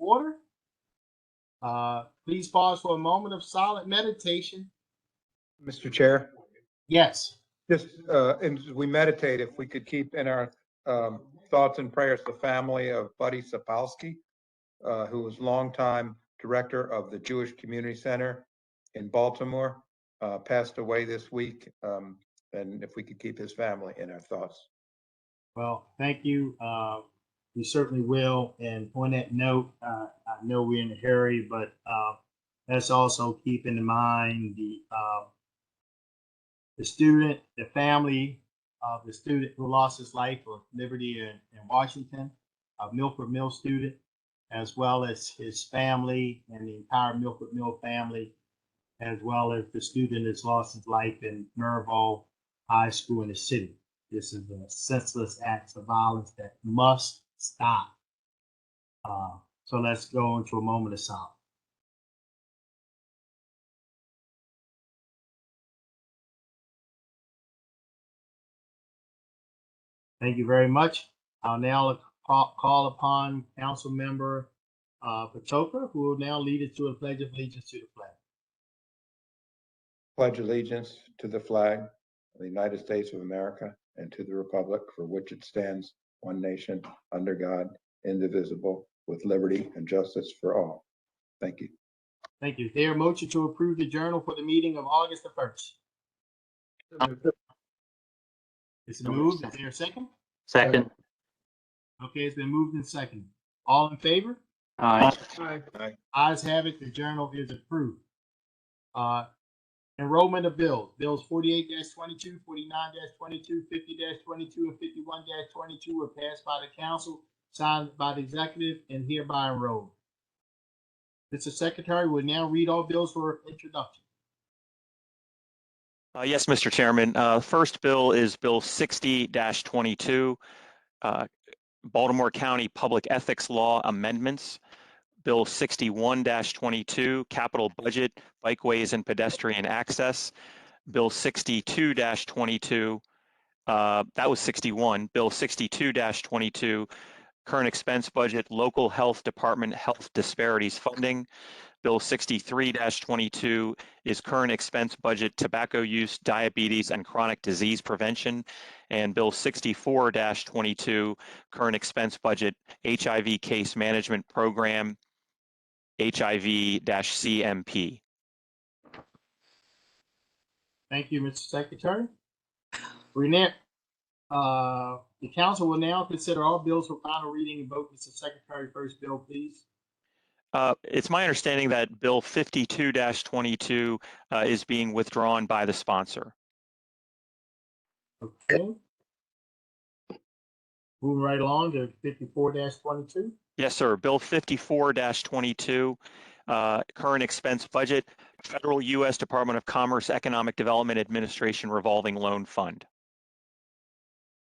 order. Please pause for a moment of silent meditation. Mr. Chair, Yes. just as we meditate, if we could keep in our thoughts and prayers the family of Buddy Sapolsky, who was longtime director of the Jewish Community Center in Baltimore, passed away this week. And if we could keep his family in our thoughts. Well, thank you. We certainly will. And on that note, I know we're in a hurry, but let's also keep in mind the student, the family of the student who lost his life of liberty in Washington, a Milford Mill student, as well as his family and the entire Milford Mill family, as well as the student that's lost his life in Maryville High School in the city. This is a senseless act of violence that must stop. So let's go into a moment of silence. Thank you very much. I'll now call upon Council Member Patoka, who will now lead us to a pledge of allegiance to the flag. Pledge allegiance to the flag of the United States of America and to the republic for which it stands, one nation, under God, indivisible, with liberty and justice for all. Thank you. Thank you. Is there a motion to approve the journal for the meeting of August the 1st? It's moved. Is there a second? Second. Okay, it's been moved and seconded. All in favor? Aye. Ayes have it. The journal is approved. Enrollment of bills. Bills 48-22, 49-22, 50-22, and 51-22 were passed by the council, signed by the executive, and hereby enrolled. Mr. Secretary will now read all bills for introduction. Yes, Mr. Chairman. First bill is Bill 60-22, Baltimore County Public Ethics Law Amendments. Bill 61-22, Capital Budget, Bikeways and Pedestrian Access. Bill 62-22, that was 61. Bill 62-22, Current Expense Budget, Local Health Department Health Disparities Funding. Bill 63-22 is Current Expense Budget, Tobacco Use, Diabetes, and Chronic Disease Prevention. And Bill 64-22, Current Expense Budget, HIV Case Management Program, HIV-CMP. Thank you, Mr. Secretary. The council will now consider all bills for final reading and vote. Mr. Secretary, first bill, please. It's my understanding that Bill 52-22 is being withdrawn by the sponsor. Okay. Moving right along to 54-22. Yes, sir. Bill 54-22, Current Expense Budget, Federal U.S. Department of Commerce Economic Development Administration Revolving Loan Fund.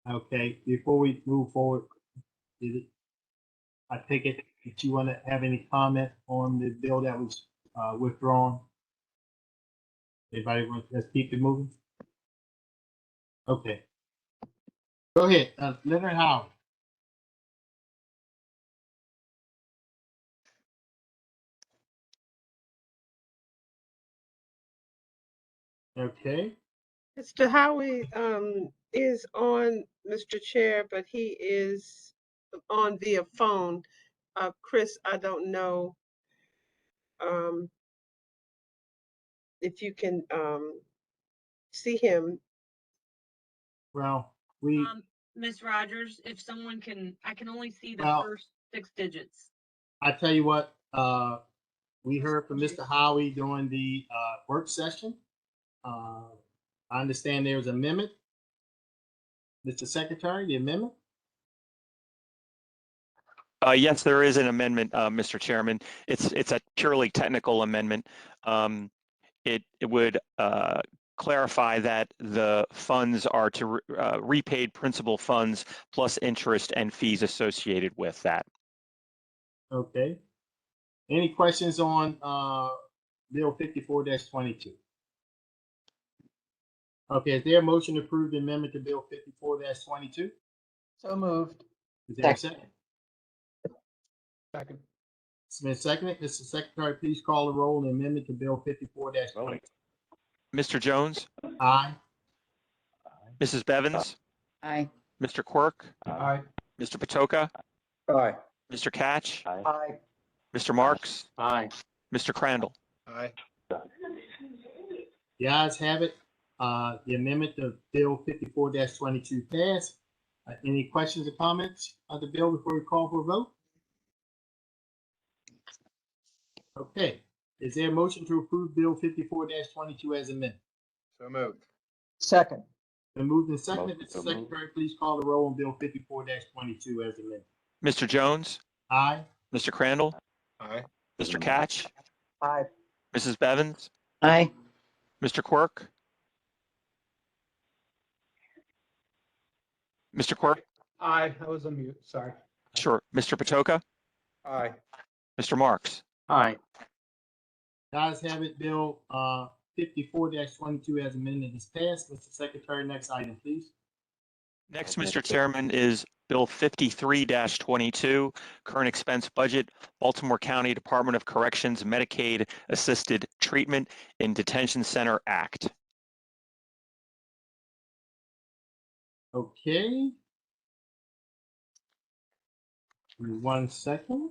Okay, before we move forward, I take it that you want to have any comment on the bill that was withdrawn? Anybody want? Let's keep it moving. Okay. Go ahead, Leonard Howard. Okay. Mr. Howie is on, Mr. Chair, but he is on via phone. Chris, I don't know if you can see him. Well, we. Ms. Rogers, if someone can, I can only see the first 6 digits. I tell you what, we heard from Mr. Howie during the work session. I understand there was an amendment. Mr. Secretary, the amendment? Yes, there is an amendment, Mr. Chairman. It's a purely technical amendment. It would clarify that the funds are to repaid principal funds plus interest and fees associated with that. Okay. Any questions on Bill 54-22? Okay, is there a motion to approve the amendment to Bill 54-22? So moved. Is there a second? Second. It's been seconded. Mr. Secretary, please call the roll on the amendment to Bill 54-20. Mr. Jones, Aye. Mrs. Bevins, Aye. Mr. Quirk, Aye. Mr. Patoka, Aye. Mr. Catch, Aye. Mr. Marks, Aye. Mr. Crandall. Aye. The ayes have it. The amendment to Bill 54-22 passed. Any questions or comments on the bill before we call for a vote? Okay. Is there a motion to approve Bill 54-22 as amended? So moved. Second. Been moved and seconded. Mr. Secretary, please call the roll on Bill 54-22 as amended. Mr. Jones, Aye. Mr. Crandall, Aye. Mr. Catch, Aye. Mrs. Bevins, Aye. Mr. Quirk, Mr. Quirk, Aye, I was on mute, sorry. sure, Mr. Patoka, Aye. Mr. Marks. Aye. The ayes have it. Bill 54-22 as amended is passed. Mr. Secretary, next item, please. Next, Mr. Chairman, is Bill 53-22, Current Expense Budget, Baltimore County Department of Corrections Medicaid Assisted Treatment in Detention Center Act. Okay. Give me 1 second.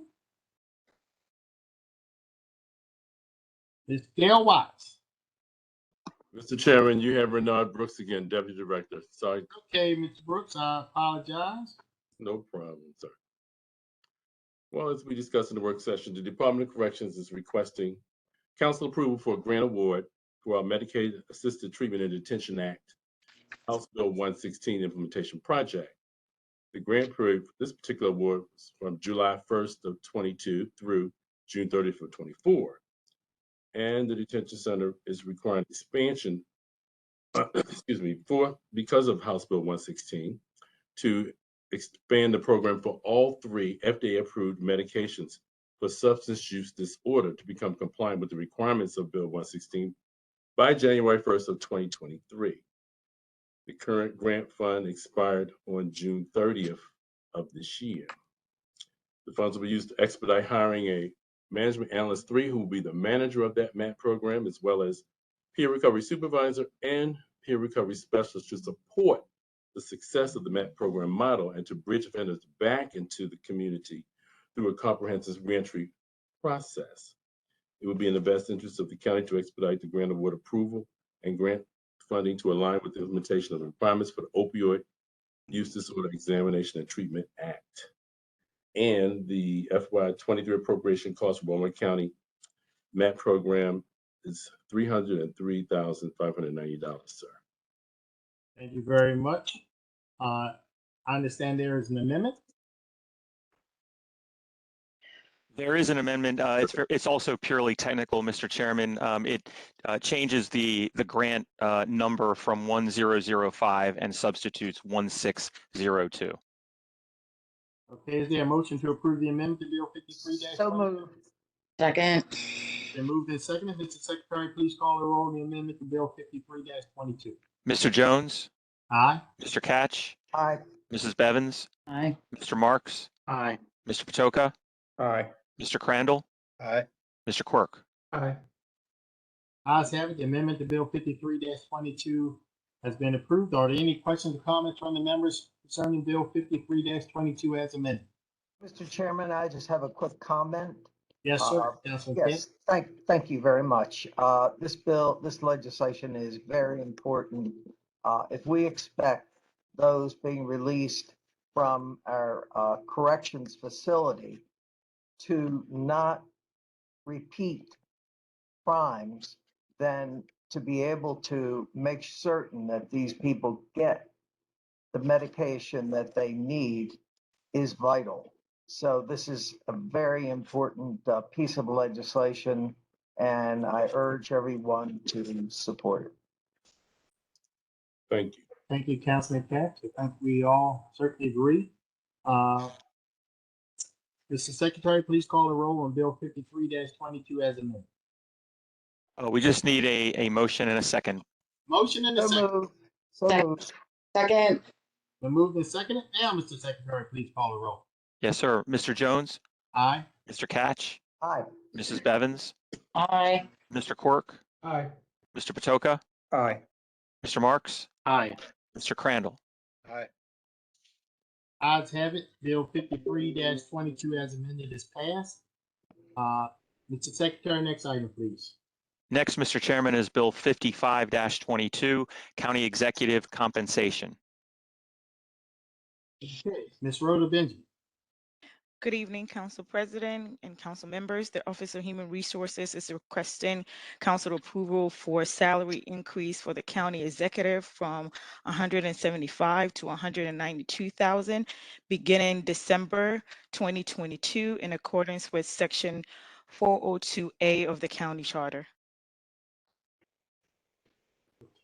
Ms. Gail Watts. Mr. Chairman, you have Renard Brooks again, Deputy Director. Sorry, Okay, Mr. Brooks, I apologize. no problem, sir. Well, as we discussed in the work session, the Department of Corrections is requesting council approval for a grant award for our Medicaid Assisted Treatment and Detention Act, House Bill 116 implementation project. The grant period for this particular award was from July 1st of 22 through June 30th of 24. And the detention center is requiring expansion, because of House Bill 116, to expand the program for all 3 FDA-approved medications for substance use disorder to become compliant with the requirements of Bill 116 by January 1st of 2023. The current grant fund expired on June 30th of this year. The funds will be used to expedite hiring a Management Analyst 3, who will be the manager of that MAT program, as well as peer recovery supervisor and peer recovery specialist to support the success of the MAT program model and to bridge offenders back into the community through a comprehensive reentry process. It would be in the best interest of the county to expedite the grant award approval and grant funding to align with the implementation of the requirements for the Opioid Use Disorder Examination and Treatment Act. And the FY23 appropriation cost for Baltimore County MAT program is $303,590, sir. Thank you very much. I understand there is an amendment. There is an amendment. It's also purely technical, Mr. Chairman. It changes the grant number from 1005 and substitutes 1602. Okay, is there a motion to approve the amendment to Bill 53-22? So moved. Second. Been moved and seconded. Mr. Secretary, please call the roll on the amendment to Bill 53-22. Mr. Jones, Aye. Mr. Catch, Aye. Mrs. Bevins, Aye. Mr. Marks, Aye. Mr. Patoka, Aye. Mr. Crandall, Aye. Mr. Quirk. Aye. Ayes have it. The amendment to Bill 53-22 has been approved. Are there any questions or comments from the members concerning Bill 53-22 as amended? Mr. Chairman, I just have a quick comment. Yes, sir. Councilman Kent. Yes, thank you very much. This legislation is very important. If we expect those being released from our corrections facility to not repeat crimes, then to be able to make certain that these people get the medication that they need is vital. So this is a very important piece of legislation, and I urge everyone to support it. Thank you. Thank you, Councilman Katz. I think we all certainly agree. Mr. Secretary, please call the roll on Bill 53-22 as amended. We just need a motion and a second. Motion and a So second. moved. So Second. moved. Second. Been moved and seconded. Now, Mr. Secretary, please call the roll. Yes, sir. Mr. Jones, Aye. Mr. Catch, Aye. Mrs. Bevins, Aye. Mr. Quirk, Aye. Mr. Patoka, Aye. Mr. Marks, Aye. Mr. Crandall. Aye. Ayes have it. Bill 53-22 as amended is passed. Mr. Secretary, next item, please. Next, Mr. Chairman, is Bill 55-22, County Executive Compensation. Okay, Ms. Rhoda Benjamin. Good evening, Council President and Council members. The Office of Human Resources is requesting council approval for salary increase for the county executive from 175 to 192,000 beginning December 2022 in accordance with Section 402A of the county charter.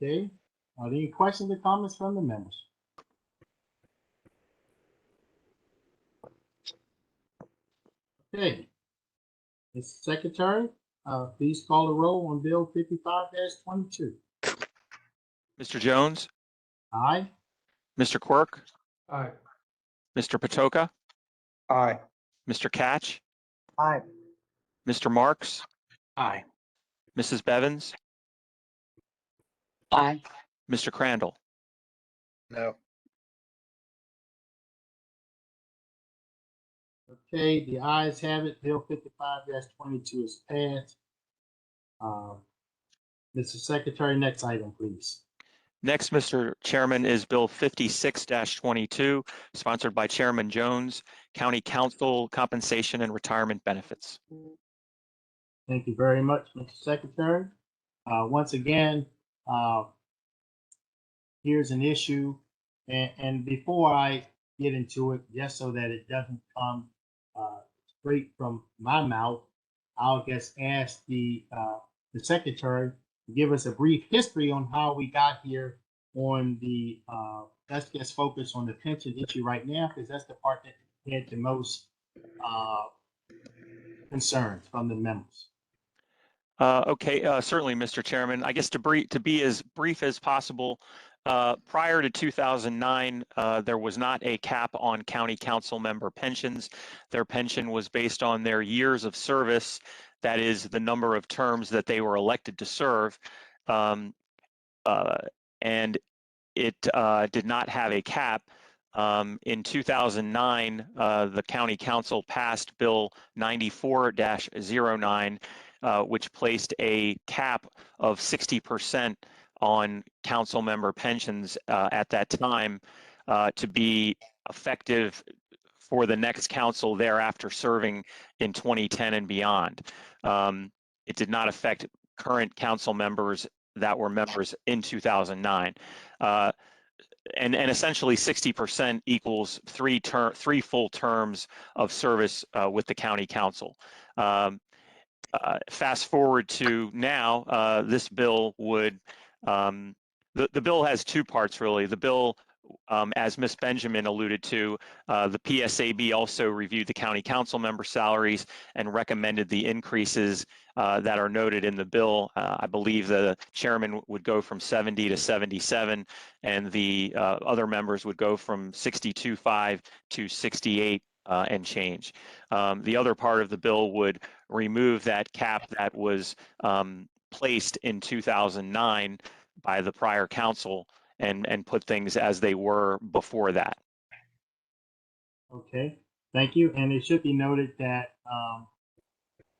Okay, are there any questions or comments from the members? Okay, Mr. Secretary, please call the roll on Bill 55-22. Mr. Jones, Aye. Mr. Quirk, Aye. Mr. Patoka, Aye. Mr. Catch, Aye. Mr. Marks, Aye. Mrs. Bevins, Aye. Mr. Crandall. No. Okay, the ayes have it. Bill 55-22 is passed. Mr. Secretary, next item, please. Next, Mr. Chairman, is Bill 56-22, sponsored by Chairman Jones, County Council Compensation and Retirement Benefits. Thank you very much, Mr. Secretary. Once again, here's an issue, and before I get into it, just so that it doesn't come straight from my mouth, I'll just ask the Secretary to give us a brief history on how we got here on the, let's just focus on the pension issue right now, because that's the part that had the most concerns from the members. Okay, certainly, Mr. Chairman. I guess to be as brief as possible, prior to 2009, there was not a cap on county council member pensions. Their pension was based on their years of service, that is the number of terms that they were elected to serve. And it did not have a cap. In 2009, the county council passed Bill 94-09, which placed a cap of 60% on council member pensions at that time to be effective for the next council thereafter serving in 2010 and beyond. It did not affect current council members that were members in 2009. And essentially 60% equals three full terms of service with the county council. Fast forward to now, this bill would, the bill has two parts really. The bill, as Ms. Benjamin alluded to, the PSAB also reviewed the county council member salaries and recommended the increases that are noted in the bill. I believe the chairman would go from 70 to 77, and the other members would go from 62.5 to 68 and change. The other part of the bill would remove that cap that was placed in 2009 by the prior council and put things as they were before that. Okay, thank you. And it should be noted that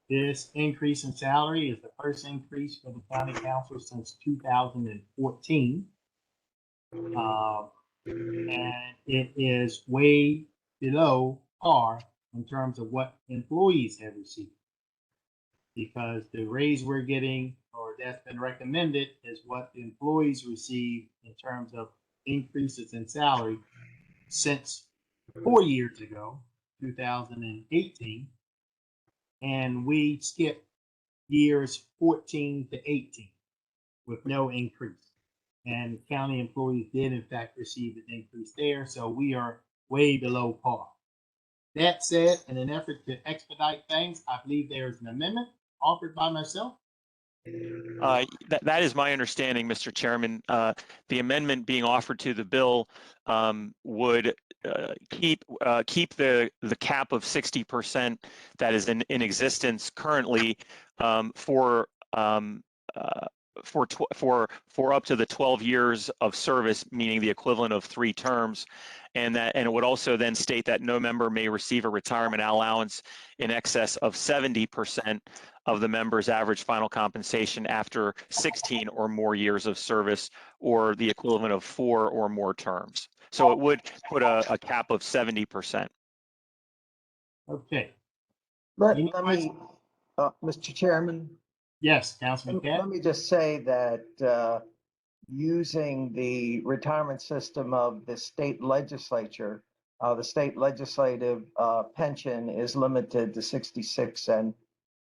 this increase in salary is the first increase for the county council since 2014. And it is way below par in terms of what employees have received. Because the raise we're getting, or that's been recommended, is what the employees receive in terms of increases in salary since 4 years ago, 2018, and we skipped years 14 to 18 with no increase. And county employees did in fact receive an increase there, so we are way below par. That said, in an effort to expedite things, I believe there is an amendment offered by myself That is my understanding, Mr. Chairman. The amendment being offered to the bill would keep the cap of 60% that is in existence currently for up to the 12 years of service, meaning the equivalent of 3 terms. And it would also then state that no member may receive a retirement allowance in excess of 70% of the member's average final compensation after 16 or more years of service, or the equivalent of 4 or more terms. So it would put a cap of 70%. Okay. Let Any me, Mr. Chairman, Yes, Councilman Cat. let me just say that using the retirement system of the state legislature, the state legislative pension is limited to 66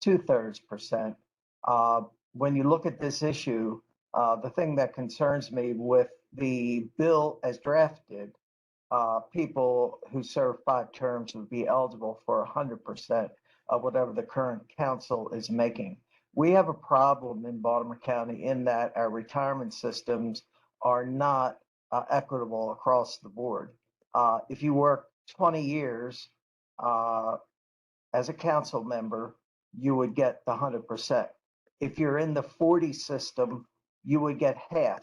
2/3%. When you look at this issue, the thing that concerns me with the bill as drafted, people who serve 5 terms would be eligible for 100% of whatever the current council is making. We have a problem in Baltimore County in that our retirement systems are not equitable across the board. If you work 20 years as a council member, you would get the 100%. If you're in the 40 system, you would get half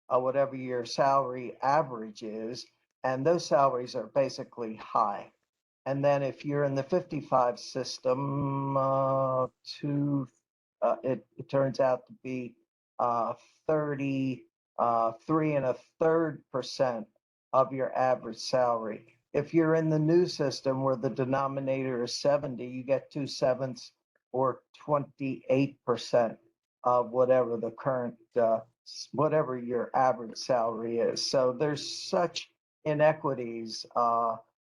of whatever your salary average is, and those salaries are basically high. And then if you're in the 55 system, it turns out to be 33.33% of your average salary. If you're in the new system where the denominator is 70, you get 2/7 or 28% of whatever the current, whatever your average salary is. So there's such inequities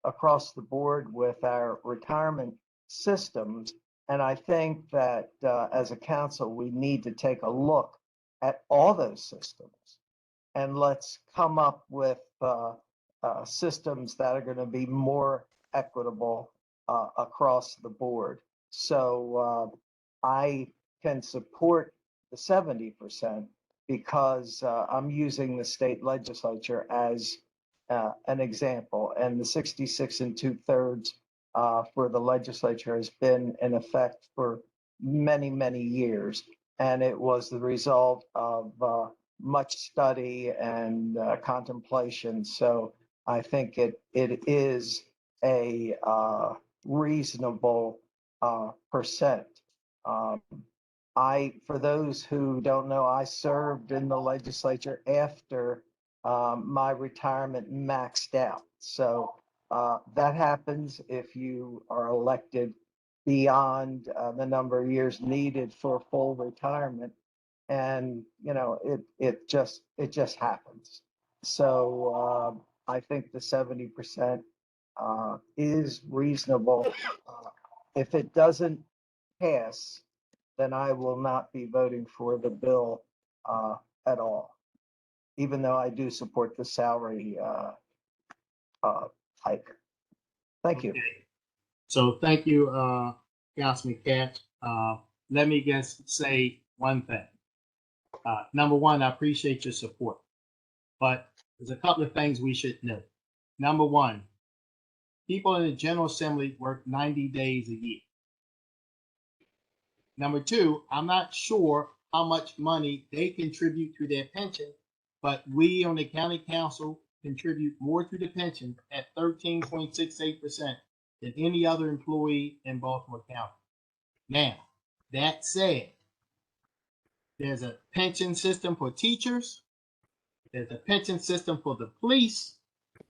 across the board with our retirement systems. And I think that as a council, we need to take a look at all those systems and let's come up with systems that are going to be more equitable across the board. So I can support the 70% because I'm using the state legislature as an example, and the 66 2/3 for the legislature has been in effect for many, many years. And it was the result of much study and contemplation. So I think it is a reasonable percent. For those who don't know, I served in the legislature after my retirement maxed out. So that happens if you are elected beyond the number of years needed for full retirement. And, you know, it just happens. So I think the 70% is reasonable. If it doesn't pass, then I will not be voting for the bill at all, even though I do support the salary hike. Thank you. Okay. So thank you, Councilman Cat. Let me just say one thing. Number one, I appreciate your support, but there's a couple of things we should know. Number one, people in the General Assembly work 90 days a year. Number two, I'm not sure how much money they contribute to their pension, but we on the county council contribute more to the pension at 13.68% than any other employee in Baltimore County. Now, that said, there's a pension system for teachers, there's a pension system for the police,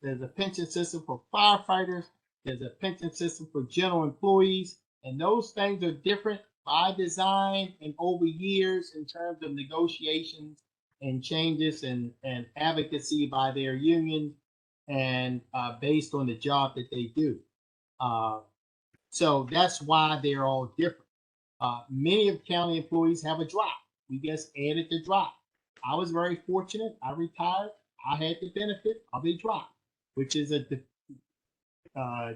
there's a pension system for firefighters, there's a pension system for general employees, and those things are different by design and over years in terms of negotiations and changes and advocacy by their union and based on the job that they do. So that's why they're all different. Many of county employees have a drop. We just added the drop. I was very fortunate. I retired. I had the benefit of a drop, which is a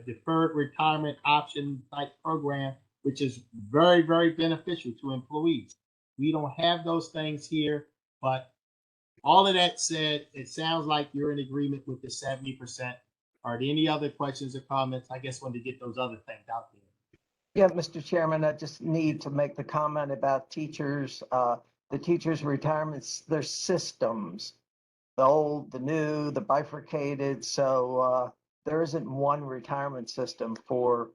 deferred retirement option type program, which is very, very beneficial to employees. We don't have those things here, but all of that said, it sounds like you're in agreement with the 70%. Are there any other questions or comments? I guess when to get those other things out there. Yeah, Mr. Chairman, I just need to make the comment about teachers, the teachers' retirements, their systems, the old, the new, the bifurcated. So there isn't one retirement system for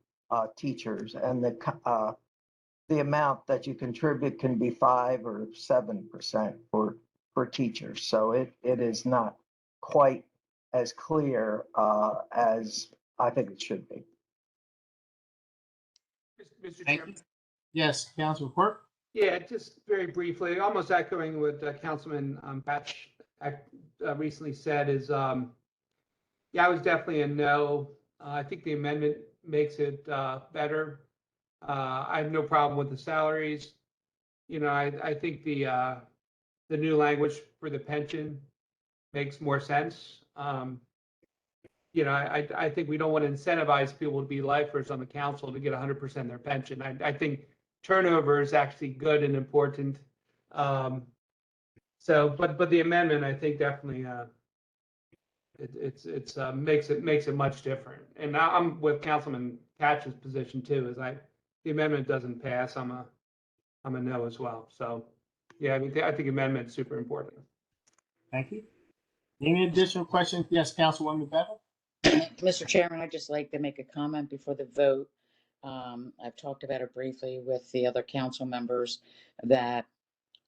teachers, and the amount that you contribute can be 5 or 7% for teachers. So it is not quite as clear as I think it should be. Mr. Thank Chairman. you. Yes, Councilman Quirk? Yeah, just very briefly, almost echoing what Councilman Batch recently said is, yeah, I was definitely a no. I think the amendment makes it better. I have no problem with the salaries. You know, I think the new language for the pension makes more sense. You know, I think we don't want to incentivize people to be lifers on the council to get 100% of their pension. I think turnover is actually good and important. So, but the amendment, I think definitely it's makes it much different. And now I'm with Councilman Patch's position too. Is the amendment doesn't pass, I'm a no as well. So, yeah, I think amendment is super important. Thank you. Any additional questions? Yes, Councilwoman Bevel? Mr. Chairman, I'd just like to make a comment before the vote. I've talked about it briefly with the other council members that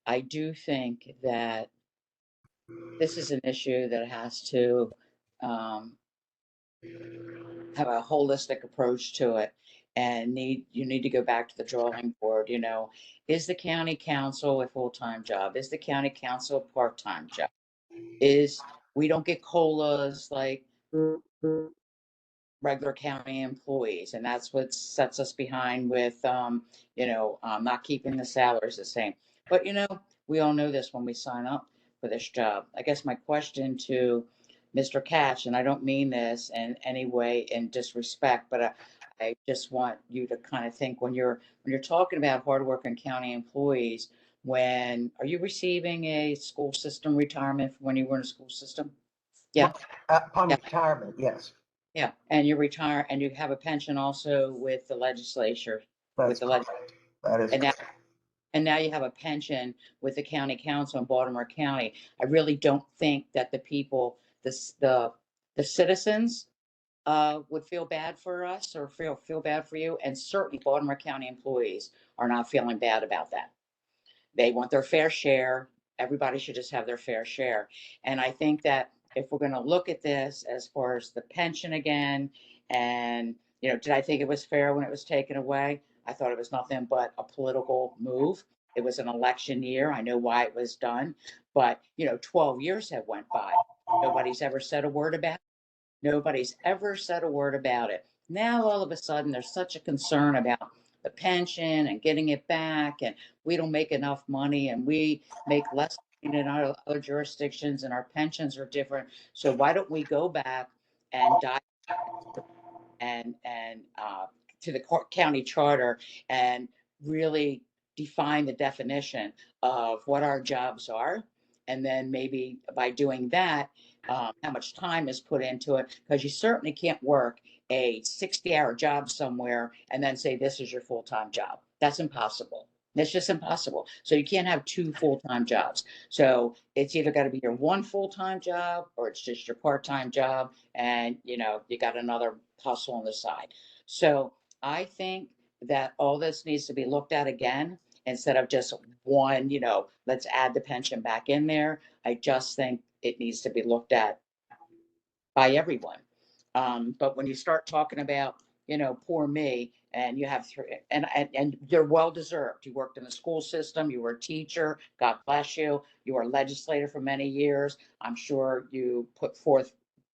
I do think that this is an issue that has to have a holistic approach to it, and you need to go back to the drawing board. You know, is the county council a full-time job? Is the county council a part-time job? We don't get COLAs like regular county employees, and that's what sets us behind with not keeping the salaries the same. But we all know this when we sign up for this job. I guess my question to Mr. Catch, and I don't mean this in any way in disrespect, but I just want you to kind of think when you're talking about hardworking county employees, are you receiving a school system retirement from when you were in a school system? Yeah. Upon Yeah. retirement, yes. Yeah, and you retire and you have a pension also with the legislature, with That's the correct. That is and now, correct. and now you have a pension with the county council in Baltimore County. I really don't think that the people, the citizens, would feel bad for us or feel bad for you, and certainly Baltimore County employees are not feeling bad about that. They want their fair share. Everybody should just have their fair share. And I think that if we're going to look at this as far as the pension again, and, did I think it was fair when it was taken away? I thought it was nothing but a political move. It was an election year. I know why it was done. But, 12 years have went by. Nobody's ever said a word about it. Nobody's ever said a word about it. Now, all of a sudden, there's such a concern about the pension and getting it back, and we don't make enough money, and we make less money in our other jurisdictions, and our pensions are different. So why don't we go back and dive and to the county charter and really define the definition of what our jobs are, and then maybe by doing that, how much time is put into it, because you certainly can't work a 60-hour job somewhere and then say this is your full-time job. That's impossible. That's just impossible. So you can't have two full-time jobs. So it's either got to be your one full-time job or it's just your part-time job, and you got another hustle on the side. So I think that all this needs to be looked at again instead of just one, let's add the pension back in there. I just think it needs to be looked at by everyone. But when you start talking about, poor me, and you have three, and you're well deserved. You worked in the school system, you were a teacher, God bless you. You were a legislator for many years. I'm sure you put forth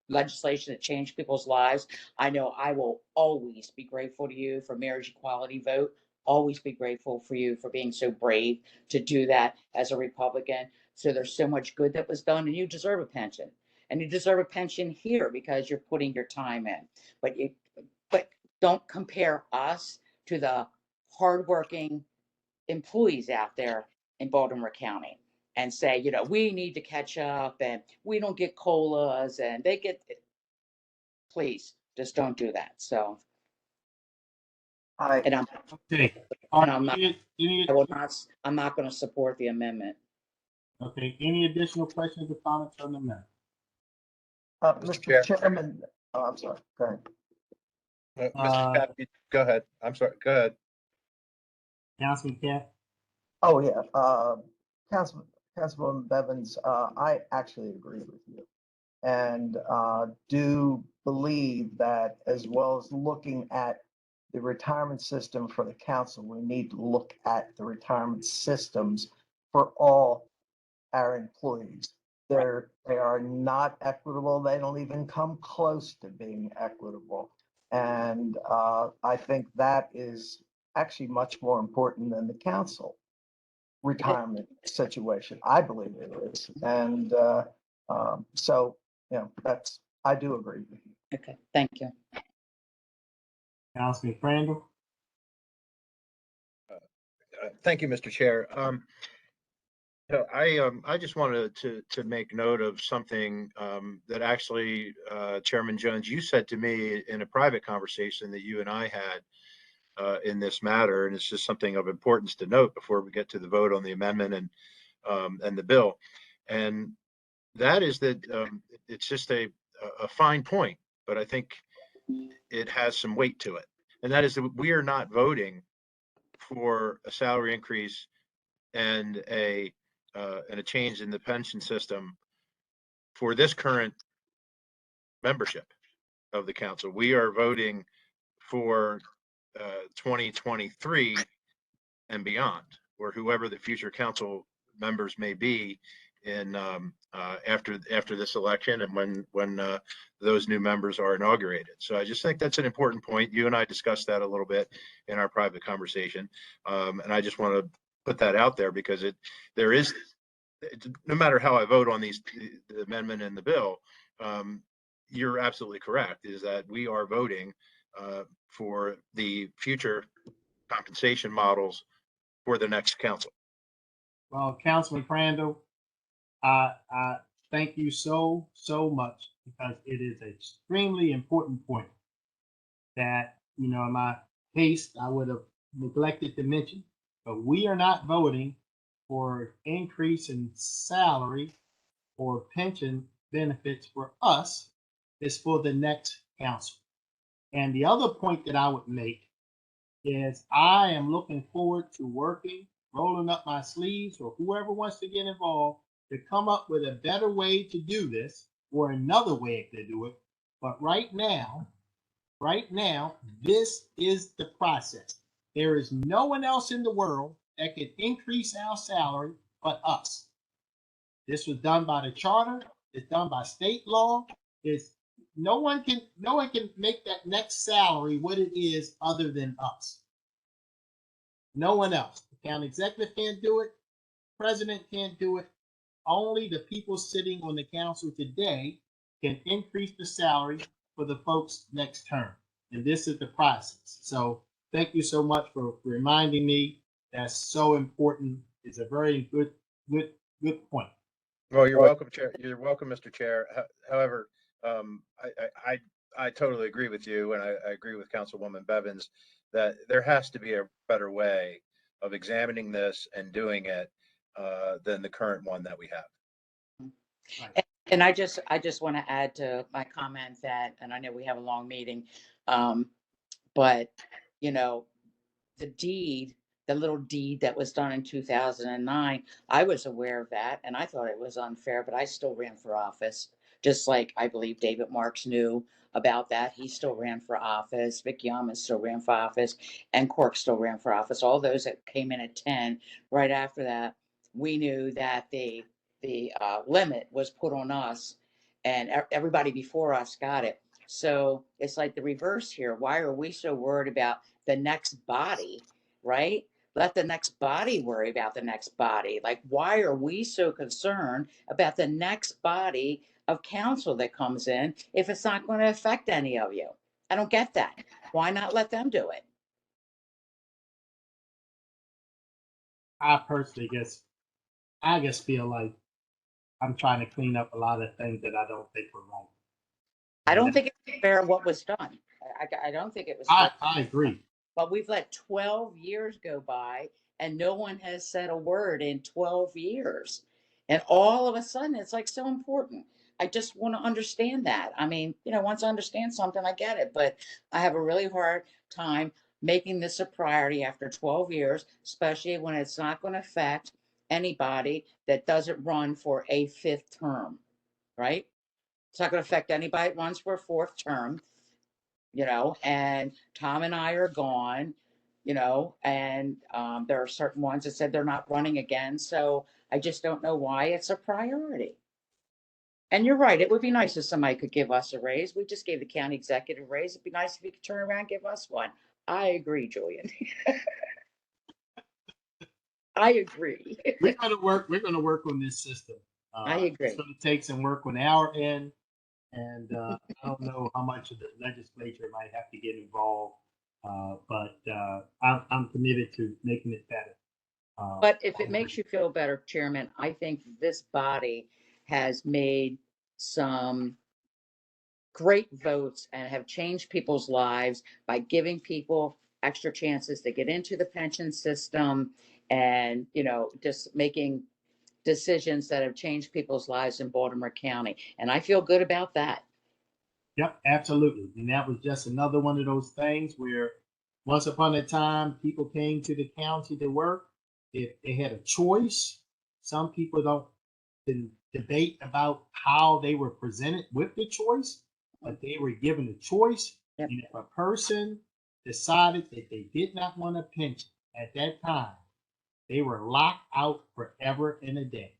legislation that changed people's lives. I know I will always be grateful to you for marriage equality vote. Always be grateful for you for being so brave to do that as a Republican. So there's so much good that was done, and you deserve a pension. And you deserve a pension here because you're putting your time in. But don't compare us to the hardworking employees out there in Baltimore County and say, you know, we need to catch up and we don't get COLAs and they get, please, just don't do that. So, I, and I'm, Okay. and I'm not, Any, I'm not going to support the amendment. okay, any additional questions or comments on the amendment? Mr. Chairman, oh, I'm sorry, go ahead. Mr. Cap, go ahead. I'm sorry, go ahead. Councilman Cap? Oh, yeah, Councilwoman Bevins, I actually agree with you. And do believe that as well as looking at the retirement system for the council, we need to look at the retirement systems for all our employees. They are not equitable. They don't even come close to being equitable. And I think that is actually much more important than the council retirement situation. I believe it is. And so, you know, I do agree with you. Okay, thank you. Councilman Crandall? Thank you, Mr. Chair. I just wanted to make note of something that actually, Chairman Jones, you said to me in a private conversation that you and I had in this matter, and it's just something of importance to note before we get to the vote on the amendment and the bill. And that is that it's just a fine point, but I think it has some weight to it. And that is that we are not voting for a salary increase and a change in the pension system for this current membership of the council. We are voting for 2023 and beyond, or whoever the future council members may be in after this election and when those new members are inaugurated. So I just think that's an important point. You and I discussed that a little bit in our private conversation, and I just want to put that out there because there is, no matter how I vote on the amendment and the bill, you're absolutely correct, is that we are voting for the future compensation models for the next council. Well, Councilman Crandall, I thank you so much because it is an extremely important point that, you know, in my haste, I would have neglected to mention, but we are not voting for increase in salary or pension benefits for us. It's for the next council. And the other point that I would make is I am looking forward to working, rolling up my sleeves, or whoever wants to get involved to come up with a better way to do this or another way to do it. But right now, this is the process. There is no one else in the world that can increase our salary but us. This was done by the charter. It's done by state law. No one can make that next salary what it is other than us. No one else. The county executive can't do it. President can't do it. Only the people sitting on the council today can increase the salary for the folks next term. And this is the process. So thank you so much for reminding me. That's so important. It's a very good point. Well, you're welcome, Chair. You're welcome, Mr. Chair. However, I totally agree with you, and I agree with Councilwoman Bevins that there has to be a better way of examining this and doing it than the current one that we have. Right. And I just want to add to my comment that, and I know we have a long meeting, but you know, the little deed that was done in 2009, I was aware of that and I thought it was unfair, but I still ran for office. Just like I believe David Marks knew about that. He still ran for office. Vic Yamas still ran for office, and Cork still ran for office. All those that came in at 10. Right after that, we knew that the limit was put on us, and everybody before us got it. So it's like the reverse here. Why are we so worried about the next body, right? Let the next body worry about the next body. Like, why are we so concerned about the next body of council that comes in if it's not going to affect any of you? I don't get that. Why not let them do it? I personally guess I just feel like I'm trying to clean up a lot of things that I don't think were wrong. I And don't that- think it's fair what was done. I don't think it was. I fair. agree. But we've let 12 years go by and no one has said a word in 12 years. And all of a sudden, it's like so important. I just want to understand that. I mean, once I understand something, I get it. But I have a really hard time making this a priority after 12 years, especially when it's not going to affect anybody that doesn't run for a fifth term, right? It's not going to affect anybody that runs for a fourth term. And Tom and I are gone, and there are certain ones that said they're not running again. So I just don't know why it's a priority. And you're right, it would be nice if somebody could give us a raise. We just gave the county executive a raise. It'd be nice if you could turn around and give us one. I agree, Julian. I agree. We're gonna work on this system. I agree. It's gonna take some work on our end. And I don't know how much of the legislature might have to get involved, but I'm committed to making it better. But if it makes you feel better, Chairman, I think this body has made some great votes and have changed people's lives by giving people extra chances to get into the pension system and, just making decisions that have changed people's lives in Baltimore County. And I feel good about that. Yep, absolutely. And that was just another one of those things where once upon a time people came to the county to work. If they had a choice, some people don't debate about how they were presented with the choice, but they were given a choice. Yep. And if a person decided that they did not want a pension at that time, they were locked out forever and a day.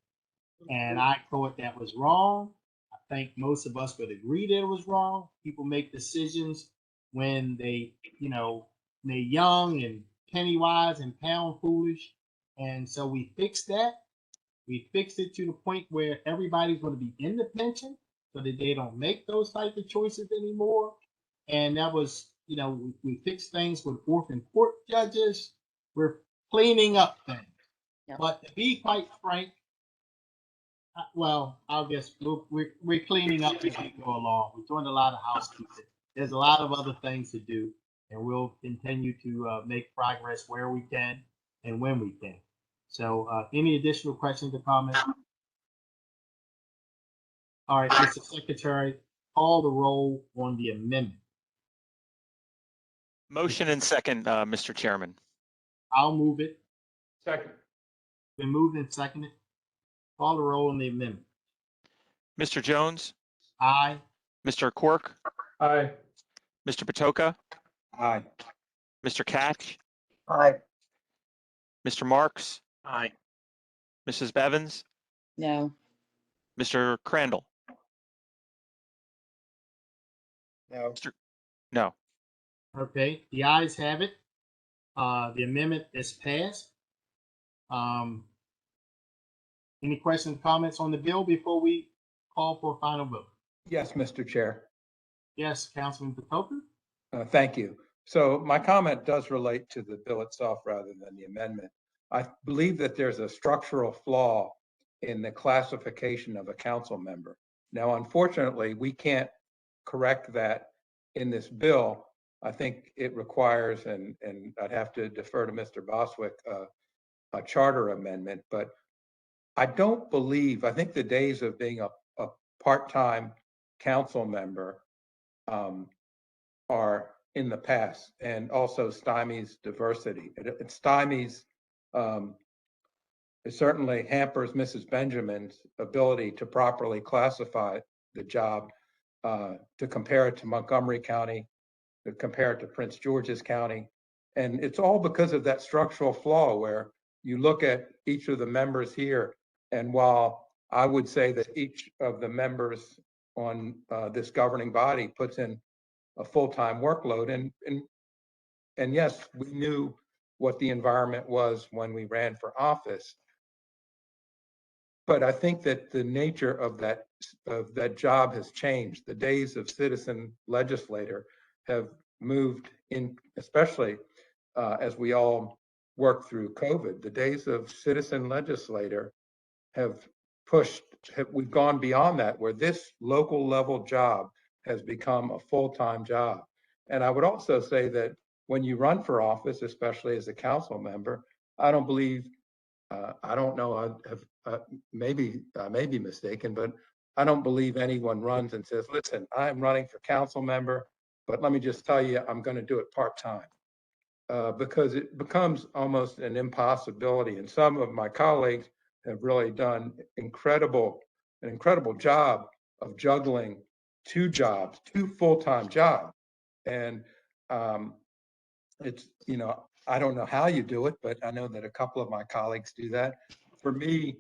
And I thought that was wrong. I think most of us would agree that it was wrong. People make decisions when they're young and penny wise and pound foolish. And so we fixed that. We fixed it to the point where everybody's going to be in the pension so that they don't make those type of choices anymore. And that was, we fixed things with orphan court judges. We're cleaning up things. Yep. But to be quite frank, well, I guess we're cleaning up as we go along. We're doing a lot of housekeeping. There's a lot of other things to do, and we'll continue to make progress where we can and when we can. So, any additional questions or comments? All right, Mr. Secretary, call the roll on the amendment. Motion and second, Mr. Chairman. I'll move it. Second. Been moved and seconded. Call the roll on the amendment. Mr. Jones, Aye. Mr. Quirk, Aye. Mr. Patoka, Aye. Mr. Catch, Aye. Mr. Marks, Aye. Mrs. Bevins, No. Mr. Crandall. No. No. Okay, the ayes have it. The amendment is passed. Any questions, comments on the bill before we call for a final vote? Yes, Mr. Chair. Yes, Councilman Patoka? Thank you. So my comment does relate to the bill itself rather than the amendment. I believe that there's a structural flaw in the classification of a council member. Now, unfortunately, we can't correct that in this bill. I think it requires, and I'd have to defer to Mr. Boswick, a charter amendment, but I think the days of being a part-time council member are in the past, and also stymies diversity. It stymies, it certainly hampers Mrs. Benjamin's ability to properly classify the job, to compare it to Montgomery County, to compare it to Prince George's County. And it's all because of that structural flaw where you look at each of the members here, and while I would say that each of the members on this governing body puts in a full-time workload, and yes, we knew what the environment was when we ran for office. But I think that the nature of that job has changed. The days of citizen legislator have moved in, especially as we all work through COVID. The days of citizen legislator have we've gone beyond that, where this local level job has become a full-time job. And I would also say that when you run for office, especially as a council member, I don't believe, I don't know, I may be mistaken, but I don't believe anyone runs and says, listen, I'm running for council member, but let me just tell you, I'm going to do it part-time. Because it becomes almost an impossibility. And some of my colleagues have really done an incredible job of juggling two jobs, two full-time jobs. And it's, you know, I don't know how you do it, but I know that a couple of my colleagues do that. For me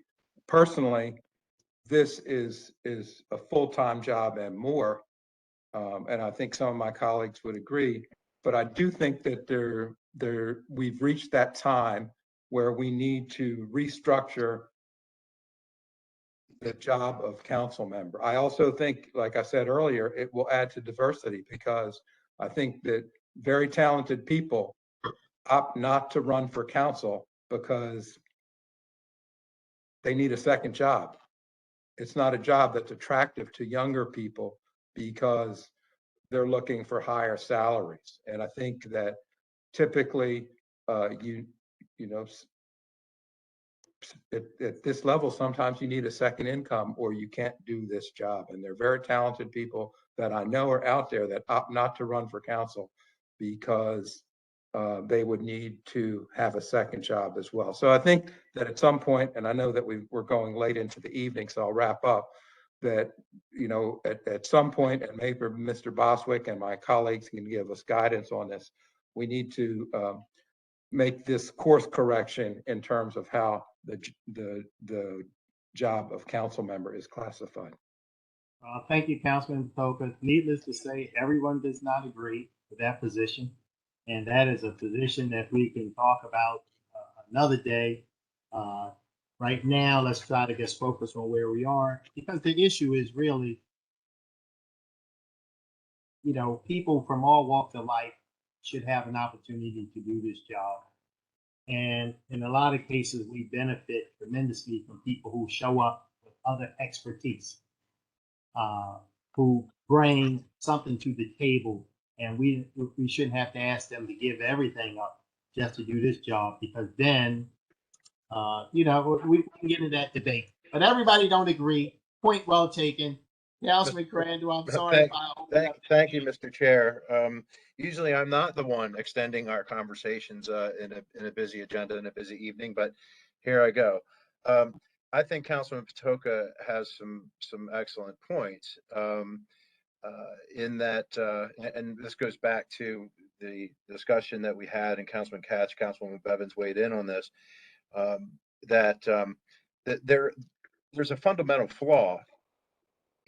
personally, this is a full-time job and more. And I think some of my colleagues would agree. But I do think that we've reached that time where we need to restructure the job of council member. I also think, like I said earlier, it will add to diversity, because I think that very talented people opt not to run for council because they need a second job. It's not a job that's attractive to younger people because they're looking for higher salaries. And I think that typically, you know, at this level, sometimes you need a second income or you can't do this job. And they're very talented people that I know are out there that opt not to run for council because they would need to have a second job as well. So I think that at some point, and I know that we're going late into the evening, so I'll wrap up, that, you know, at some point, and maybe Mr. Bostwick and my colleagues can give us guidance on this, we need to make this course correction in terms of how the job of council member is classified. Thank you, Councilman Patoka. Needless to say, everyone does not agree with that position. And that is a position that we can talk about another day. Right now, let's try to just focus on where we are, because the issue is really, you know, people from all walks of life should have an opportunity to do this job. And in a lot of cases, we benefit tremendously from people who show up with other expertise, who bring something to the table. And we shouldn't have to ask them to give everything up just to do this job, because then, you know, we can get into that debate. But everybody don't agree. Point well taken. Councilman Crandall, I'm sorry if I opened up. Thank you, Mr. Chair. Usually I'm not the one extending our conversations in a busy agenda and a busy evening, but here I go. I think Councilman Patoka has some excellent points in that, and this goes back to the discussion that we had, and Councilman Katz, Councilwoman Bevins weighed in on this, that there's a fundamental flaw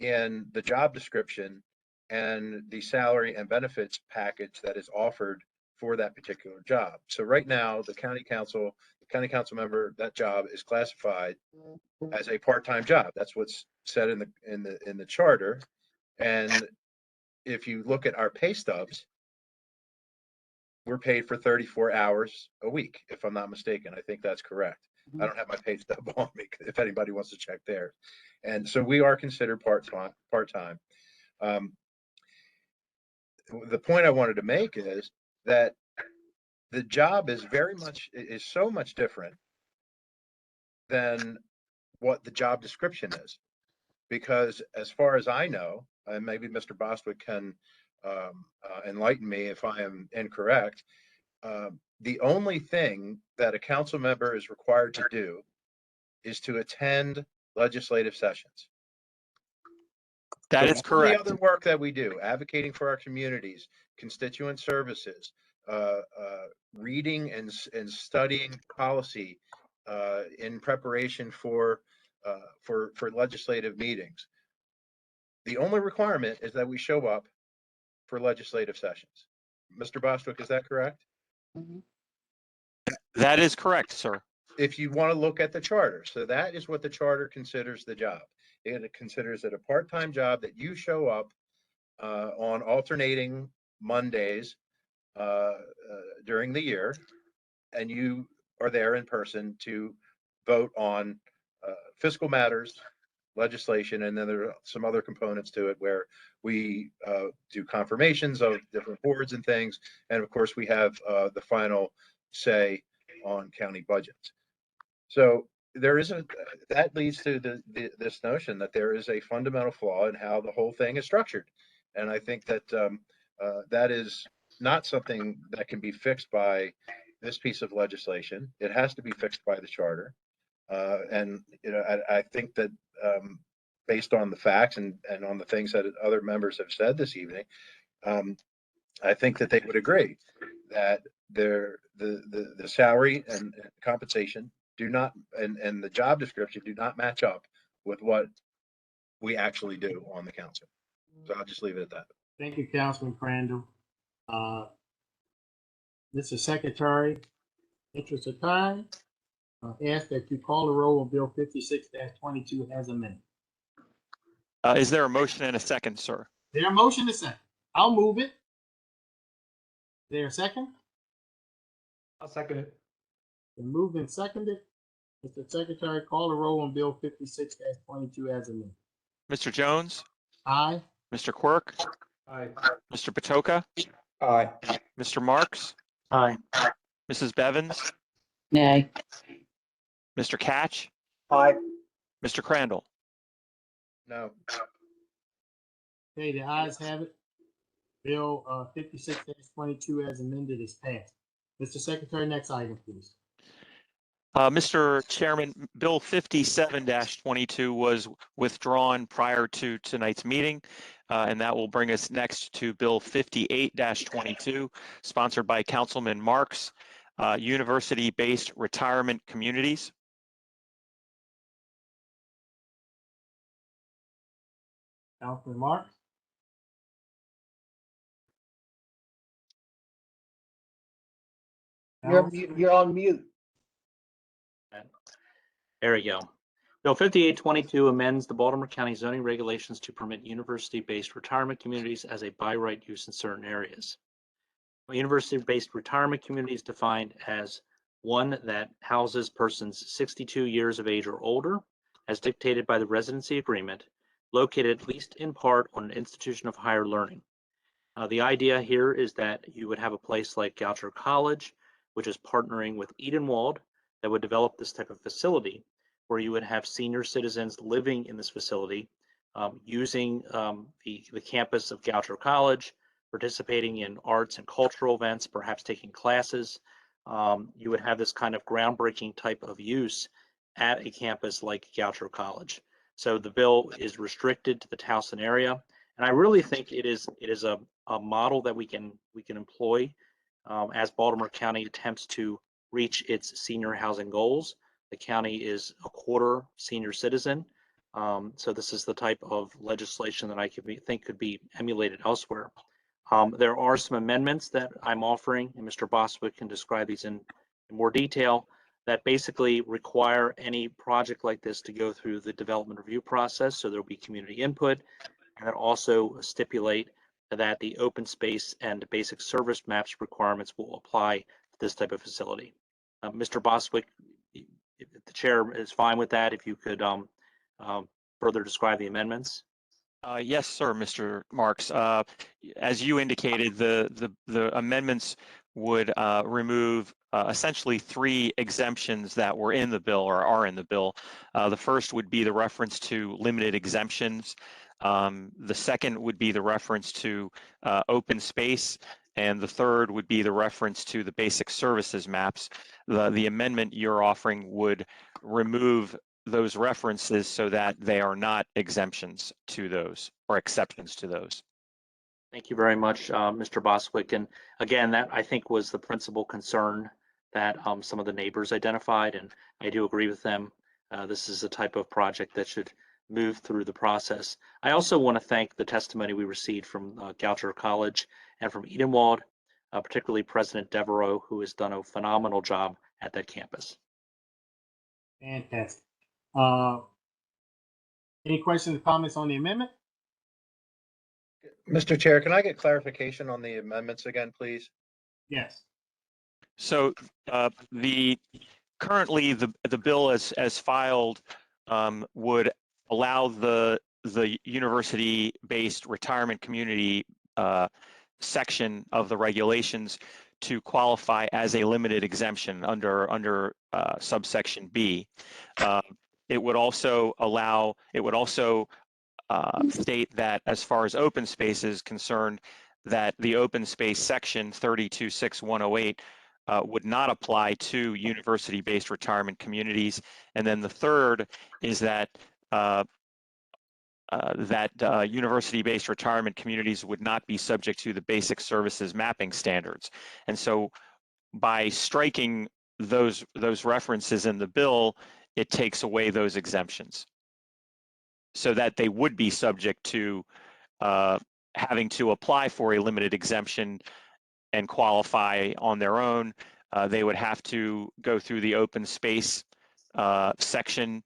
in the job description and the salary and benefits package that is offered for that particular job. So right now, the county council member, that job is classified as a part-time job. That's what's said in the charter. And if you look at our pay stubs, we're paid for 34 hours a week, if I'm not mistaken. I think that's correct. I don't have my pay stub on me if anybody wants to check theirs. And so we are considered part-time. The point I wanted to make is that the job is so much different than what the job description is. Because as far as I know, and maybe Mr. Bostwick can enlighten me if I am incorrect, the only thing that a council member is required to do is to attend legislative sessions. That is correct. The other work that we do, advocating for our communities, constituent services, reading and studying policy in preparation for legislative meetings. The only requirement is that we show up for legislative sessions. Mr. Bostwick, is that correct? Mhm. That is correct, sir. If you want to look at the charter, so that is what the charter considers the job. It considers it a part-time job that you show up on alternating Mondays during the year, and you are there in person to vote on fiscal matters legislation, and then there are some other components to it where we do confirmations of different boards and things. And of course, we have the final say on county budgets. So there is that leads to this notion that there is a fundamental flaw in how the whole thing is structured. And I think that that is not something that can be fixed by this piece of legislation. It has to be fixed by the charter. And I think that based on the facts and on the things that other members have said this evening, I think that they would agree that the salary and compensation do not, and the job description do not match up with what we actually do on the council. So I'll just leave it at that. Thank you, Councilman Crandall. Mr. Secretary, interest of time, ask that you call the roll on Bill 56-22 as amended. Is there a motion and a second, sir? There a motion to second? I'll move it. There a second? I'll second it. Been moved and seconded. Mr. Secretary, call the roll on Bill 56-22 as amended. Mr. Jones, Aye. Mr. Quirk, Aye. Mr. Patoka, Aye. Mr. Marks, Aye. Mrs. Bevins, Nay. Mr. Catch, Aye. Mr. Crandall. No. Okay, the ayes have it. Bill 56-22 as amended is passed. Mr. Secretary, next item, please. Mr. Chairman, Bill 57-22 was withdrawn prior to tonight's meeting, and that will bring us next to Bill 58-22, sponsored by Councilman Marks, University-Based Retirement Communities. Councilman Marks? You're on mute. There we go. Bill 5822 amends the Baltimore County zoning regulations to permit university-based retirement communities as a by right use in certain areas. University-based retirement community is defined as one that houses persons 62 years of age or older, as dictated by the residency agreement, located at least in part on an institution of higher learning. The idea here is that you would have a place like Goucher College, which is partnering with Edenwald, that would develop this type of facility where you would have senior citizens living in this facility, using the campus of Goucher College, participating in arts and cultural events, perhaps taking classes. You would have this kind of groundbreaking type of use at a campus like Goucher College. So the bill is restricted to the Towson area, and I really think it is a model that we can employ as Baltimore County attempts to reach its senior housing goals. The county is a quarter senior citizen, so this is the type of legislation that I think could be emulated elsewhere. There are some amendments that I'm offering, and Mr. Bostwick can describe these in more detail, that basically require any project like this to go through the development review process, so there will be community input, and that also stipulate that the open space and basic service maps requirements will apply to this type of facility. Mr. Bostwick, if the chair is fine with that, if you could further describe the amendments. Yes, sir, Mr. Marks. As you indicated, the amendments would remove essentially 3 exemptions that were in the bill or are in the bill. The first would be the reference to limited exemptions. The second would be the reference to open space. And the third would be the reference to the basic services maps. The amendment you're offering would remove those references so that they are not exemptions to those or exceptions to those. Thank you very much, Mr. Bostwick. And again, that I think was the principal concern that some of the neighbors identified, and I do agree with them. This is a type of project that should move through the process. I also want to thank the testimony we received from Goucher College and from Edenwald, particularly President Devereaux, who has done a phenomenal job at that campus. Fantastic. Any questions or comments on the amendment? Mr. Chair, can I get clarification on the amendments again, please? Yes. So currently the bill as filed would allow the university-based retirement community section of the regulations to qualify as a limited exemption under subsection B. It would also state that as far as open space is concerned, that the open space section 326108 would not apply to university-based retirement communities. And then the third is that university-based retirement communities would not be subject to the basic services mapping standards. And so by striking those references in the bill, it takes away those exemptions so that they would be subject to having to apply for a limited exemption and qualify on their own. They would have to go through the open space section,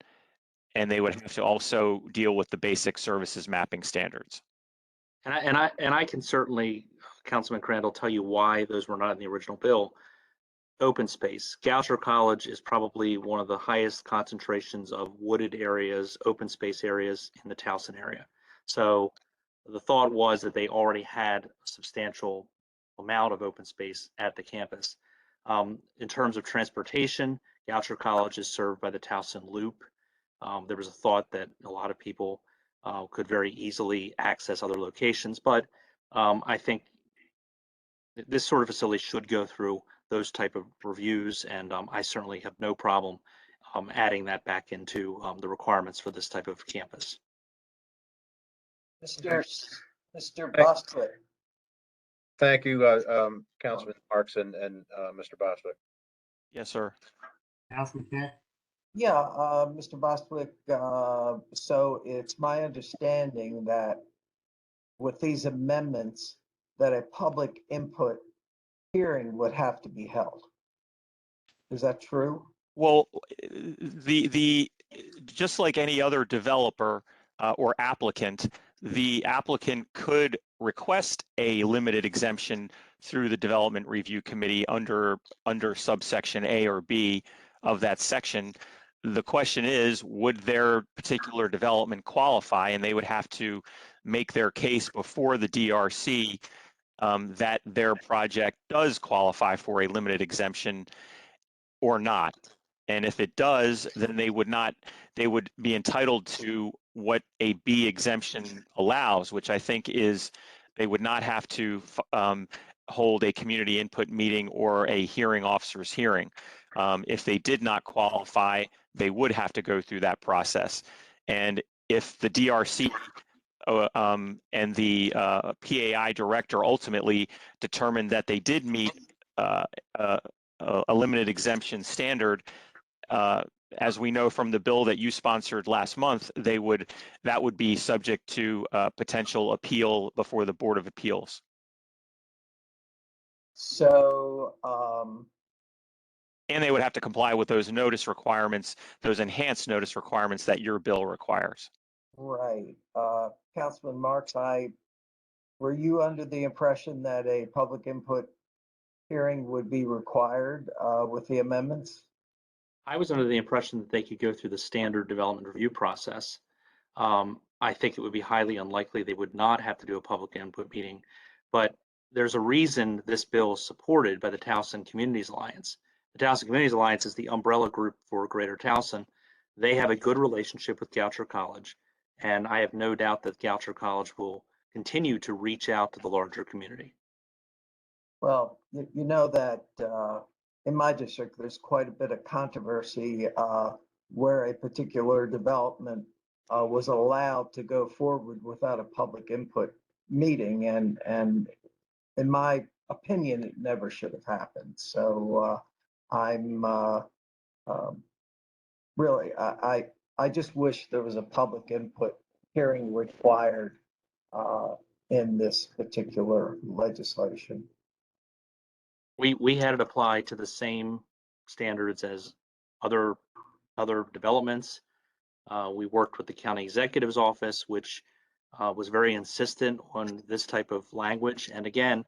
and they would have to also deal with the basic services mapping standards. And I can certainly, Councilman Crandall, tell you why those were not in the original bill. Open space. Goucher College is probably one of the highest concentrations of wooded areas, open space areas in the Towson area. So the thought was that they already had a substantial amount of open space at the campus. In terms of transportation, Goucher College is served by the Towson Loop. There was a thought that a lot of people could very easily access other locations, but I think this sort of facility should go through those type of reviews, and I certainly have no problem adding that back into the requirements for this type of campus. Mr. Bostwick. Thank you, Councilman Marks and Mr. Bostwick. Yes, sir. Councilman Kent? Yeah, Mr. Bostwick, so it's my understanding that with these amendments, that a public input hearing would have to be held. Is that true? Well, just like any other developer or applicant, the applicant could request a limited exemption through the Development Review Committee under subsection A or B of that section. The question is, would their particular development qualify? And they would have to make their case before the DRC that their project does qualify for a limited exemption or not. And if it does, then they would be entitled to what a B exemption allows, which I think is they would not have to hold a community input meeting or a hearing officer's hearing. If they did not qualify, they would have to go through that process. And if the DRC and the PAI director ultimately determined that they did meet a limited exemption standard, as we know from the bill that you sponsored last month, that would be subject to potential appeal before the Board of Appeals. So, and they would have to comply with those notice requirements, those enhanced notice requirements that your bill requires. right, Councilman Marks, were you under the impression that a public input hearing would be required with the amendments? I was under the impression that they could go through the standard development review process. I think it would be highly unlikely they would not have to do a public input meeting, but there's a reason this bill is supported by the Towson Communities Alliance. The Towson Communities Alliance is the umbrella group for Greater Towson. They have a good relationship with Goucher College, and I have no doubt that Goucher College will continue to reach out to the larger community. Well, you know that in my district, there's quite a bit of controversy where a particular development was allowed to go forward without a public input meeting, and in my opinion, it never should have happened. So I'm really, I just wish there was a public input hearing required in this particular legislation. We had it apply to the same standards as other developments. We worked with the county executive's office, which was very insistent on this type of language. And again,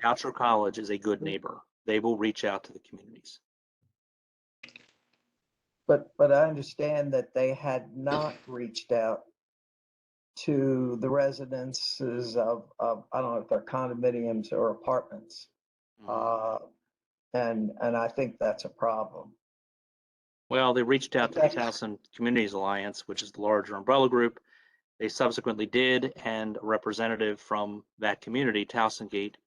Goucher College is a good neighbor. They will reach out to the communities. But I understand that they had not reached out to the residences of, I don't know if they're condominiums or apartments. And I think that's a problem. Well, they reached out to the That's- Towson Communities Alliance, which is the larger umbrella group. They subsequently did, and a representative from that community, Towson Gate,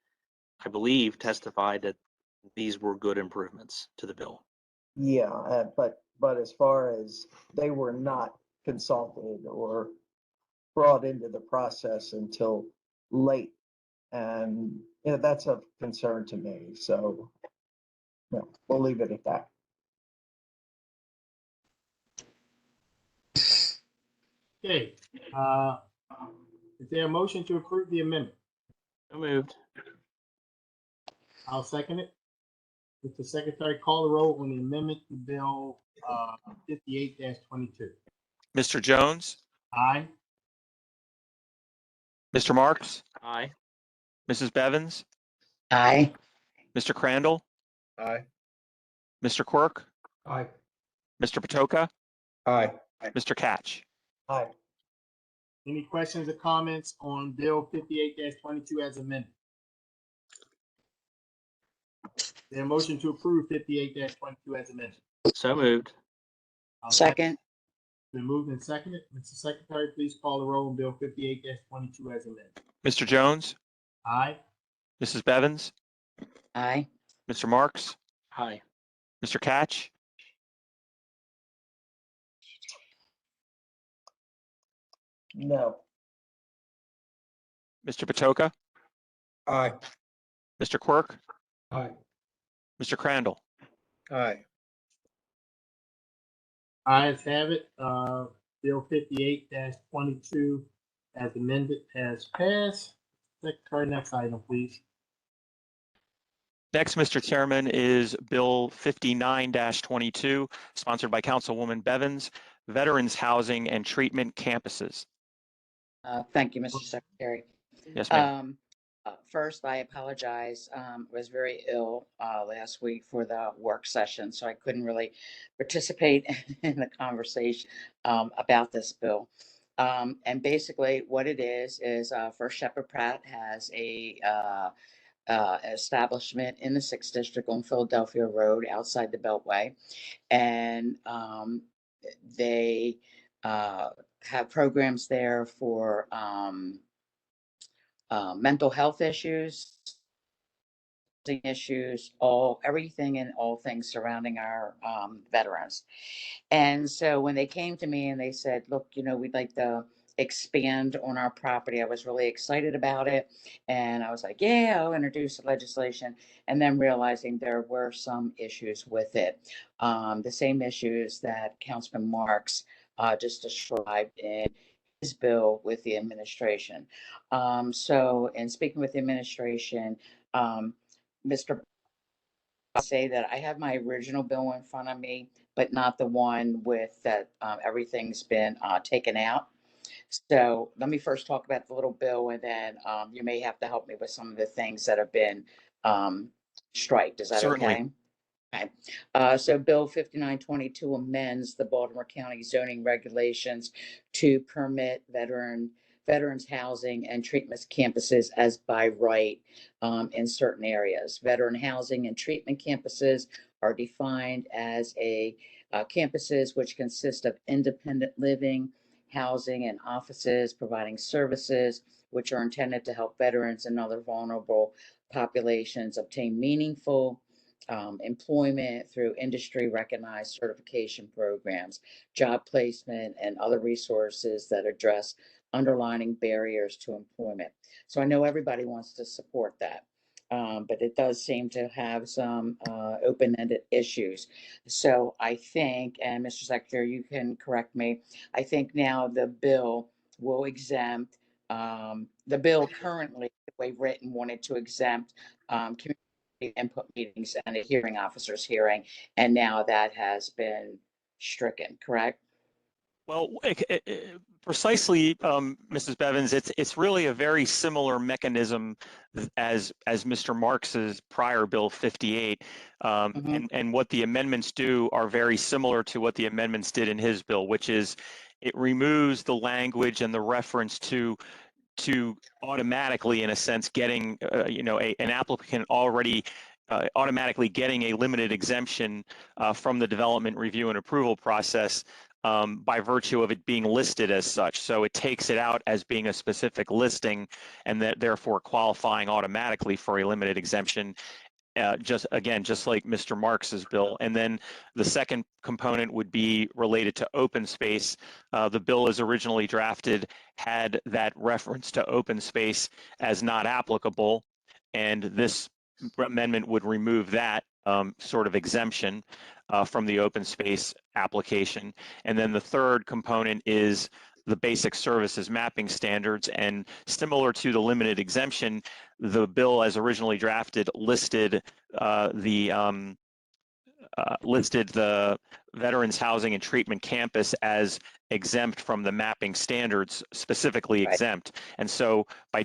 I believe, testified that these were good improvements to the bill. Yeah, but as far as they were not consulted or brought into the process until late. And, that's of concern to me. So, we'll leave it at that. Okay, is there a motion to approve the amendment? So moved. I'll second it. Mr. Secretary, call the roll on the amendment to Bill 58-22. Mr. Jones, Aye. Mr. Marks, Aye. Mrs. Bevins, Aye. Mr. Crandall, Aye. Mr. Quirk, Aye. Mr. Patoka, Aye. Mr. Catch. Aye. Any questions or comments on Bill 58-22 as amended? Is there a motion to approve 58-22 as amended? So moved. I'll Second. Been moved and seconded. Mr. Secretary, please call the roll on Bill 58-22 as amended. Mr. Jones, Aye. Mrs. Bevins, Aye. Mr. Marks, Aye. Mr. Catch, No. Mr. Patoka, Aye. Mr. Quirk, Aye. Mr. Crandall. Aye. Ayes have it. Bill 58-22 as amended has passed. Secretary, next item, please. Next, Mr. Chairman, is Bill 59-22, sponsored by Councilwoman Bevins, Veterans Housing and Treatment Campuses. Thank you, Mr. Secretary. Yes, ma'am. First, I apologize. Was very ill last week for the work session, so I couldn't really participate in the conversation about this bill. And basically, what it is First Shepherd Pratt has a establishment in the 6th District on Philadelphia Road outside the Beltway, and they have programs there for mental health issues, everything and all things surrounding our veterans. And so when they came to me and they said, look, we'd like to expand on our property, I was really excited about it. And I was like, yeah, I'll introduce the legislation. And then realizing there were some issues with it. The same issues that Councilman Marks just described in his bill with the administration. So in speaking with the administration, Mr. say that I have my original bill in front of me, but not the one with that everything's been taken out. So let me first talk about the little bill, and then you may have to help me with some of the things that have been striked. Is that Certainly. okay? Okay. So Bill 5922 amends the Baltimore County zoning regulations to permit veterans housing and treatment campuses as by right in certain areas. Veteran housing and treatment campuses are defined as campuses which consist of independent living, housing, and offices providing services which are intended to help veterans and other vulnerable populations obtain meaningful employment through industry recognized certification programs, job placement, and other resources that address underlying barriers to employment. So I know everybody wants to support that, but it does seem to have some open-ended issues. So I think, and Mr. Secretary, you can correct me, I think now the bill will exempt, the bill currently, the way written, wanted to exempt community input meetings and a hearing officer's hearing, and now that has been stricken, correct? Well, precisely, Mrs. Bevins, it's really a very similar mechanism as Mr. Marks's prior Bill 58. And what the amendments do are very similar to what the amendments did in his bill, which is it removes the language and the reference to automatically, in a sense, getting, an applicant already automatically getting a limited exemption from the development review and approval process by virtue of it being listed as such. So it takes it out as being a specific listing and that therefore qualifying automatically for a limited exemption. Just like Mr. Marks's bill. And then the second component would be related to open space. The bill as originally drafted had that reference to open space as not applicable. And this amendment would remove that sort of exemption from the open space application. And then the third component is the basic services mapping standards. And similar to the limited exemption, the bill as originally drafted listed the Veterans Housing and Treatment Campus as exempt from the mapping standards, specifically exempt. And so by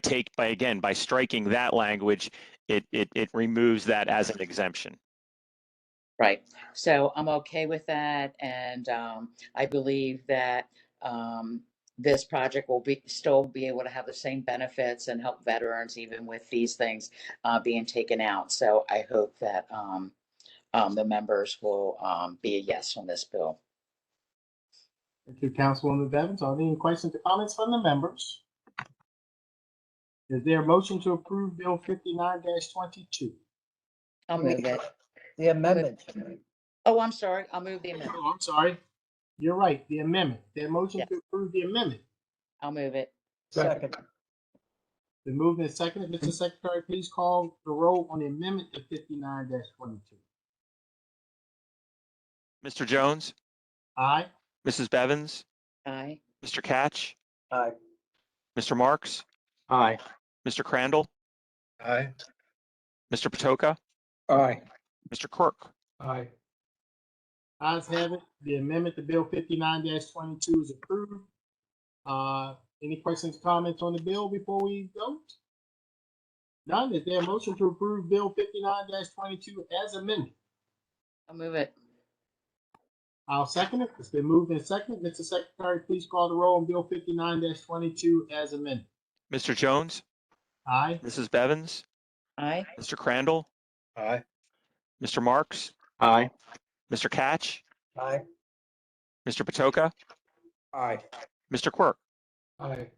striking that language, it removes that as an exemption. Right. So I'm okay with that. And I believe that this project will still be able to have the same benefits and help veterans even with these things being taken out. So I hope that the members will be a yes on this bill. Thank you, Councilwoman Bevins. Are there any questions or comments from the members? Is there a motion to approve Bill 59-22? I'll move it. The amendment. Oh, I'm sorry. I'll move the amendment. Oh, I'm sorry. You're right, the amendment. Their motion to approve the amendment. I'll move it. Second. The movement is seconded. Mr. Secretary, please call the roll on the amendment to 59-22. Mr. Jones, Aye. Mrs. Bevins, Aye. Mr. Catch, Aye. Mr. Marks, Aye. Mr. Crandall, Aye. Mr. Patoka, Aye. Mr. Quirk. Aye. Ayes have it. The amendment to Bill 59-22 is approved. Any questions, comments on the bill before we vote? None. Is there a motion to approve Bill 59-22 as amended? I'll move it. I'll second it. It's been moved and seconded. Mr. Secretary, please call the roll on Bill 59-22 as amended. Mr. Jones, Aye. Mrs. Bevins, Aye. Mr. Crandall, Aye. Mr. Marks, Aye. Mr. Catch, Aye. Mr. Patoka, Aye. Mr. Quirk. Aye.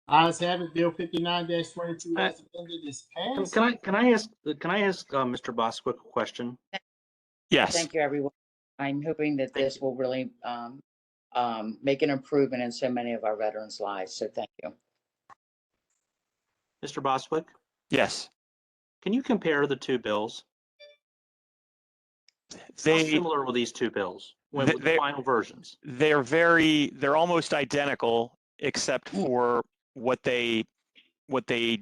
Ayes have it. Bill 59-22 as amended is passed. Can I ask Mr. Boswick a question? Yes. Thank you, everyone. I'm hoping that this will really make an improvement in so many of our veterans' lives. So thank you. Mr. Boswick, Yes. can you compare the two bills? How similar were these two bills with the final versions? They're almost identical, except for what they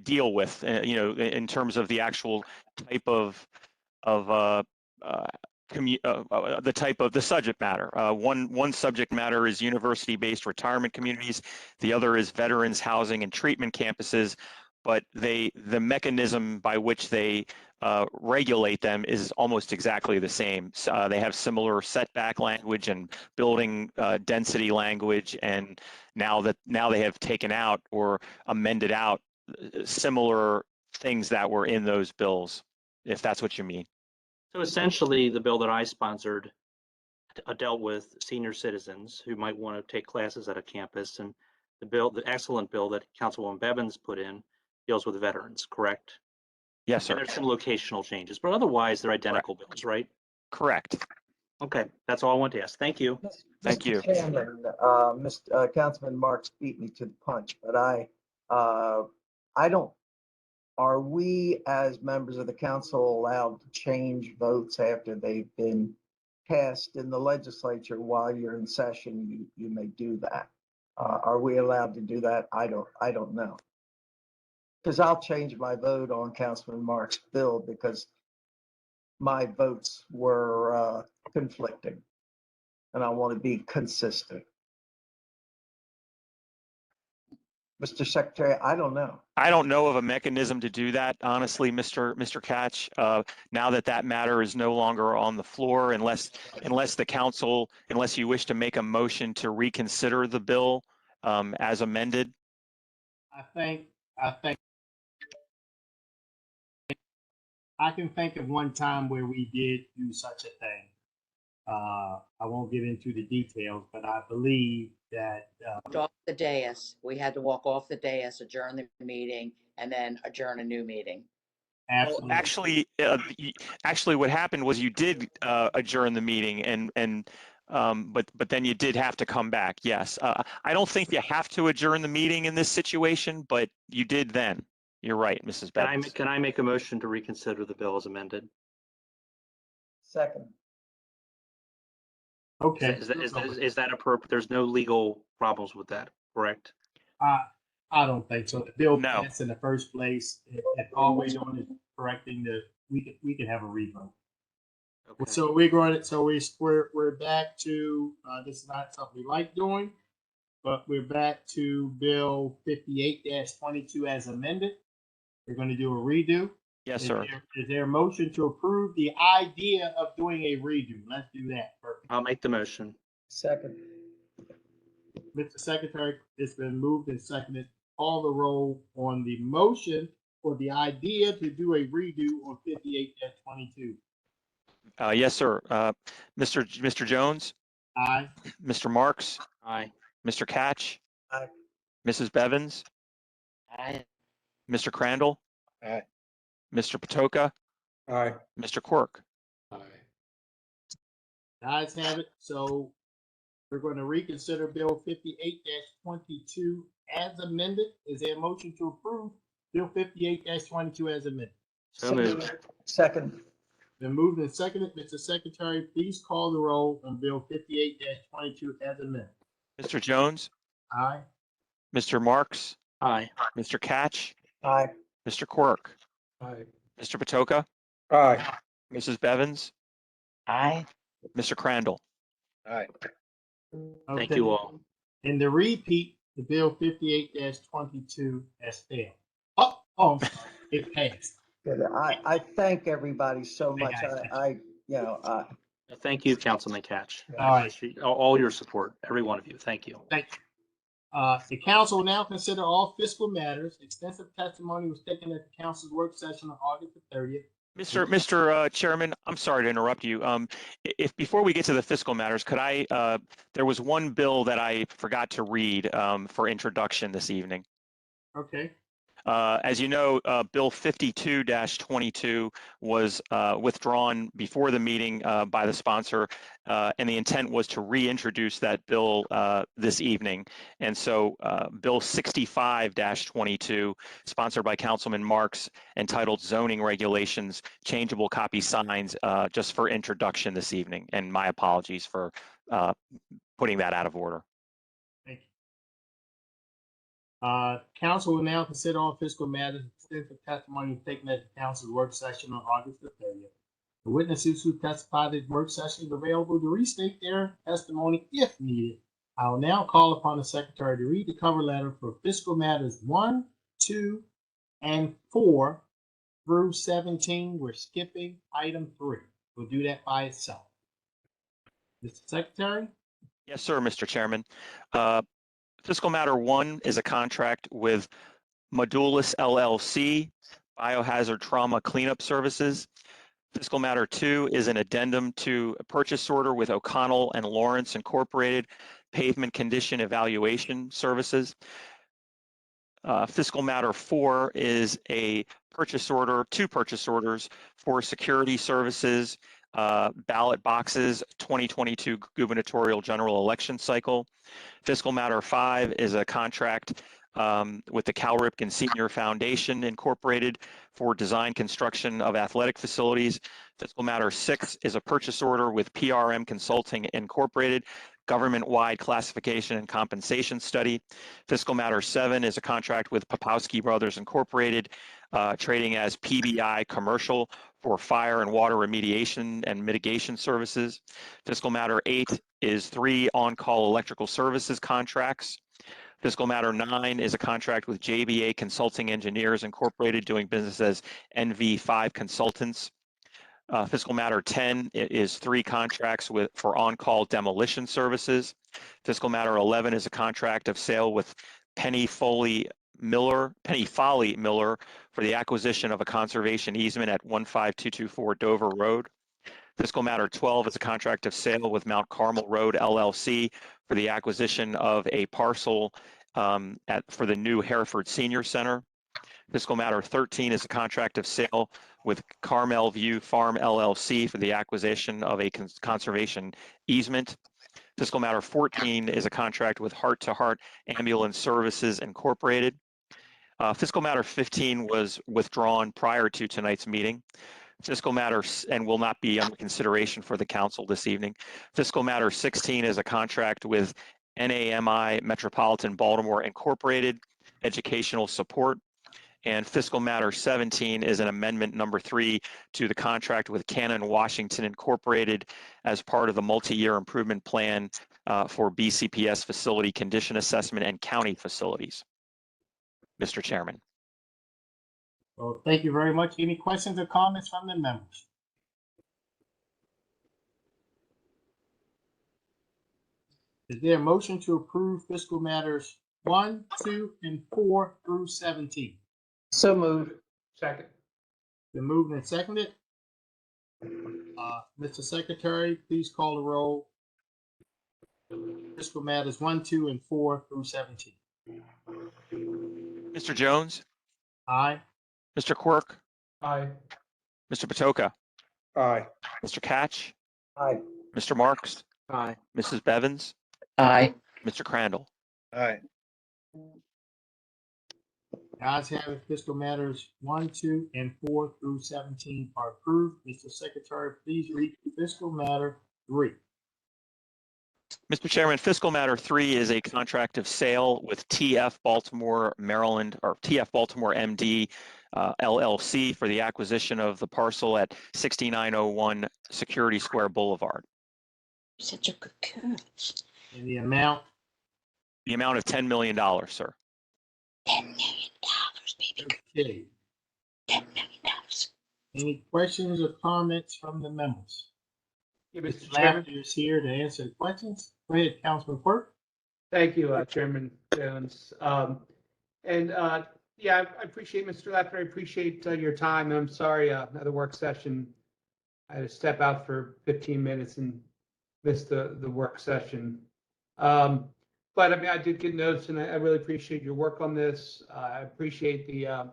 deal with, in terms of the actual type of the type of the subject matter. One subject matter is university-based retirement communities. The other is veterans housing and treatment campuses. But the mechanism by which they regulate them is almost exactly the same. They have similar setback language and building density language, and now they have taken out or amended out similar things that were in those bills, if that's what you mean. So essentially, the bill that I sponsored dealt with senior citizens who might want to take classes at a campus, and the excellent bill that Councilwoman Bevins put in deals with veterans, correct? Yes, sir. And there's some locational changes, but otherwise they're identical bills, right? Correct. Okay, that's all I want to ask. Thank you. Thank you. Mr. Chairman, Councilman Marks beat me to the punch, but I don't, are we as members of the council allowed to change votes after they've been passed in the legislature while you're in session? You may do that. Are we allowed to do that? I don't know. Because I'll change my vote on Councilman Marks' bill because my votes were conflicting. and I want to be consistent. Mr. Secretary, I don't know. I don't know of a mechanism to do that, honestly, Mr. Catch. Now that that matter is no longer on the floor, unless the council, unless you wish to make a motion to reconsider the bill as amended. I think I can think of one time where we did do such a thing. I won't get into the details, but I believe that Off the dais, we had to walk off the dais, adjourn the meeting, and then adjourn a new meeting. absolutely. Actually, what happened was you did adjourn the meeting, but then you did have to come back. Yes, I don't think you have to adjourn the meeting in this situation, but you did then. You're right, Mrs. Bevins. Can I make a motion to reconsider the bill as amended? Second. Okay. Is that appropriate? There's no legal problems with that, correct? I don't think so. The bill No. passed in the first place. If all we're doing is correcting we could have a revote. Okay. So we're back to this is not something we like doing, but we're back to Bill 58-22 as amended. We're going to do a redo. Yes, sir. Is there a motion to approve the idea of doing a redo? Let's do that first. I'll make the motion. Second. Mr. Secretary, it's been moved and seconded. Call the roll on the motion for the idea to do a redo on 58-22. Yes, sir. Mr. Jones, Aye. Mr. Marks, Aye. Mr. Catch, Aye. Mrs. Bevins, Aye. Mr. Crandall, Aye. Mr. Patoka, Aye. Mr. Quirk. The ayes have it. So we're going to reconsider Bill 58-22 as amended. Is there a motion to approve Bill 58-22 as amended? So moved. Second. Been moved and seconded. Mr. Secretary, please call the roll on Bill 58-22 as amended. Mr. Jones, Aye. Mr. Marks, Aye. Mr. Catch, Aye. Mr. Quirk, Aye. Mr. Patoka, Aye. Mrs. Bevins, Aye. Mr. Crandall. Aye. Thank Okay. you all. In the repeat, the Bill 58-22 has failed. Oh, I'm sorry. It passed. Good. I thank everybody so much. Thank you, Councilman Catch. All right. All your support, every one of you. Thank you. Thank you. The council will now consider all fiscal matters. Extensive testimony was taken at the council's work session on August the 30th. Mr. Chairman, I'm sorry to interrupt you. If before we get to the fiscal matters, could I, there was one bill that I forgot to read for introduction this evening. Okay. As you know, Bill 52-22 was withdrawn before the meeting by the sponsor, and the intent was to reintroduce that bill this evening. And so Bill 65-22, sponsored by Councilman Marks, entitled Zoning Regulations, Changeable Copy Signs, just for introduction this evening. And my apologies for putting that out of order. Thank you. Council will now consider all fiscal matters. Extensive testimony was taken at the council's work session on August the 30th. The witnesses who testified at the work session are available to restate their testimony if needed. I will now call upon the secretary to read the cover letter for fiscal matters 1, 2, and 4 through 17. We're skipping item 3. We'll do that by itself. Mr. Secretary? Yes, sir, Mr. Chairman. Fiscal matter 1 is a contract with Modulis LLC, Biohazard Trauma Cleanup Services. Fiscal matter 2 is an addendum to a purchase order with O'Connell and Lawrence Incorporated, Pavement Condition Evaluation Services. Fiscal matter 4 is a purchase order, 2 purchase orders for security services, ballot boxes, 2022 gubernatorial general election cycle. Fiscal matter 5 is a contract with the Cal Ripken Senior Foundation Incorporated for design construction of athletic facilities. Fiscal matter 6 is a purchase order with PRM Consulting Incorporated, government-wide classification and compensation study. Fiscal matter 7 is a contract with Popowski Brothers Incorporated, trading as PBI Commercial for fire and water remediation and mitigation services. Fiscal matter 8 is 3 on-call electrical services contracts. Fiscal matter 9 is a contract with JBA Consulting Engineers Incorporated, doing business as NV5 Consultants. Fiscal matter 10 is 3 contracts for on-call demolition services. Fiscal matter 11 is a contract of sale with Penny Foley Miller for the acquisition of a conservation easement at 15224 Dover Road. Fiscal matter 12 is a contract of sale with Mount Carmel Road LLC for the acquisition of a parcel for the new Hereford Senior Center. Fiscal matter 13 is a contract of sale with Carmel View Farm LLC for the acquisition of a conservation easement. Fiscal matter 14 is a contract with Heart to Heart Ambulance Services Incorporated. Fiscal matter 15 was withdrawn prior to tonight's meeting. Fiscal matter, and will not be under consideration for the council this evening. Fiscal matter 16 is a contract with NAMI Metropolitan Baltimore Incorporated, educational support. And fiscal matter 17 is an amendment number 3 to the contract with Cannon Washington Incorporated as part of the multi-year improvement plan for BCPS facility condition assessment and county facilities. Mr. Chairman. Well, thank you very much. Any questions or comments from the members? Is there a motion to approve fiscal matters 1, 2, and 4 through 17? So moved. Second. Been moved and seconded. Mr. Secretary, please call the roll. Fiscal matters 1, 2, and 4 through 17. Mr. Jones, Aye. Mr. Quirk, Aye. Mr. Patoka, Aye. Mr. Catch, Aye. Mr. Marks, Aye. Mrs. Bevins, Aye. Mr. Crandall. Aye. Ayes have it. Fiscal matters 1, 2, and 4 through 17 are approved. Mr. Secretary, please read fiscal matter 3. Mr. Chairman, fiscal matter 3 is a contract of sale with TF Baltimore, Maryland, or TF Baltimore MD LLC for the acquisition of the parcel at 6901 Security Square Boulevard. Such a good catch. And the amount? The amount of $10 million, sir. $10 million, baby. Okay. $10 million. Any questions or comments from the members? Yeah, Mr. Mr. Chairman. Lafferty is here to answer the questions. Go ahead, Councilman Quirk. Thank you, Chairman Jones. Yeah, I appreciate, Mr. Laffer, I appreciate your time. I'm sorry, another work session. I had to step out for 15 minutes and miss the work session. But I mean, I did get notes and I really appreciate your work on this. I appreciate the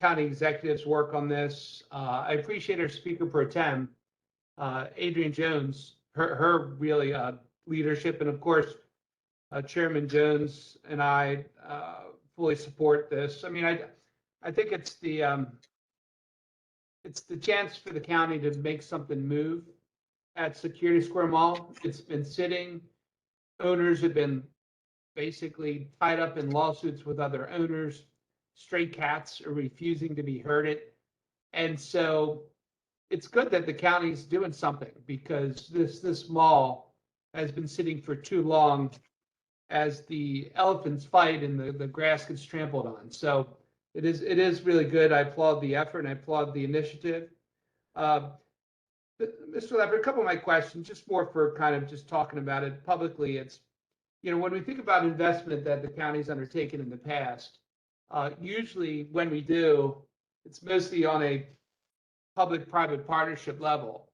county executive's work on this. I appreciate our speaker pro tem, Adrian Jones, her really leadership, and of course, Chairman Jones and I fully support this. I mean, I think it's the chance for the county to make something move at Security Square Mall. It's been sitting. Owners have been basically tied up in lawsuits with other owners. Stray cats are refusing to be herded. And so it's good that the county's doing something, because this mall has been sitting for too long as the elephants fight and the grass gets trampled on. So it is really good. I applaud the effort and I applaud the initiative. Mr. Laffer, a couple of my questions, just more for kind of just talking about it publicly. It's, you know, when we think about investment that the county's undertaken in the past, usually when we do, it's mostly on a public-private partnership level.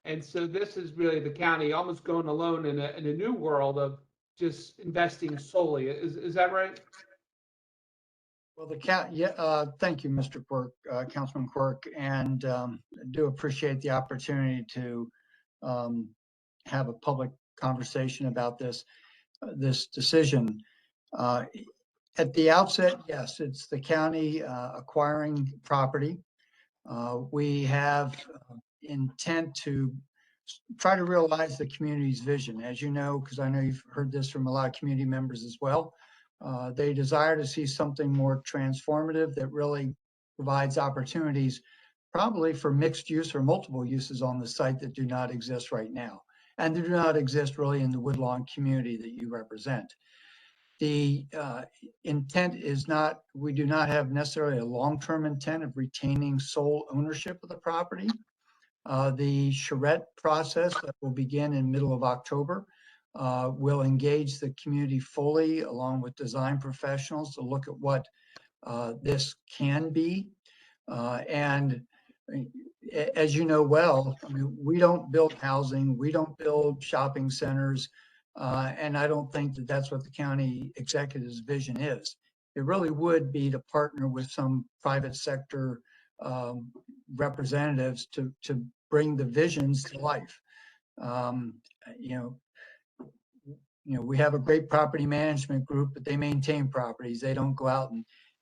And so this is really the county almost going alone in a new world of just investing solely. Is that right? Well, thank you, Mr. Quirk, Councilman Quirk, and do appreciate the opportunity to have a public conversation about this decision. At the outset, yes, it's the county acquiring property. We have intent to try to realize the community's vision. As you know, because I know you've heard this from a lot of community members as well, they desire to see something more transformative that really provides opportunities probably for mixed use or multiple uses on the site that do not exist right now. and they do not exist really in the Woodlawn community that you represent. The intent is not, we do not have necessarily a long-term intent of retaining sole ownership of the property. The charrette process that will begin in middle of October will engage the community fully along with design professionals to look at what this can be. And as you know well, I mean, we don't build housing, we don't build shopping centers, and I don't think that that's what the county executive's vision is. It really would be to partner with some private sector representatives to bring the visions to life. You know, we have a great property management group, but they maintain properties. They don't go out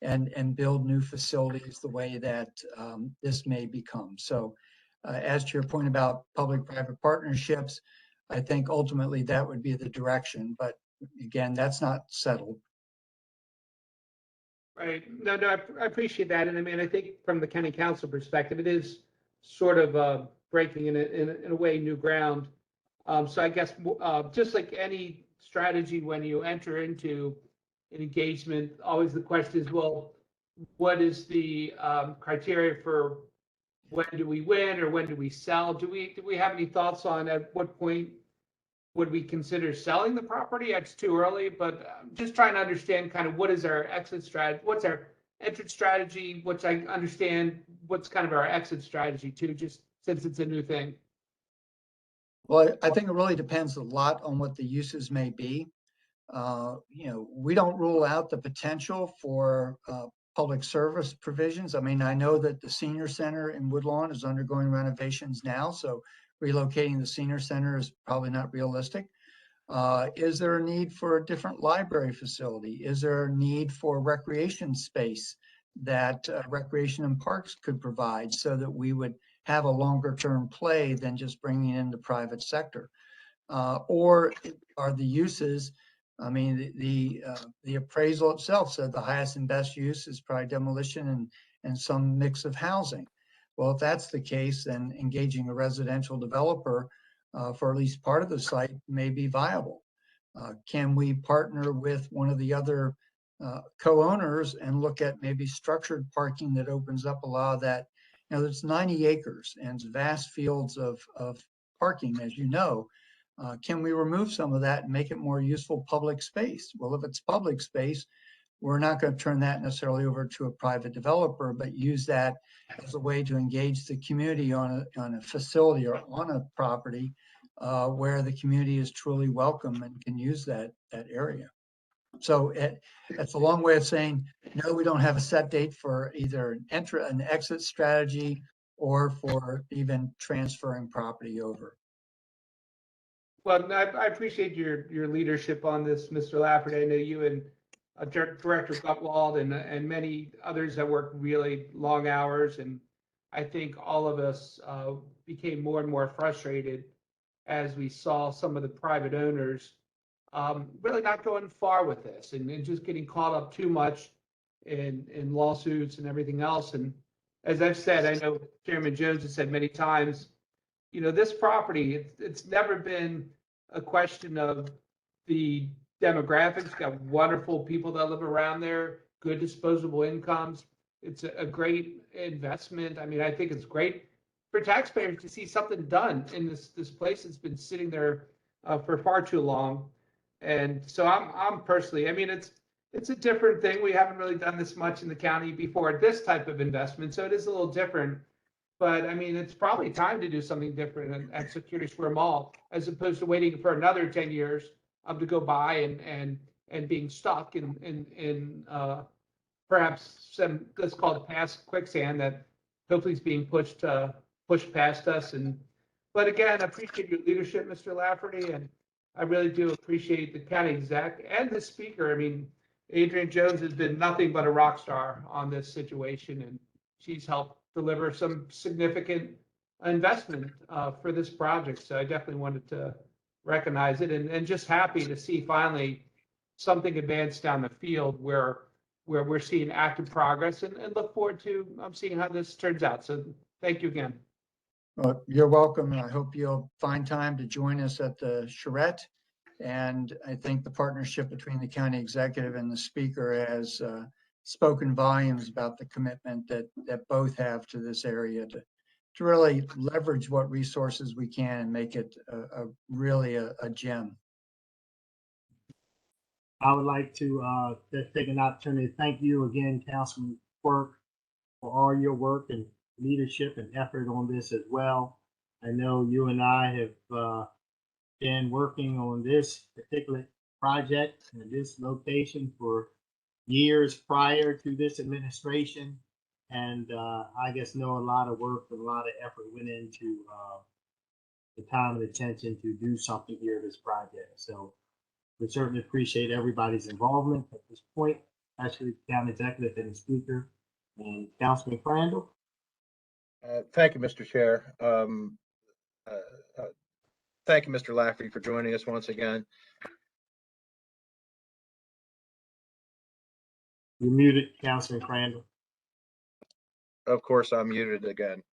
and build new facilities the way that this may become. So as to your point about public-private partnerships, I think ultimately that would be the direction, but again, that's not settled. Right. No, I appreciate that. And I mean, I think from the county council perspective, it is sort of breaking in a way new ground. So I guess just like any strategy, when you enter into an engagement, always the question is, well, what is the criteria for when do we win or when do we sell? Do we have any thoughts on at what point would we consider selling the property? It's too early, but I'm just trying to understand kind of what is our exit strategy, what's our entrance strategy, which I understand what's kind of our exit strategy too, just since it's a new thing. Well, I think it really depends a lot on what the uses may be. You know, we don't rule out the potential for public service provisions. I mean, I know that the senior center in Woodlawn is undergoing renovations now, so relocating the senior center is probably not realistic. Is there a need for a different library facility? Is there a need for recreation space that Recreation and Parks could provide so that we would have a longer term play than just bringing in the private sector? Or are the uses, I mean, the appraisal itself said the highest and best use is probably demolition and some mix of housing. Well, if that's the case, then engaging a residential developer for at least part of the site may be viable. Can we partner with one of the other co-owners and look at maybe structured parking that opens up a lot of that? You know, there's 90 acres and vast fields of parking, as you know. Can we remove some of that and make it more useful public space? Well, if it's public space, we're not going to turn that necessarily over to a private developer, but use that as a way to engage the community on a facility or on a property where the community is truly welcome and can use that area. So it's a long way of saying, no, we don't have a set date for either an exit strategy or for even transferring property over. Well, I appreciate your leadership on this, Mr. Lafferty. I know you and Director Gutwald and many others have worked really long hours, and I think all of us became more and more frustrated as we saw some of the private owners really not going far with this and just getting caught up too much in lawsuits and everything else. And as I've said, I know Chairman Jones has said many times, you know, this property, it's never been a question of the demographics. Got wonderful people that live around there, good disposable incomes. It's a great investment. I mean, I think it's great for taxpayers to see something done in this place that's been sitting there for far too long. And so I'm personally, I mean, it's a different thing. We haven't really done this much in the county before, this type of investment, so it is a little different. But I mean, it's probably time to do something different at Security Square Mall, as opposed to waiting for another 10 years to go by and being stuck in perhaps some, let's call it past quicksand that hopefully is being pushed past us. But again, I appreciate your leadership, Mr. Lafferty, and I really do appreciate the county exec and the speaker. I mean, Adrienne Jones has been nothing but a rock star on this situation, and she's helped deliver some significant investment for this project. So I definitely wanted to recognize it, and just happy to see finally something advance down the field where we're seeing active progress, and look forward to seeing how this turns out. So thank you again. Well, you're welcome. I hope you'll find time to join us at the charrette. And I think the partnership between the county executive and the speaker has spoken volumes about the commitment that both have to this area to really leverage what resources we can and make it really a gem. I would like to just take an opportunity to thank you again, Councilman Quirk, for all your work and leadership and effort on this as well. I know you and I have been working on this particular project and this location for years prior to this administration. And I just know a lot of work and a lot of effort went into the time and attention to do something here at this project. So we certainly appreciate everybody's involvement at this point, especially the county executive and the speaker and Councilman Crandall. Thank you, Mr. Chair. Thank you, Mr. Lafferty, for joining us once again. You're muted, Councilman Crandall. Of course, I'm muted again.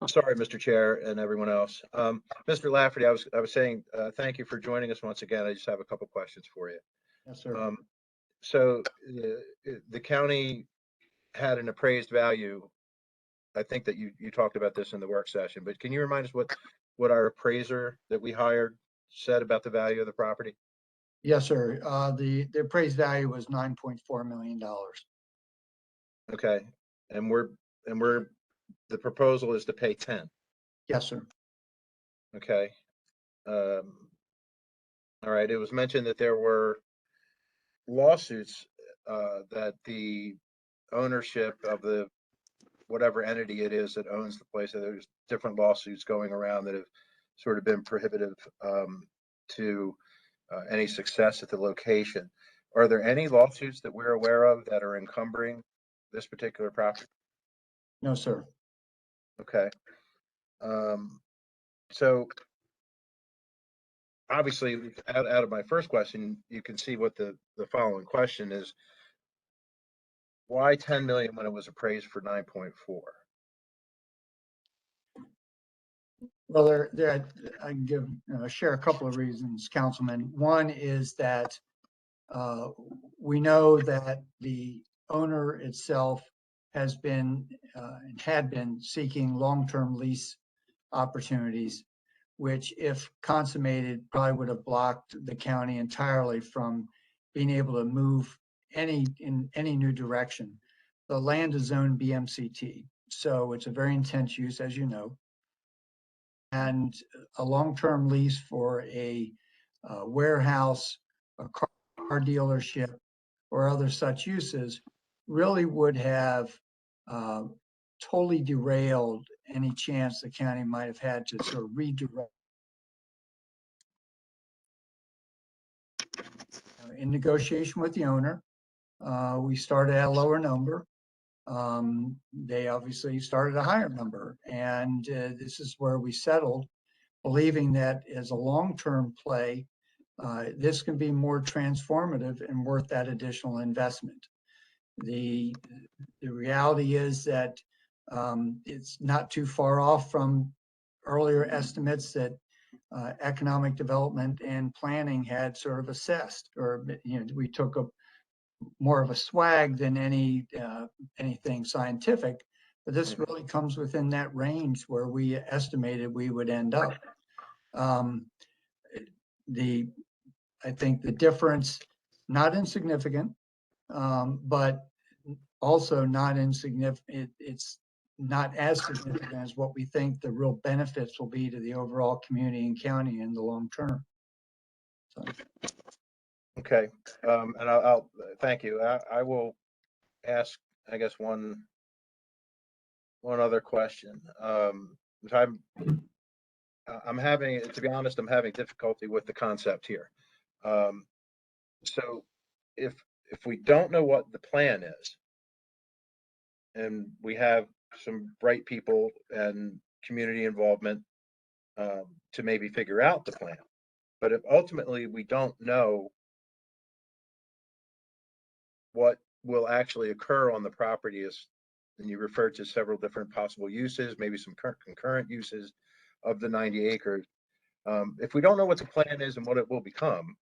Sorry, Mr. Chair and everyone else. Mr. Lafferty, I was saying, thank you for joining us once again. I just have a couple questions for you. Yes, sir. So the county had an appraised value. I think that you talked about this in the work session, but can you remind us what our appraiser that we hired said about the value of the property? Yes, sir. The appraised value was $9.4 million. Okay, and the proposal is to pay 10. Yes, sir. Okay. All right. It was mentioned that there were lawsuits that the ownership of the whatever entity it is that owns the place, that there's different lawsuits going around that have sort of been prohibitive to any success at the location. Are there any lawsuits that we're aware of that are encumbering this particular property? No, sir. Okay. So obviously, out of my first question, you can see what the following question is. Why 10 million when it was appraised for 9.4? Well, I can give share a couple of reasons, Councilman. One is that we know that the owner itself has been and had been seeking long-term lease opportunities, which, if consummated, probably would have blocked the county entirely from being able to move in any new direction. The land is zoned BMCT, so it's a very intense use, as you know. And a long-term lease for a warehouse, a car dealership, or other such uses really would have totally derailed any chance the county might have had to sort of redirect. In negotiation with the owner, we started at a lower number. They obviously started a higher number, and this is where we settled, believing that as a long-term play, this can be more transformative and worth that additional investment. The reality is that it's not too far off from earlier estimates that economic development and planning had sort of assessed, or we took more of a swag than anything scientific, but this really comes within that range where we estimated we would end up. I think the difference, not insignificant, but also not insignificant. It's not as significant as what we think the real benefits will be to the overall community and county in the long term. So. Okay, and I'll thank you. I will ask, I guess, one other question. I'm having, to be honest, I'm having difficulty with the concept here. So if we don't know what the plan is, and we have some bright people and community involvement to maybe figure out the plan, but if ultimately we don't know what will actually occur on the property as and you referred to several different possible uses, maybe some concurrent uses of the 90 acres. If we don't know what the plan is and what it will become,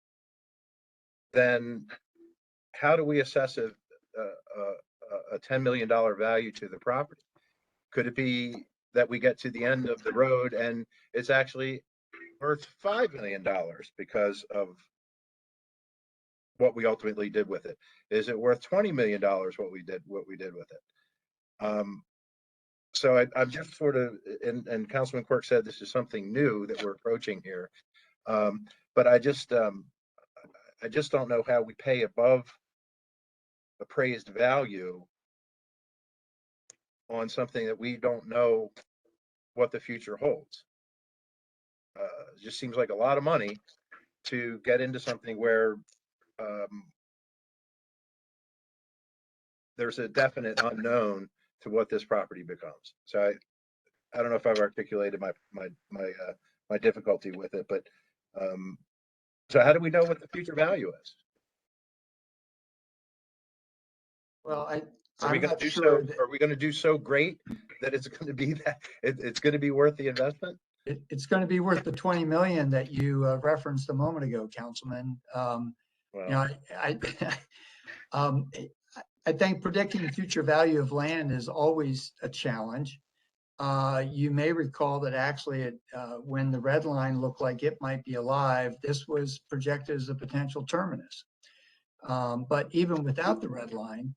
then how do we assess a $10 million value to the property? Could it be that we get to the end of the road and it's actually worth $5 million because of what we ultimately did with it? Is it worth $20 million what we did with it? So I'm just sort of, and Councilman Quirk said this is something new that we're approaching here. But I just don't know how we pay above appraised value on something that we don't know what the future holds. It just seems like a lot of money to get into something where there's a definite unknown to what this property becomes. So I don't know if I've articulated my difficulty with it, but so how do we know what the future value is? Well, Are we I'm going not to do sure so? Are we going to do so great that it's going to be that it's going to be worth the investment? it's going to be worth the 20 million that you referenced a moment ago, Councilman. You know, I think predicting future value of land is always a challenge. You may recall that actually when the red line looked like it might be alive, this was projected as a potential terminus. But even without the red line,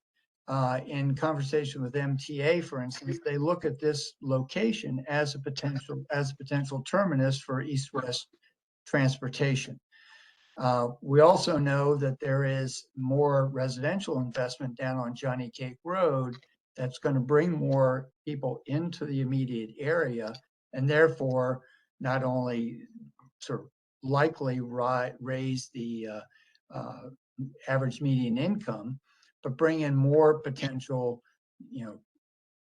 in conversation with MTA, for instance, they look at this location as a potential terminus for east-west transportation. We also know that there is more residential investment down on Johnny Cake Road that's going to bring more people into the immediate area, and therefore not only sort of likely raise the average median income, but bring in more potential,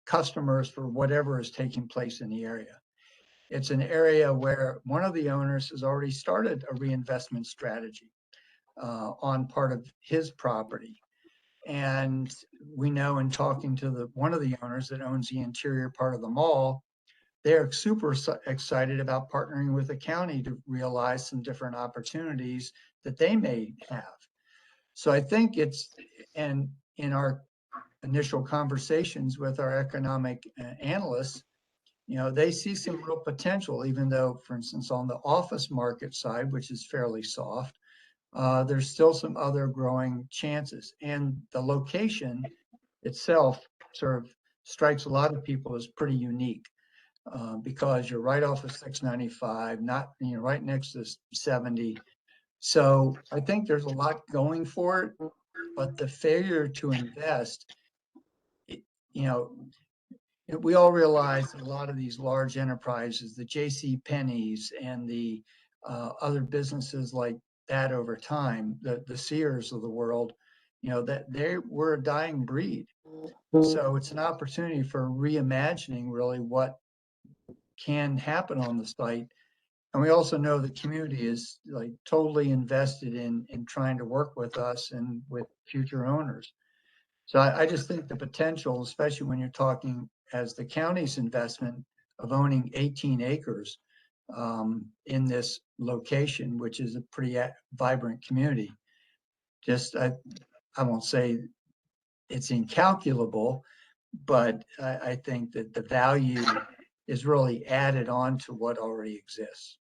customers for whatever is taking place in the area. It's an area where one of the owners has already started a reinvestment strategy on part of his property. And we know in talking to one of the owners that owns the interior part of the mall, they're super excited about partnering with the county to realize some different opportunities that they may have. So I think and in our initial conversations with our economic analysts, they see some real potential, even though, for instance, on the office market side, which is fairly soft, there's still some other growing chances. And the location itself sort of strikes a lot of people as pretty unique because you're right off of 695, not, right next to 70. So I think there's a lot going for it, but the failure to invest, we all realize that a lot of these large enterprises, the J.C. Penney's and the other businesses like that over time, the Sears of the world, that they were a dying breed. So it's an opportunity for reimagining really what can happen on the site. And we also know the community is like totally invested in trying to work with us and with future owners. So I just think the potential, especially when you're talking as the county's investment of owning 18 acres in this location, which is a pretty vibrant community. Just, I won't say it's incalculable, but I think that the value is really added on to what already exists.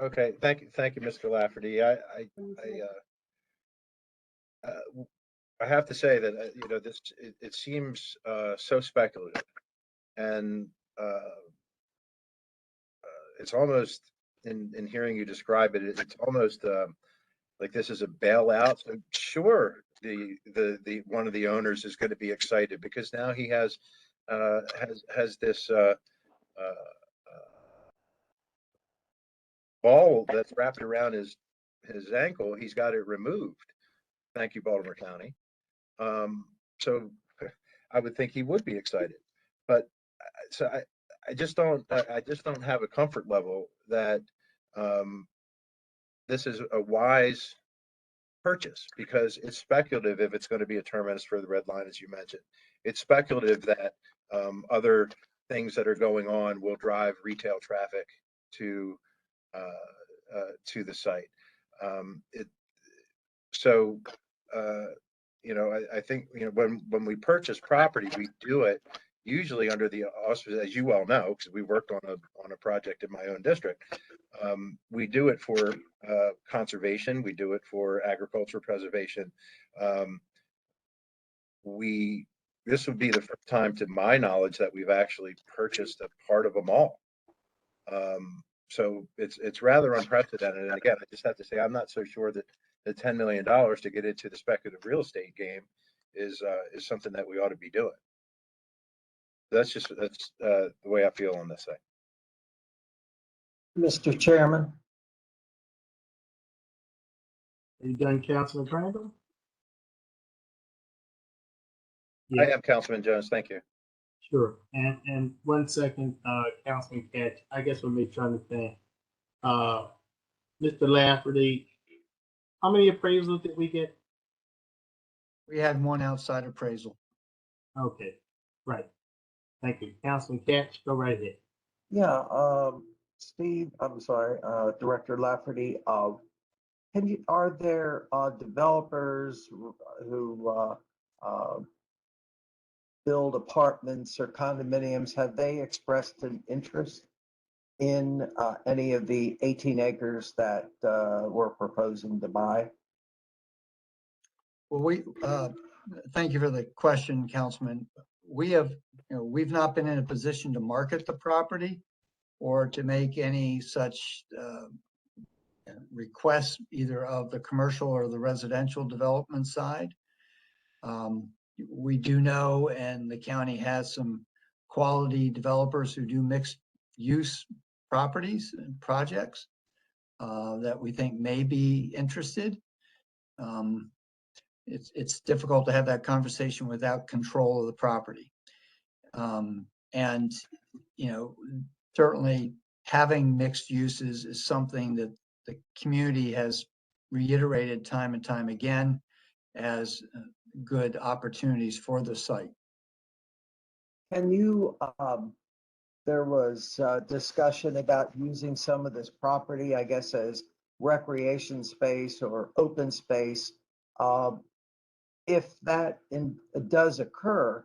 Okay, thank you, Mr. Lafferty. I have to say that this it seems so speculative, and it's almost in hearing you describe it, it's almost like this is a bailout. So sure, the one of the owners is going to be excited because now he has this ball that's wrapped around his ankle. He's got it removed. Thank you, Baltimore County. So I would think he would be excited, but so I just don't have a comfort level that this is a wise purchase because it's speculative if it's going to be a terminus for the Red Line, as you mentioned. It's speculative that other things that are going on will drive retail traffic to the site. So, I think, when we purchase property, we do it usually under the auspices, as you all know, because we worked on a project in my own district. We do it for conservation. We do it for agriculture preservation. This would be the first time, to my knowledge, that we've actually purchased a part of a mall. So it's rather unprecedented. And again, I just have to say, I'm not so sure that the $10 million to get into the speculative real estate game is something that we ought to be doing. That's the way I feel on this thing. Mr. Chairman, Are you done, Councilman Crandall? I am, Councilman Jones. Thank you. Sure. And 1 second, Councilman Catch, I guess we'll be trying to think. Mr. Lafferty, how many appraisals did we get? We had one outside appraisal. Okay, right. Thank you. Councilman Catch, go right ahead. yeah, Steve, I'm sorry, Director Lafferty, are there developers who build apartments or condominiums? Have they expressed an interest in any of the 18 acres that we're proposing to buy? Well, thank you for the question, Councilman. We've not been in a position to market the property or to make any such requests either of the commercial or the residential development side. We do know, and the county has some quality developers who do mixed use properties and projects that we think may be interested. It's difficult to have that conversation without control of the property. And, certainly having mixed uses is something that the community has reiterated time and time again as good opportunities for the site. Can you, there was discussion about using some of this property, I guess, as recreation space or open space. If that does occur,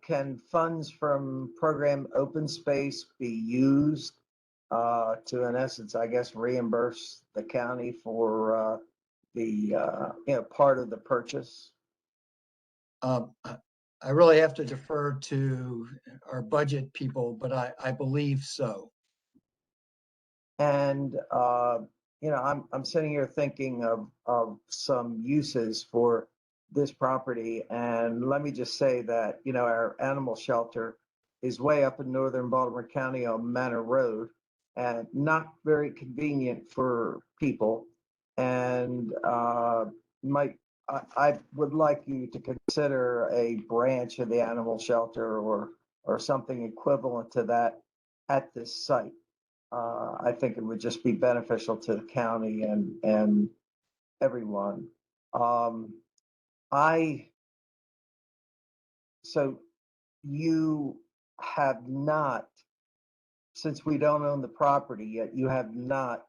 can funds from program open space be used to, in essence, I guess, reimburse the county for the part of the purchase? I really have to defer to our budget people, but I believe so. And I'm sitting here thinking of some uses for this property, and let me just say that our animal shelter is way up in northern Baltimore County on Manor Road, and not very convenient for people. And I would like you to consider a branch of the animal shelter or something equivalent to that at this site. I think it would just be beneficial to the county and everyone. So you have not, since we don't own the property yet, you have not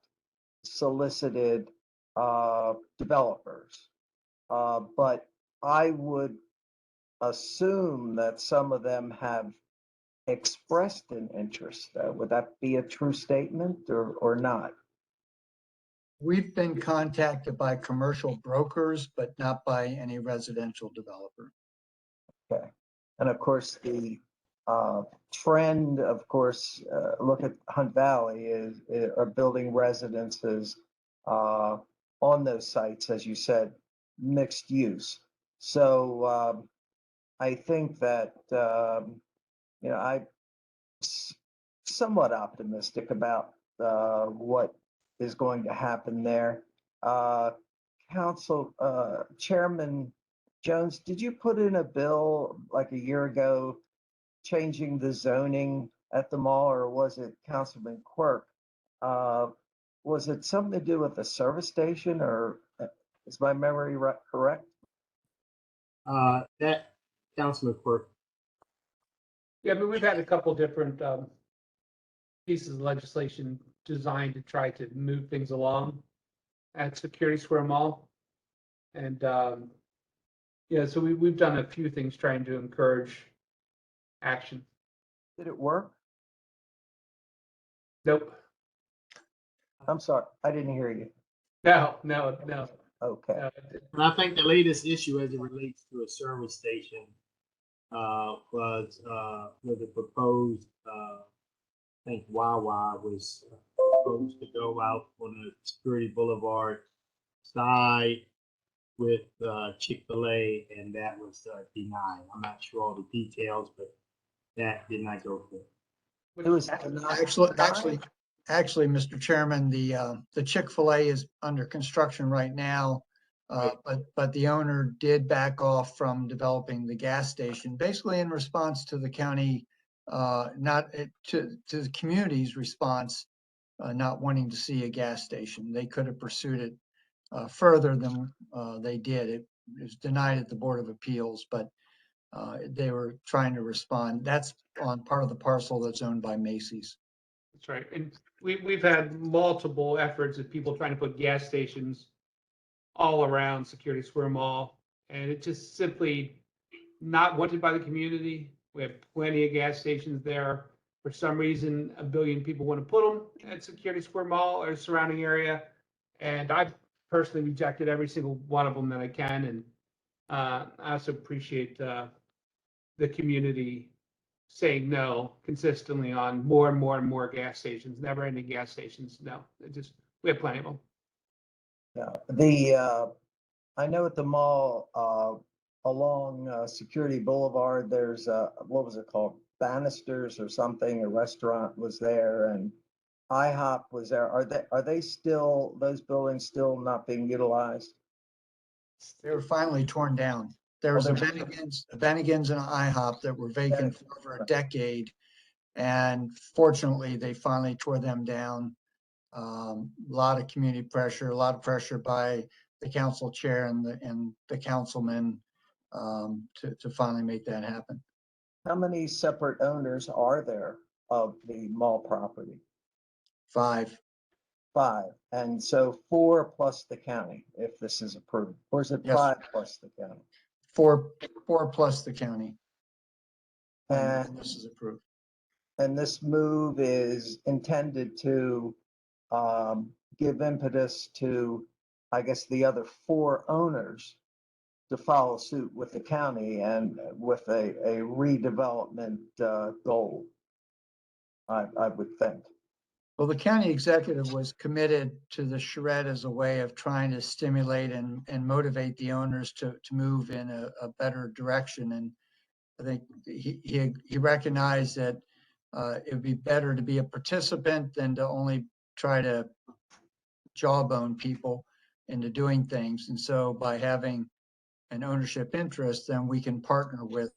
solicited developers. But I would assume that some of them have expressed an interest. Would that be a true statement or not? We've been contacted by commercial brokers, but not by any residential developer. Okay. And of course, the trend, of course, look at Hunt Valley are building residences on those sites, as you said, mixed use. So I think that, I'm somewhat optimistic about what is going to happen there. Council Chairman Jones, did you put in a bill like a year ago changing the zoning at the mall, or was it Councilman Quirk? Was it something to do with the service station, or Is my memory correct? That, Councilman Quirk, Yeah, but we've had a couple different pieces of legislation designed to try to move things along at Security Square Mall. And yeah, so we've done a few things trying to encourage action. Did it work? Nope. I'm sorry, I didn't hear you. No. Okay. and I think the latest issue as it relates to a service station was with the proposed, I think Wawa was supposed to go out on the Security Boulevard side with Chick-fil-A, and that was denied. I'm not sure all the details, but that did not go through. It was Actually, Mr. Chairman, the Chick-fil-A is under construction right now. But the owner did back off from developing the gas station, basically in response to the county, to the community's response, not wanting to see a gas station. They could have pursued it further than they did. It was denied at the Board of Appeals, but they were trying to respond. That's on part of the parcel that's owned by Macy's. That's right. And we've had multiple efforts of people trying to put gas stations all around Security Square Mall, and it's just simply not wanted by the community. We have plenty of gas stations there. For some reason, a billion people want to put them at Security Square Mall or surrounding area, and I've personally rejected every single one of them that I can. And I also appreciate the community saying no consistently on more and more and more gas stations, never ending gas stations. No, we have plenty of them. Yeah, I know at the mall, along Security Boulevard, there's what was it called? Banisters or something, a restaurant was there, and IHOP was there. Are they still, those buildings still not being utilized? They were finally torn down. There was a Bennigan's and an IHOP that were vacant for over a decade. And fortunately, they finally tore them down. A lot of community pressure, a lot of pressure by the council chair and the councilman to finally make that happen. How many separate owners are there of the mall property? 5. 5. And so 4 plus the county, if this is approved, or is it Yes. 5 plus the county? 4 plus the county. And this is approved. And this move is intended to give impetus to, I guess, the other 4 owners to follow suit with the county and with a redevelopment goal, I would think. Well, the county executive was committed to the charrette as a way of trying to stimulate and motivate the owners to move in a better direction. And I think he recognized that it would be better to be a participant than to only try to jawbone people into doing things. And so by having an ownership interest, then we can partner with,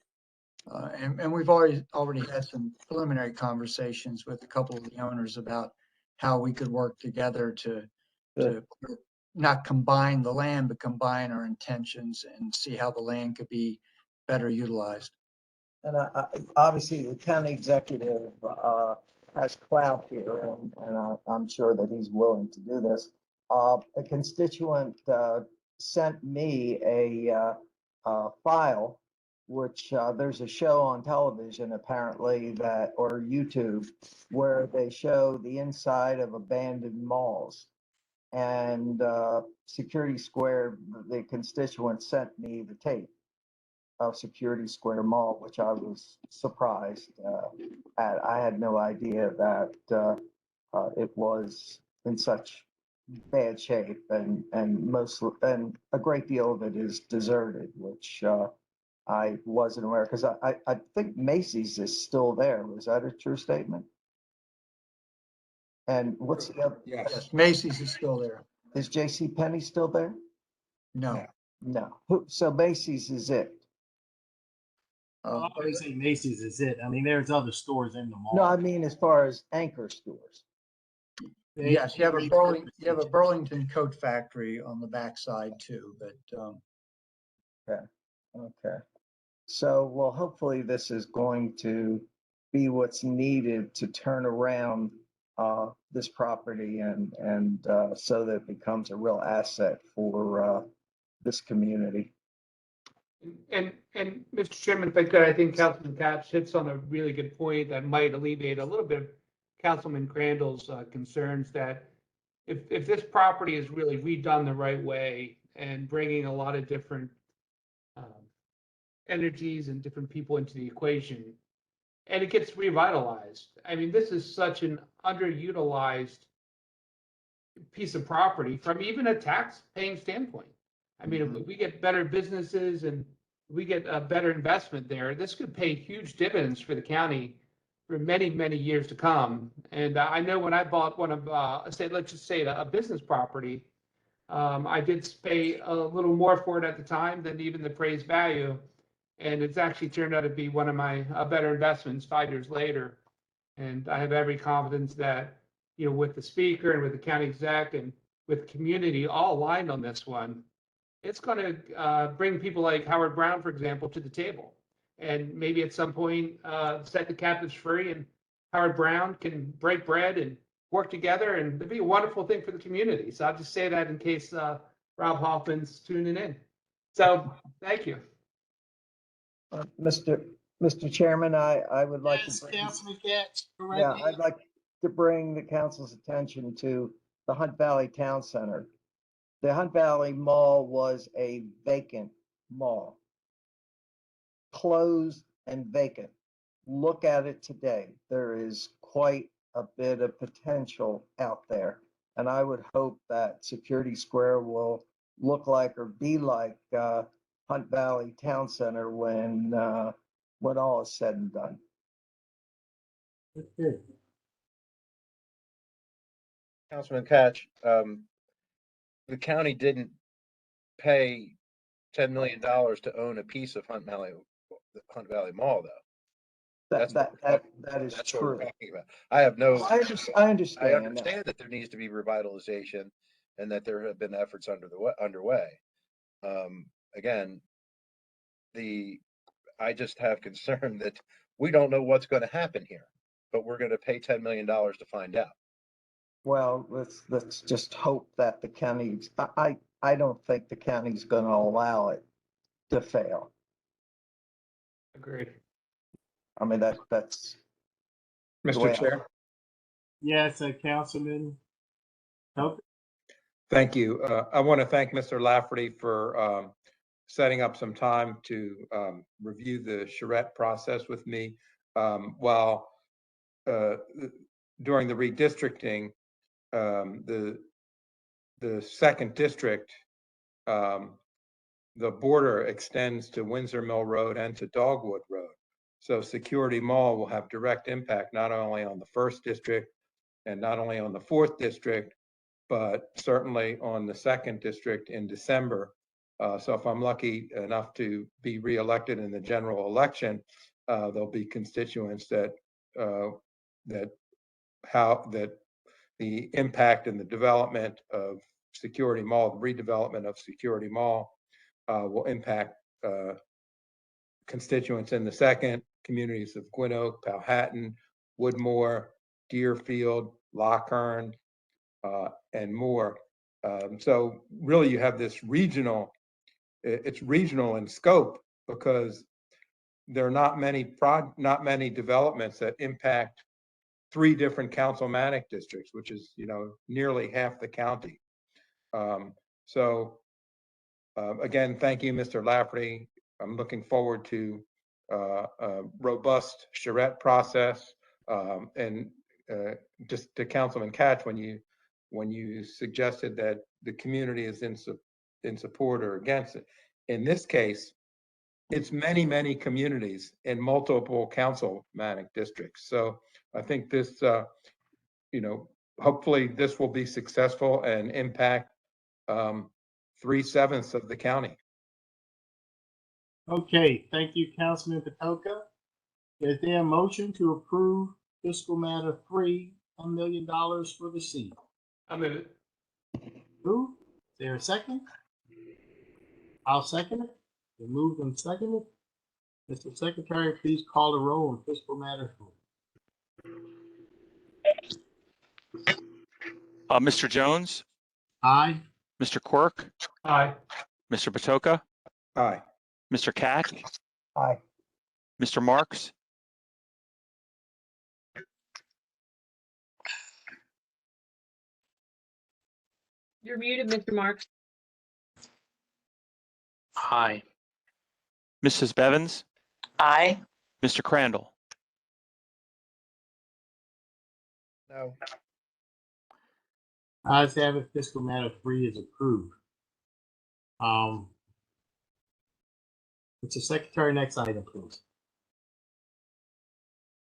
and we've already had some preliminary conversations with a couple of the owners about how we could work together to not combine the land, but combine our intentions and see how the land could be better utilized. And obviously, the county executive has clout here, and I'm sure that he's willing to do this. A constituent sent me a file, which there's a show on television apparently that, or YouTube, where they show the inside of abandoned malls. And Security Square, the constituent sent me the tape of Security Square Mall, which I was surprised at. I had no idea that it was in such bad shape, and a great deal of it is deserted, which I wasn't aware, because I think Macy's is still there. Was that a true statement? And what's the other? Yes, Macy's is still there. Is J.C. Penney still there? No. No. So Macy's is it? I would say Macy's is it. I mean, there's other stores in the mall. No, I mean as far as anchor stores. Yes, you have a Burlington coat factory on the backside too, but, Okay. So, well, hopefully this is going to be what's needed to turn around this property and so that it becomes a real asset for this community. And Mr. Chairman, if I could, I think Councilman Katz hits on a really good point that might alleviate a little bit of Councilman Crandall's concerns that if this property is really redone the right way and bringing a lot of different energies and different people into the equation, and it gets revitalized. I mean, this is such an underutilized piece of property from even a tax paying standpoint. I mean, if we get better businesses and we get a better investment there, this could pay huge dividends for the county for many, many years to come. And I know when I bought one of, let's just say a business property, I did pay a little more for it at the time than even the appraised value. And it's actually turned out to be one of my better investments 5 years later. And I have every confidence that, you know, with the speaker and with the county exec and with the community all aligned on this one, it's going to bring people like Howard Brown, for example, to the table. And maybe at some point set the captives free and Howard Brown can break bread and work together, and it'd be a wonderful thing for the community. So I'll just say that in case Rob Hoffman's tuning in. So thank you. Mr. Chairman, I would like Yes, to bring, Councilman Katz, correct yeah, me. I'd like to bring the council's attention to the Hunt Valley Town Center. The Hunt Valley Mall was a vacant mall, closed and vacant. Look at it today. There is quite a bit of potential out there. And I would hope that Security Square will look like or be like Hunt Valley Town Center when all is said and done. Okay. Councilman Catch, the county didn't pay $10 million to own a piece of Hunt Valley Mall, though. That's what That is That's what we're true. talking about. I have no, I I understand. understand that there needs to be revitalization and that there have been efforts underway. Again, I just have concern that we don't know what's going to happen here, but we're going to pay $10 million to find out. Well, let's just hope that the county, I don't think the county's gonna allow it to fail. Agreed. I mean, that's. the way Mr. I- Chair, Yes, Councilman. Okay. thank you. I want to thank Mr. Lafferty for setting up some time to review the charrette process with me. While during the redistricting, the second district, the border extends to Windsor Mill Road and to Dogwood Road. So Security Mall will have direct impact not only on the first district and not only on the fourth district, but certainly on the second district in December. So if I'm lucky enough to be reelected in the general election, there'll be constituents that the impact and the development of Security Mall, the redevelopment of Security Mall will impact constituents in the second, communities of Gwynn Oak, Powhatan, Woodmore, Deerfield, Lochern, and more. So really you have this regional, it's regional in scope because there are not many developments that impact 3 different councilmanic districts, which is, nearly half the county. Again, thank you, Mr. Lafferty. I'm looking forward to a robust charrette process. And just to Councilman Katz, when you suggested that the community is in support or against it, in this case, it's many communities in multiple councilmanic districts. So I think this, hopefully this will be successful and impact 3/7 of the county. Okay, thank you, Councilman Patoka. Is there a motion to approve fiscal matter 3 $1 million for the city. I move it. Move. Is there a second? I'll second it. Been moved and seconded. Mr. Secretary, please call the roll on fiscal matter. Mr. Jones, Aye. Mr. Quirk, Aye. Mr. Patoka, Aye. Mr. Katz, Aye. Mr. Marks, You're muted, Mr. Marks. Aye. Mrs. Bevins, Aye. Mr. Crandall. No. Ayes have it, fiscal matter 3 is approved. Mr. Secretary, next item, please.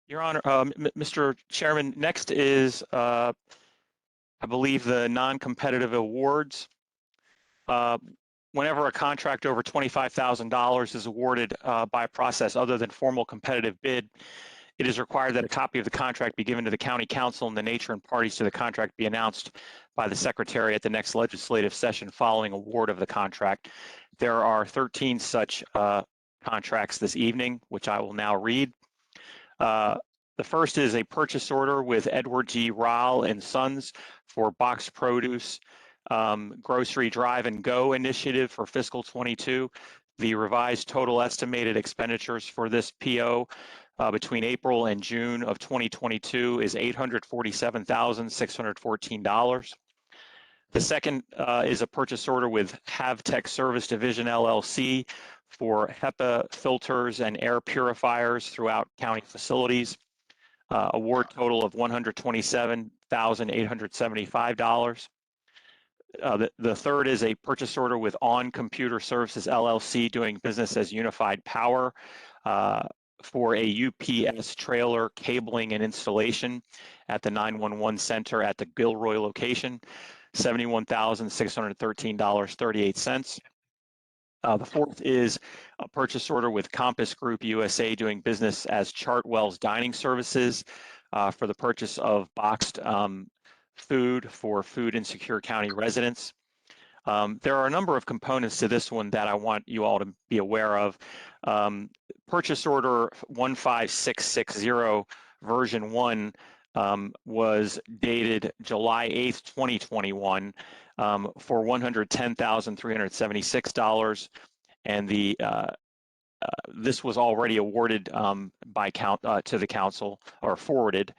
Your Honor, Mr. Chairman, next is, I believe, the non-competitive awards. Whenever a contract over $25,000 is awarded by a process other than formal competitive bid, it is required that a copy of the contract be given to the county council and the nature and parties to the contract be announced by the secretary at the next legislative session following award of the contract. There are 13 such contracts this evening, which I will now read. The first is a purchase order with Edward G. Ryle and Sons for box produce grocery drive and go initiative for fiscal 22. The revised total estimated expenditures for this PO between April and June of 2022 is $847,614. The second is a purchase order with Havtech Service Division LLC for HEPA filters and air purifiers throughout county facilities. Award total of $127,875. The third is a purchase order with On Computer Services LLC doing business as Unified Power for a UPS trailer cabling and installation at the 911 center at the Gilroy location, $71,613.38. The fourth is a purchase order with Compass Group USA doing business as Chartwell's Dining Services for the purchase of boxed food for food insecure county residents. There are a number of components to this one that I want you all to be aware of. Purchase order 15660 version 1 was dated July 8th, 2021 for $110,376, and the this was already awarded to the council or forwarded.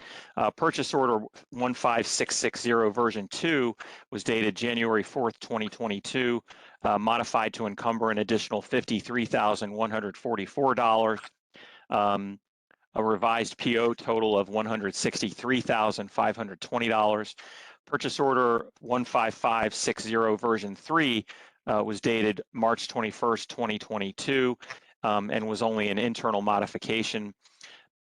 Purchase order 15660 version 2 was dated January 4th, 2022, modified to encumber an additional $53,144. A revised PO total of $163,520. Purchase order 15560 version 3 was dated March 21st, 2022, and was only an internal modification.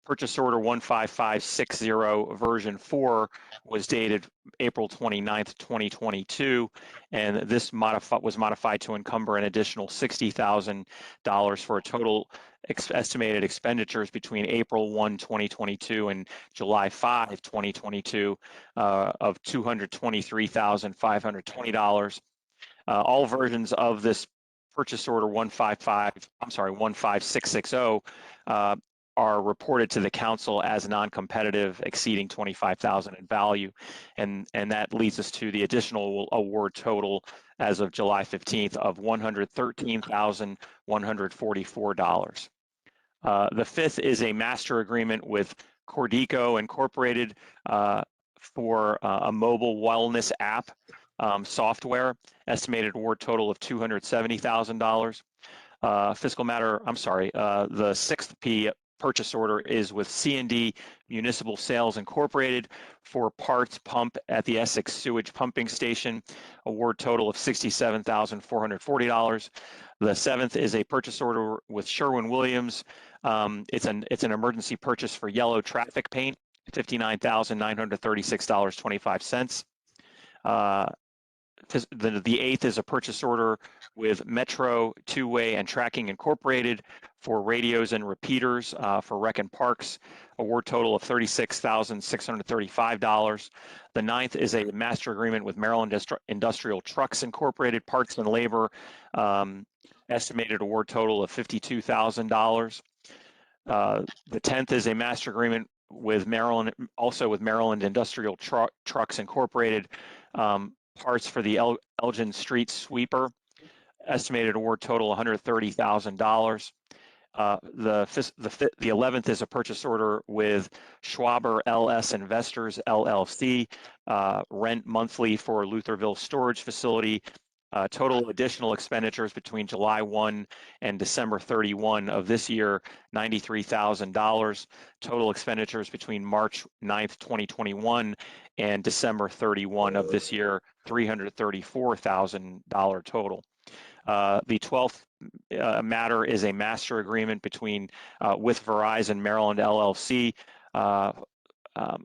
Purchase order 15560 version 4 was dated April 29th, 2022, and this was modified to encumber an additional $60,000 for a total estimated expenditures between April 1, 2022 and July 5, 2022 of $223,520. All versions of this purchase order 15660 are reported to the council as non-competitive, exceeding $25,000 in value, and that leads us to the additional award total as of July 15th of $113,144. The fifth is a master agreement with Cordico Incorporated for a mobile wellness app software, estimated award total of $270,000. Fiscal matter, the sixth purchase order is with C&D Municipal Sales Incorporated for parts pump at the Essex Sewage Pumping Station, award total of $67,440. The seventh is a purchase order with Sherwin-Williams. It's an emergency purchase for yellow traffic paint, $59,936.25. The eighth is a purchase order with Metro Two-Way and Tracking Incorporated for radios and repeaters for Rec and Parks, award total of $36,635. The ninth is a master agreement with Maryland Industrial Trucks Incorporated, parts and labor, estimated award total of $52,000. The 10th is a master agreement with Maryland, also with Maryland Industrial Trucks Incorporated, parts for the Elgin Street Sweeper, estimated award total $130,000. The 11th is a purchase order with Schwaber LS Investors LLC, rent monthly for Lutherville Storage Facility. Total additional expenditures between July 1 and December 31 of this year, $93,000. Total expenditures between March 9th, 2021 and December 31 of this year, $334,000 total. The 12th matter is a master agreement between with Verizon Maryland LLC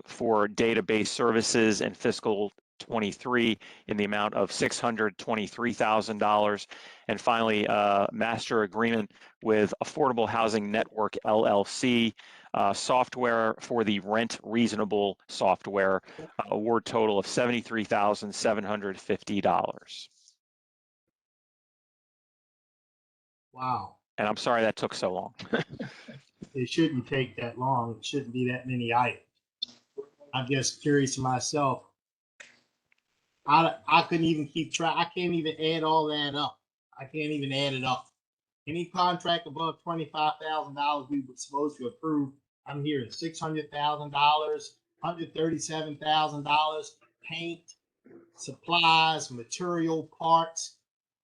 for database services and fiscal 23 in the amount of $623,000. And finally, master agreement with Affordable Housing Network LLC, software for the Rent Reasonable software, award total of $73,750. Wow. And I'm sorry that took so long. It shouldn't take that long. It shouldn't be that many items. I'm just curious myself. I couldn't even keep track. I can't even add all that up. I can't even add it up. Any contract above $25,000 we were supposed to approve, I'm hearing $600,000, $137,000, paint, supplies, material, parts.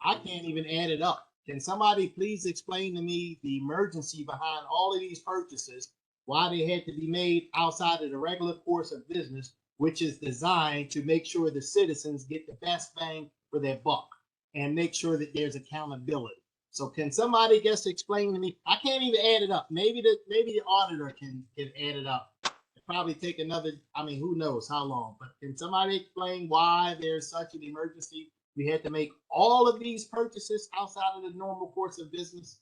I can't even add it up. Can somebody please explain to me the emergency behind all of these purchases, why they had to be made outside of the regular course of business, which is designed to make sure the citizens get the best bang for their buck and make sure that there's accountability. So can somebody just explain to me? I can't even add it up. Maybe the auditor can add it up. It'll probably take another, I mean, who knows how long, but can somebody explain why there's such an emergency? We had to make all of these purchases outside of the normal course of business.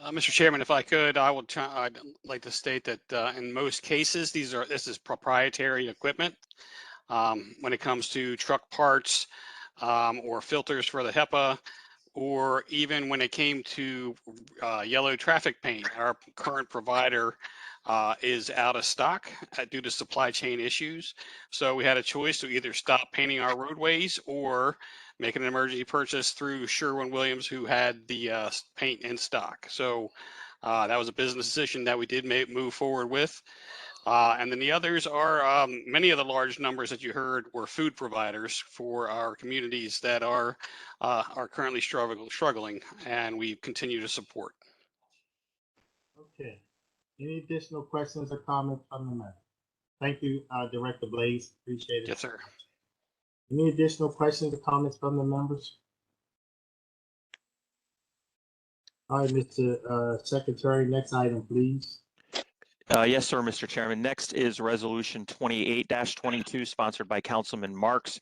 Mr. Chairman, if I could, I'd like to state that in most cases, this is proprietary equipment. When it comes to truck parts or filters for the HEPA, or even when it came to yellow traffic paint, our current provider is out of stock due to supply chain issues. So we had a choice to either stop painting our roadways or make an emergency purchase through Sherwin-Williams, who had the paint in stock. So that was a business decision that we did move forward with. And then the others are many of the large numbers that you heard were food providers for our communities that are currently struggling, and we continue to support. Okay. Any additional questions or comments from the matter? Thank you, Director Blaze. Appreciate it. Yes, sir. Any additional questions or comments from the members? All right, Mr. Secretary, next item, please. Yes, sir, Mr. Chairman. Next is Resolution 28-22, sponsored by Councilman Marks.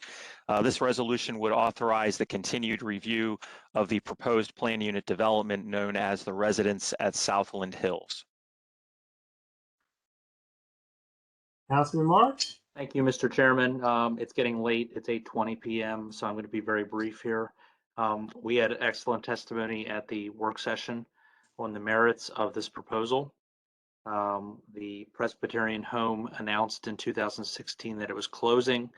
This resolution would authorize the continued review of the proposed plan unit development known as the Residence at Southland Hills. Councilman Marks? Thank you, Mr. Chairman. It's getting late. It's 8:20 p.m., so I'm going to be very brief here. We had excellent testimony at the work session on the merits of this proposal. The Presbyterian home announced in 2016 that it was closing.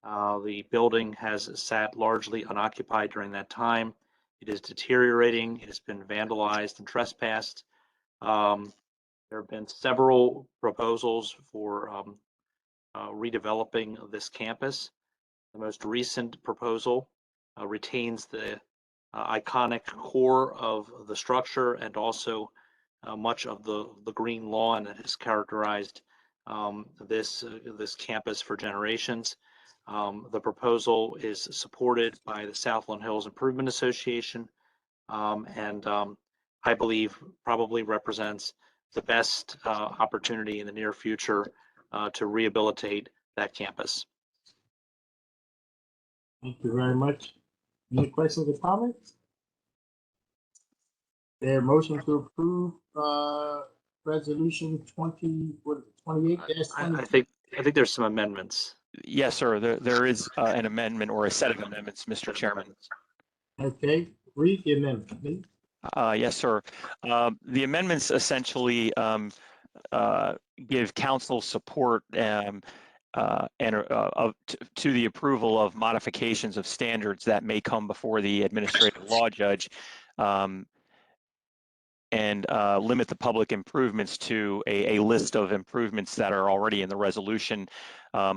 The building has sat largely unoccupied during that time. It is deteriorating. It has been vandalized and trespassed. There have been several proposals for redeveloping this campus. The most recent proposal retains the iconic core of the structure and also much of the green lawn that has characterized this campus for generations. The proposal is supported by the Southland Hills Improvement Association, and I believe probably represents the best opportunity in the near future to rehabilitate that campus. Thank you very much. Any questions or comments? There motion to approve resolution 28-22. I think there's some amendments. Yes, sir. There is an amendment or a set of amendments, Mr. Chairman. Okay, read the amendment, please. Yes, sir. The amendments essentially give council support to the approval of modifications of standards that may come before the administrative law judge, and limit the public improvements to a list of improvements that are already in the resolution.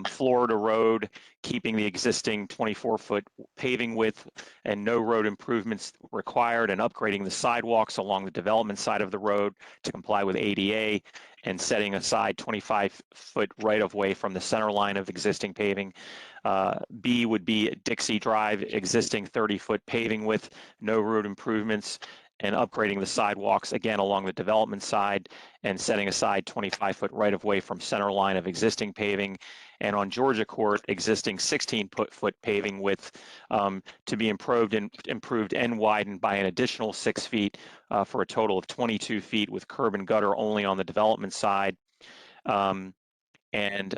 Florida Road, keeping the existing 24-foot paving width and no road improvements required, and upgrading the sidewalks along the development side of the road to comply with ADA, and setting aside 25-foot right-of-way from the center line of existing paving. B would be Dixie Drive, existing 30-foot paving width, no road improvements, and upgrading the sidewalks again along the development side, and setting aside 25-foot right-of-way from center line of existing paving. And on Georgia Court, existing 16-foot paving width to be improved and widened by an additional 6 feet for a total of 22 feet, with curb and gutter only on the development side, and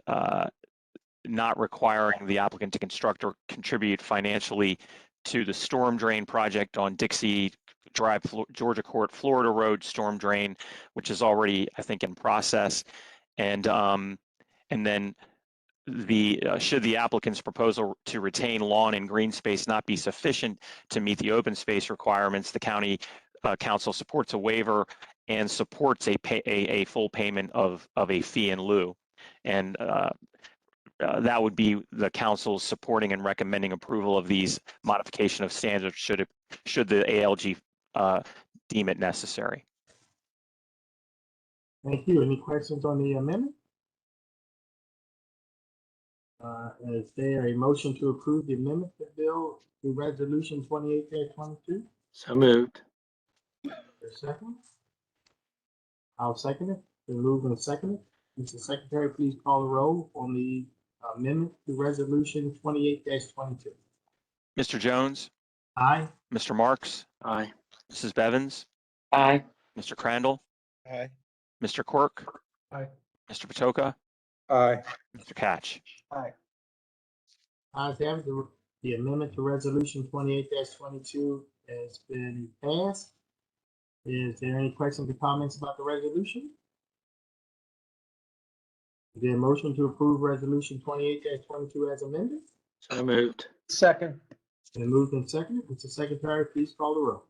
not requiring the applicant to construct or contribute financially to the storm drain project on Dixie Drive, Georgia Court, Florida Road storm drain, which is already, I think, in process. And then should the applicant's proposal to retain lawn and green space not be sufficient to meet the open space requirements, the county council supports a waiver and supports a full payment of a fee in lieu. And that would be the council supporting and recommending approval of these modification of standards should the ALG deem it necessary. Thank you. Any questions on the amendment? Is there a motion to approve the amendment to bill to resolution 28-22? So moved. A second? I'll second it. Been moved and seconded. Mr. Secretary, please call the roll on the amendment to resolution 28-22. Mr. Jones? Aye. Mr. Marks? Aye. Mrs. Bevins? Aye. Mr. Crandall? Aye. Mr. Quirk? Aye. Mr. Patoka? Aye. Mr. Catch? Aye. Ayes have it. The amendment to resolution 28-22 has been passed. Is there any questions or comments about the resolution? Is there a motion to approve resolution 28-22 as amended? So moved. Second. Been moved and seconded. Mr. Secretary, please call the roll.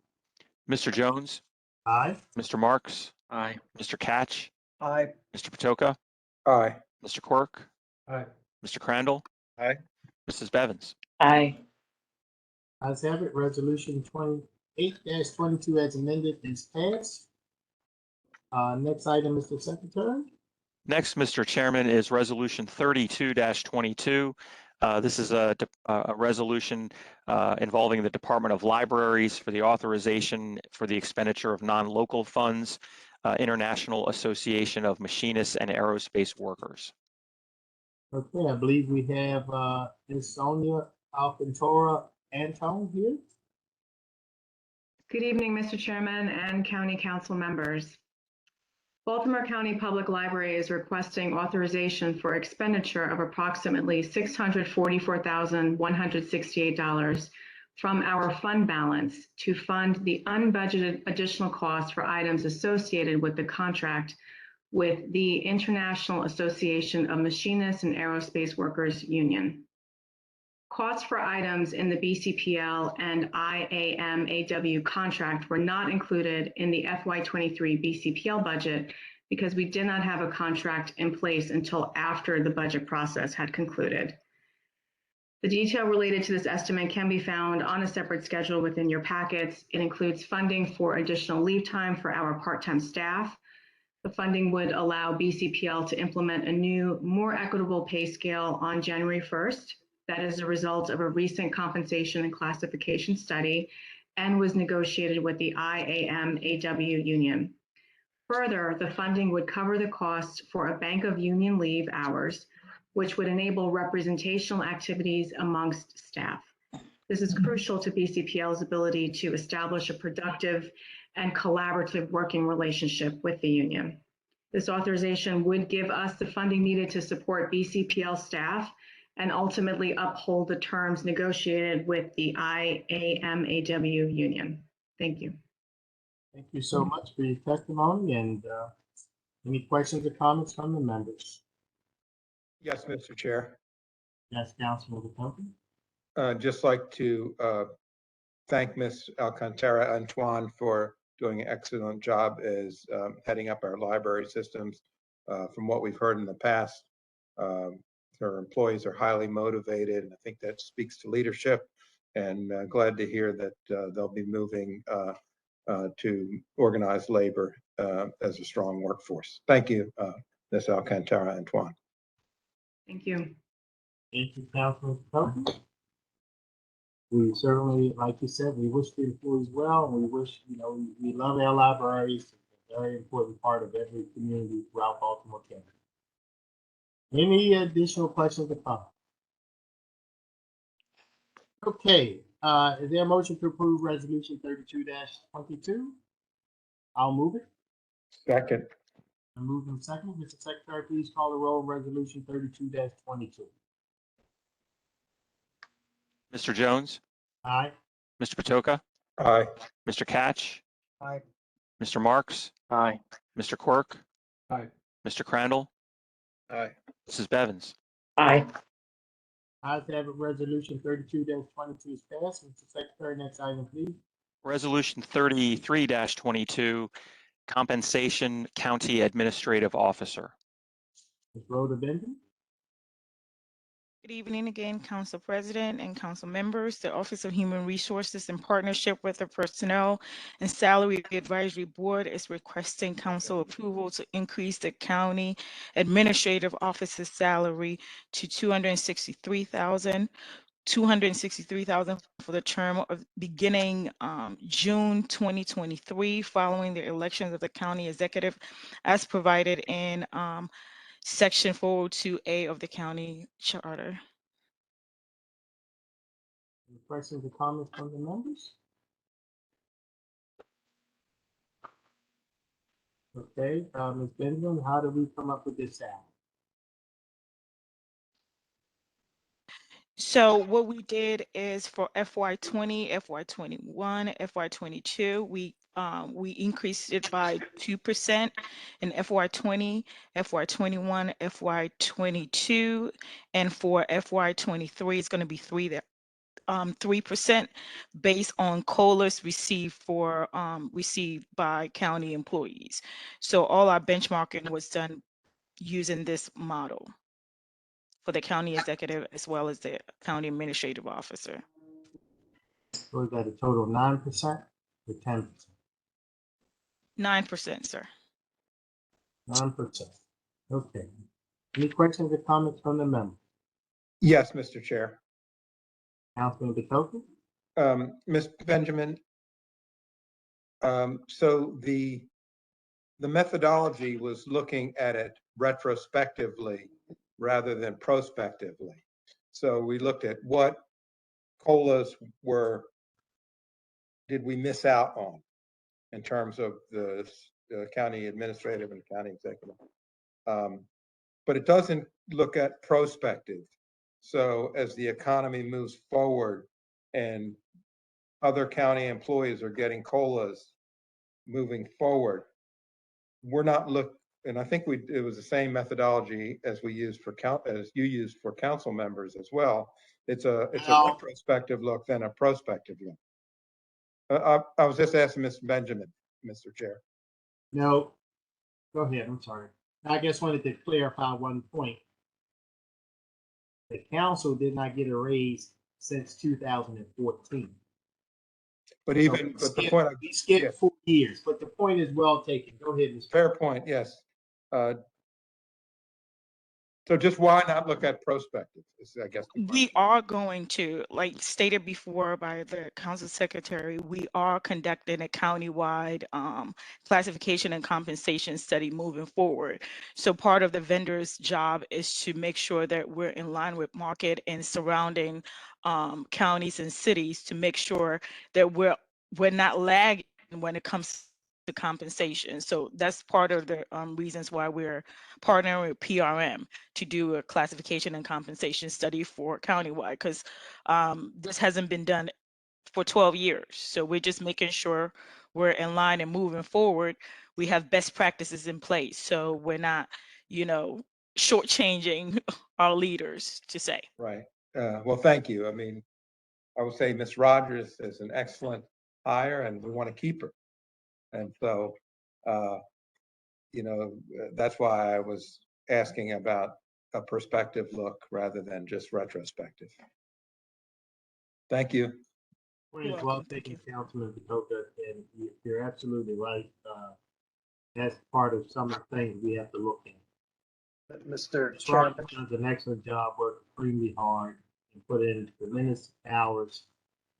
Mr. Jones? Aye. Mr. Marks? Aye. Mr. Catch? Aye. Mr. Patoka? Aye. Mr. Quirk? Aye. Mr. Crandall? Aye. Mrs. Bevins? Aye. Ayes have it. Resolution 28-22 as amended is passed. Next item, Mr. Secretary. Next, Mr. Chairman, is Resolution 32-22. This is a resolution involving the Department of Libraries for the authorization for the expenditure of non-local funds, International Association of Machinists and Aerospace Workers. Okay, I believe we have Ms. Sonia Alcantora Antone here. Good evening, Mr. Chairman and County Council members. Baltimore County Public Library is requesting authorization for expenditure of approximately $644,168 from our fund balance to fund the unbudgeted additional costs for items associated with the contract with the International Association of Machinists and Aerospace Workers Union. Costs for items in the BCPL and IAM-AW contract were not included in the FY23 BCPL budget because we did not have a contract in place until after the budget process had concluded. The detail related to this estimate can be found on a separate schedule within your packets. It includes funding for additional leave time for our part-time staff. The funding would allow BCPL to implement a new, more equitable pay scale on January 1st. That is a result of a recent compensation and classification study and was negotiated with the IAM-AW union. Further, the funding would cover the costs for a bank of union leave hours, which would enable representational activities amongst staff. This is crucial to BCPL's ability to establish a productive and collaborative working relationship with the union. This authorization would give us the funding needed to support BCPL staff and ultimately uphold the terms negotiated with the IAMAW union. Thank you. Thank you so much for your testimony, and any questions or comments from the members? Yes, Mr. Chair. Yes, Councilman Batoka. Just like to thank Ms. Alcantara Antoine for doing an excellent job as heading up our library systems. From what we've heard in the past, her employees are highly motivated, and I think that speaks to leadership. And glad to hear that they'll be moving to organized labor as a strong workforce. Thank you, Ms. Alcantara Antoine. Thank you. Thank you, Councilman Batoka. We certainly, like you said, we wish the employees well, and we wish, we love our libraries. It's a very important part of every community throughout Baltimore County. Any additional questions or comments? Okay, is there a motion to approve resolution 32-22? I'll move it. Second. I move in second. Mr. Secretary, please call the roll on resolution 32-22. Mr. Jones, Aye. Mr. Patoka, Aye. Mr. Catch, Aye. Mr. Marks, Aye. Mr. Quirk, Aye. Mr. Crandall, Aye. Mrs. Bevins. Aye. Ayes have it, resolution 32-22 is passed. Mr. Secretary, next item, please. Resolution 33-22, compensation county administrative officer. Ms. Rhoda Benton. Good evening again, Council President and Council members. The Office of Human Resources, in partnership with the Personnel and Salary Advisory Board, is requesting council approval to increase the county administrative officer's salary to $263,000 for the term of beginning June 2023, following the elections of the county executive, as provided in Section 402A of the county charter. Any questions or comments from the members? Okay, Ms. Benjamin, how did we come up with this salary? So what we did is for FY20, FY21, FY22, we increased it by 2% in FY20, FY21, FY22, and for FY23, it's going to be 3% based on COLAs received by county employees. So all our benchmarking was done using this model for the county executive as well as the county administrative officer. So is that a total of 9% or 10%? 9%, sir. 9%. Okay. Any questions or comments from the members? Yes, Mr. Chair. Councilman Batoka. Ms. Benjamin, so the methodology was looking at it retrospectively rather than prospectively. So we looked at what COLAs did we miss out on in terms of the county administrative and county executive. But it doesn't look at prospective. So as the economy moves forward and other county employees are getting COLAs moving forward, we're not and I think it was the same methodology as we used as you used for council members as well. It's a retrospective look than a prospective look. I was just asking Mr. Benjamin, Mr. Chair. No, go ahead. I'm sorry. I just wanted to clarify one point. The council did not get a raise since 2014. But even, So but the point, we skipped 4 years, but the point is well taken. Go ahead, Mr. Fair point, yes. So just why not look at prospective is, I guess. We are going to, like stated before by the council secretary, we are conducting a countywide classification and compensation study moving forward. So part of the vendor's job is to make sure that we're in line with market and surrounding counties and cities to make sure that we're not lagging when it comes the compensation. So that's part of the reasons why we're partnering with PRM to do a classification and compensation study for countywide, because this hasn't been done for 12 years. So we're just making sure we're in line and moving forward. We have best practices in place. So we're not, shortchanging our leaders, to say. Right. Well, thank you. I mean, I would say Ms. Rogers is an excellent hire and we want to keep her. And so, that's why I was asking about a perspective look rather than just retrospective. Thank you. Point You're is well welcome. Thank taken, Councilman Patoka, and you're absolutely right. That's part of some of the things we have to look at. Mr. Ms. Chairman, Rogers does an excellent job, worked extremely hard, and put in tremendous hours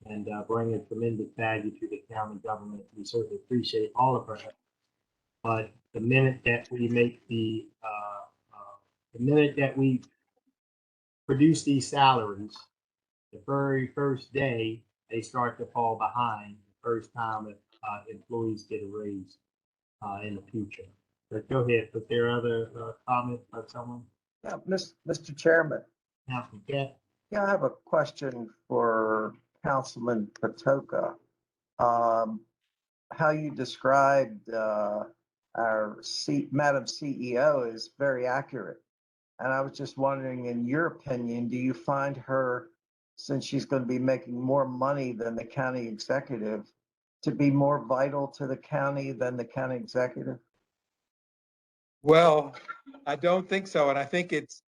and bringing tremendous value to the county government. We certainly appreciate all of her. But the minute that we make the minute that we produce these salaries, the very first day they start to fall behind. The first time that employees get a raise in the future. But go ahead. But there are other comments by someone? yeah, Mr. Chairman, Councilman Cat? yeah, I have a question for Councilman Patoka. How you described Madam CEO is very accurate. And I was just wondering, in your opinion, do you find her, since she's going to be making more money than the county executive, to be more vital to the county than the county executive? Well, I don't think so. And I think it's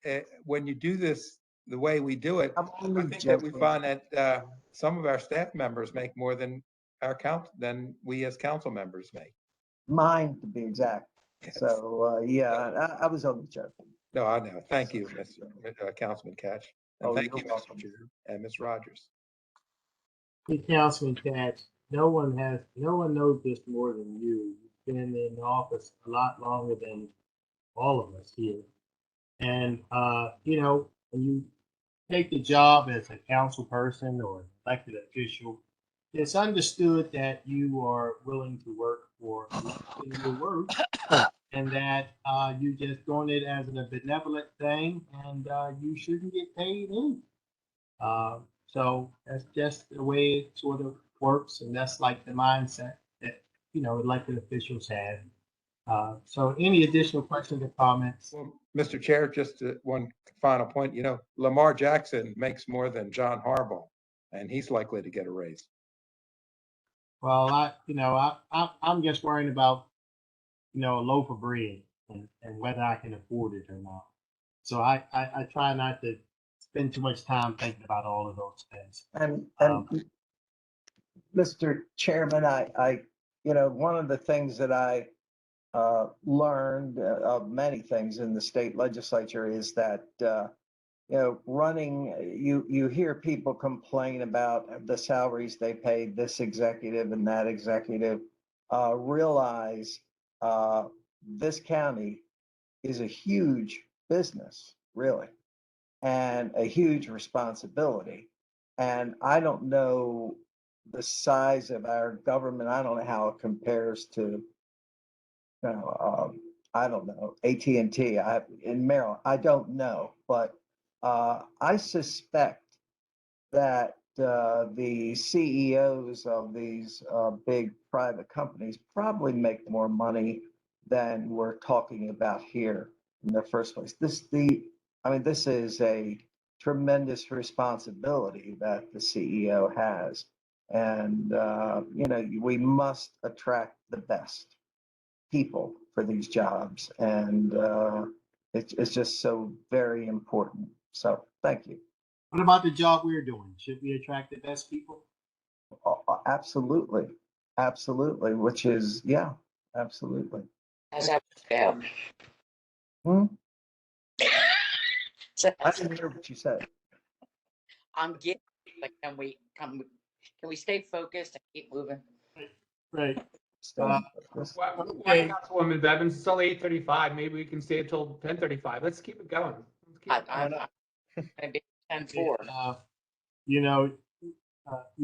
when you do this the way we do it, I'm I only think that we joking. find that some of our staff members make more than than we as council members make. Mine, to be exact. Yes. So, yeah, I was only joking. No, I know. Thank you, Councilman Catch. And Oh, thank you're you, welcome. Mr. Chair and Ms. Rogers. Hey, Councilman Cat, no one knows this more than you. You've been in the office a lot longer than all of us here. And, when you take the job as a council person or elected official, it's understood that you are willing to work for less than your worth, and that you just doing it as a benevolent thing, and you shouldn't get paid in. So that's just the way it sort of works, and that's like the mindset that elected officials have. So any additional questions or comments? Well, Mr. Chair, just one final point. Lamar Jackson makes more than John Harbaugh, and he's likely to get a raise. Well, I'm just worrying about, a loaf of bread and whether I can afford it or not. So I try not to spend too much time thinking about all of those things. And Mr. Chairman, I one of the things that I learned of many things in the state legislature is that you hear people complain about the salaries they paid this executive and that executive. Realize this county is a huge business, really, and a huge responsibility. And I don't know the size of our government. I don't know how it compares to, I don't know, AT&T in Maryland. I don't know, but I suspect that the CEOs of these big private companies probably make more money than we're talking about here in the first place. This is a tremendous responsibility that the CEO has. And, we must attract the best people for these jobs. And it's just so very important. So thank you. What about the job we're doing? Should we attract the best people? Absolutely. Absolutely. Which is, yeah, absolutely. How's that go? I didn't hear what you said. I'm getting, but can we stay focused and keep moving? Right. Why, Okay. Councilwoman Bevins, it's only 8:35. Maybe we can stay until 10:35. Let's keep it going. I'm gonna be 10-4. You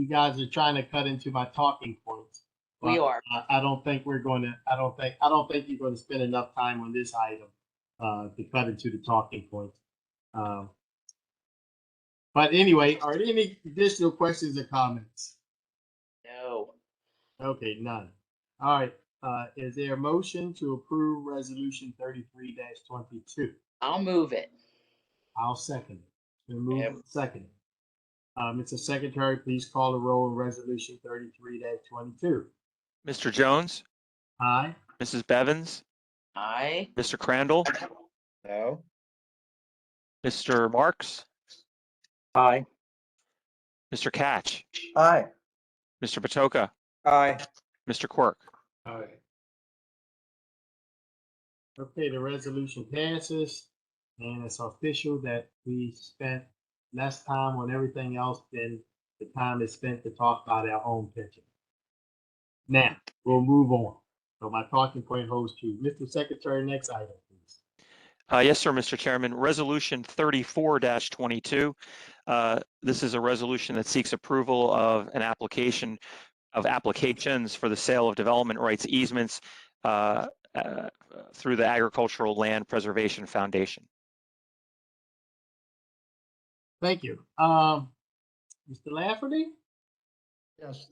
guys are trying to cut into my talking points. We But are. I don't think we're going to, I don't think you're going to spend enough time on this item to cut into the talking points. But anyway, are there any additional questions or comments? No. Okay, none. All right, is there a motion to approve resolution 33-22? I'll move it. I'll second it. Been moved Yep. and seconded. Mr. Secretary, please call the roll on resolution 33-22. Mr. Jones, Aye. Mrs. Bevins, Aye. Mr. Crandall, No. Mr. Marks, Aye. Mr. Catch, Aye. Mr. Patoka, Aye. Mr. Quirk. Aye. Okay, the resolution passes, and it's official that we spent less time on everything else than the time is spent to talk about our own pension. Now, we'll move on. So my talking point holds true. Mr. Secretary, next item, please. Yes, sir, Mr. Chairman. Resolution 34-22. This is a resolution that seeks approval of an application of applications for the sale of development rights easements through the Agricultural Land Preservation Foundation. Thank you. Mr. Lafferty? Yes,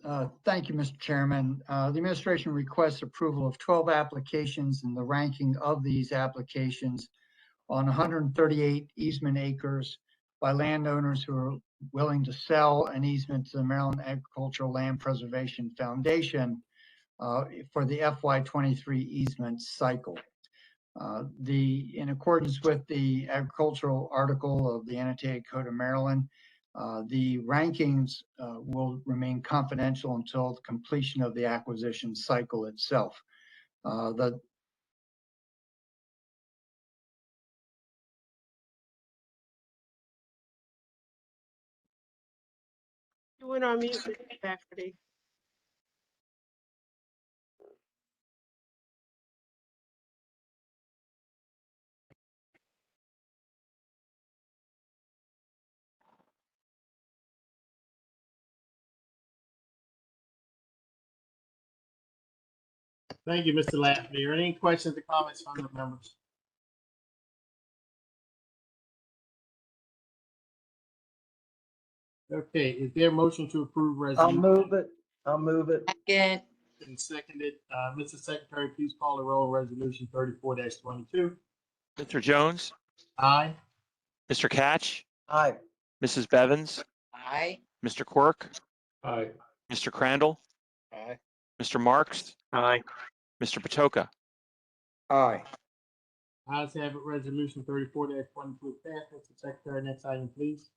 thank you, Mr. Chairman. The administration requests approval of 12 applications and the ranking of these applications on 138 easement acres by landowners who are willing to sell an easement to the Maryland Agricultural Land Preservation Foundation for the FY23 easement cycle. In accordance with the agricultural article of the Annotated Code of Maryland, the rankings will remain confidential until the completion of the acquisition cycle itself. You went on mute, Mr. Lafferty. Thank you, Mr. Lafferty. Are there any questions or comments from the members? Okay, is there a motion to approve I'll resolution? move it. I'll move it. Second. And seconded. Mr. Secretary, please call the roll on resolution 34-22. Mr. Jones, Aye. Mr. Catch, Aye. Mrs. Bevins, Aye. Mr. Quirk, Aye. Mr. Crandall, Aye. Mr. Marks, Aye. Mr. Patoka. Aye. Ayes have it, resolution 34-22 passed. Mr. Secretary, next item, please.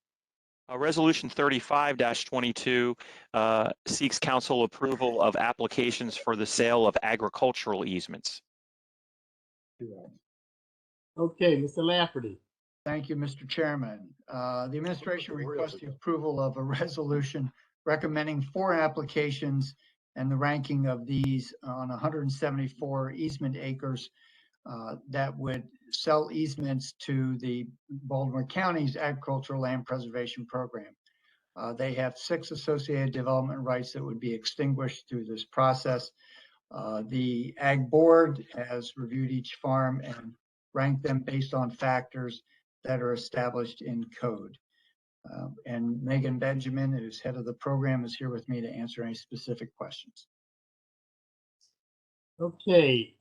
Resolution 35-22 seeks council approval of applications for the sale of agricultural easements. Okay, Mr. Lafferty. Thank you, Mr. Chairman. The administration requests the approval of a resolution recommending 4 applications and the ranking of these on 174 easement acres that would sell easements to the Baltimore County's Agricultural Land Preservation Program. They have 6 associated development rights that would be extinguished through this process. The Ag Board has reviewed each farm and ranked them based on factors that are established in code. And Megan Benjamin, who's head of the program, is here with me to answer any specific questions. Okay,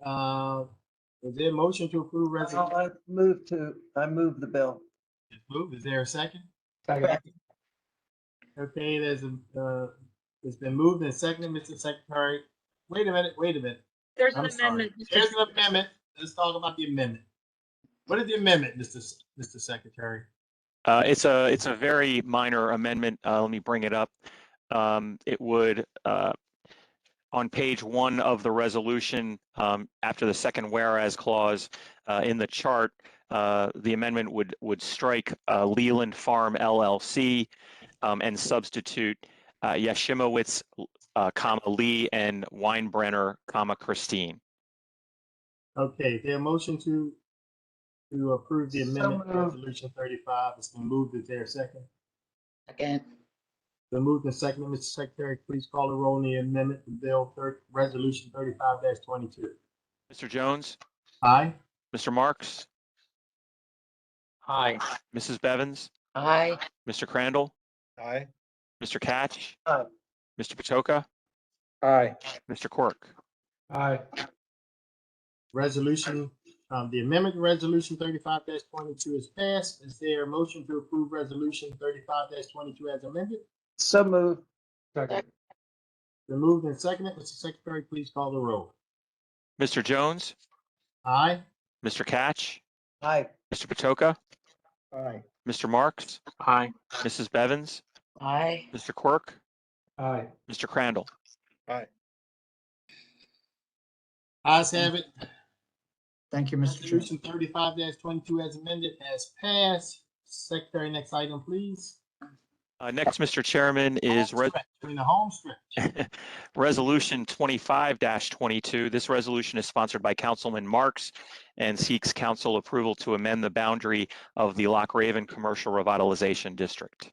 is there a motion to approve resolution? I move the bill. It's moved. Is there a second? Second. Okay, it's been moved and seconded, Mr. Secretary. Wait a minute. There's an I'm sorry. amendment. Mr. There's an amendment. Let's talk about the amendment. What is the amendment, Mr. Secretary? It's a very minor amendment. Let me bring it up. It would on page 1 of the resolution, after the second whereas clause in the chart, the amendment would strike Leland Farm LLC and substitute Yashimowitz, Lee and Weinbrenner, Christine. Okay, is there a motion to approve the amendment to moved. resolution 35? It's been moved. Is there a second? Second. Been moved and seconded. Mr. Secretary, please call the roll on the amendment to Resolution 35-22. Mr. Jones, Aye. Mr. Marks, Aye. Mrs. Bevins, Aye. Mr. Crandall, Aye. Mr. Catch, Aye. Mr. Patoka, Aye. Mr. Quirk. Aye. Resolution, the amendment to Resolution 35-22 is passed. Is there a motion to approve Resolution 35-22 as amended? So moved. Second. Been moved and seconded. Mr. Secretary, please call the roll. Mr. Jones, Aye. Mr. Catch, Aye. Mr. Patoka, Aye. Mr. Marks, Aye. Mrs. Bevins, Aye. Mr. Quirk, Aye. Mr. Crandall. Aye. Ayes have it. Thank you, Mr. Chair. Resolution 35-22 as amended has passed. Secretary, next item, please. Next, Mr. Chairman, is Home stretch, we're in the home stretch. Resolution 25-22. This resolution is sponsored by Councilman Marks and seeks council approval to amend the boundary of the Lock Raven Commercial Revitalization District.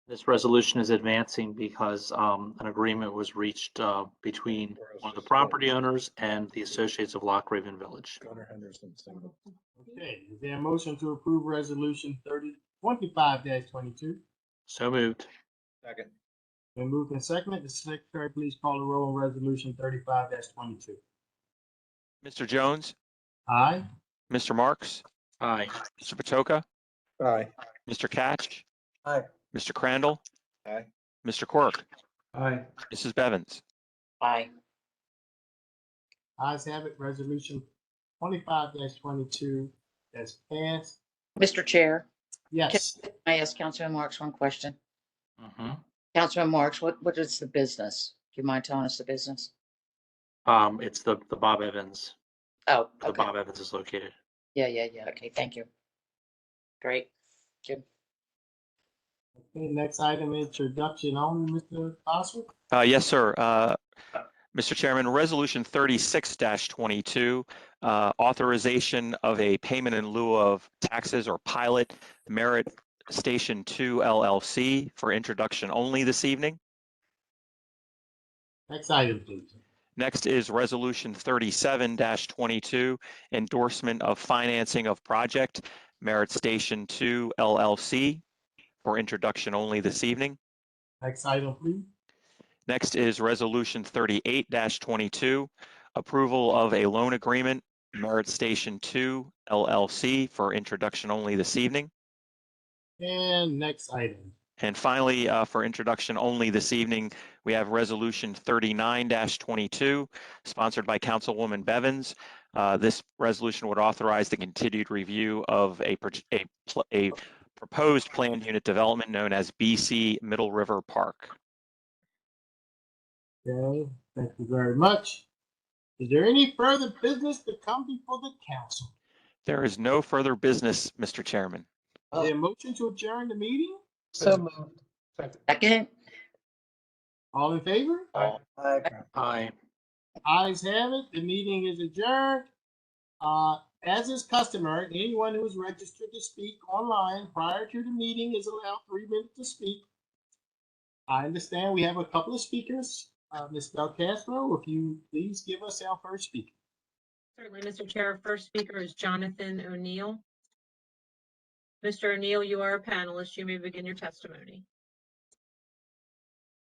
This resolution is advancing because an agreement was reached between one of the property owners and the Associates of Lock Raven Village. Gunnar Henderson, single. Okay, is there a motion to approve Resolution 25-22? So moved. Second. Been moved and seconded. The Secretary, please call the roll on Resolution 35-22. Mr. Jones, Aye. Mr. Marks, Aye. Mr. Patoka, Aye. Mr. Catch, Aye. Mr. Crandall, Aye. Mr. Quirk, Aye. Mrs. Bevins. Aye. Ayes have it. Resolution 25-22 has passed. Mr. Chair, Yes. can I ask Councilman Marks one question? Mhm. Councilman Marks, what is the business? Do you mind telling us the business? It's the Bob Evans. Oh, The okay. Bob Evans is located. Yeah. Okay, thank you. Great. Thank you. Okay, next item, introduction only, Mr. Boswell. Yes, sir. Mr. Chairman, Resolution 36-22, authorization of a payment in lieu of taxes or pilot Merit Station 2 LLC for introduction only this evening. Next item, please. Next is Resolution 37-22, endorsement of financing of project Merit Station 2 LLC for introduction only this evening. Next item, please. Next is Resolution 38-22, approval of a loan agreement, Merit Station 2 LLC for introduction only this evening. And next item. And finally, for introduction only this evening, we have Resolution 39-22, sponsored by Councilwoman Bevins. This resolution would authorize the continued review of a proposed planned unit development known as BC Middle River Park. Okay, thank you very much. Is there any further business to come before the council? There is no further business, Mr. Chairman. Is there a motion to adjourn the meeting? So moved. Second? All in favor? Aye. Aye. Ayes have it. The meeting is adjourned. As is customary, anyone who is registered to speak online prior to the meeting is allowed 3 minutes to speak. I understand we have a couple of speakers. Ms. Del Castro, if you please give us our first speaker. Certainly, Mr. Chair. First speaker is Jonathan O'Neill. Mr. O'Neill, you are a panelist. You may begin your testimony.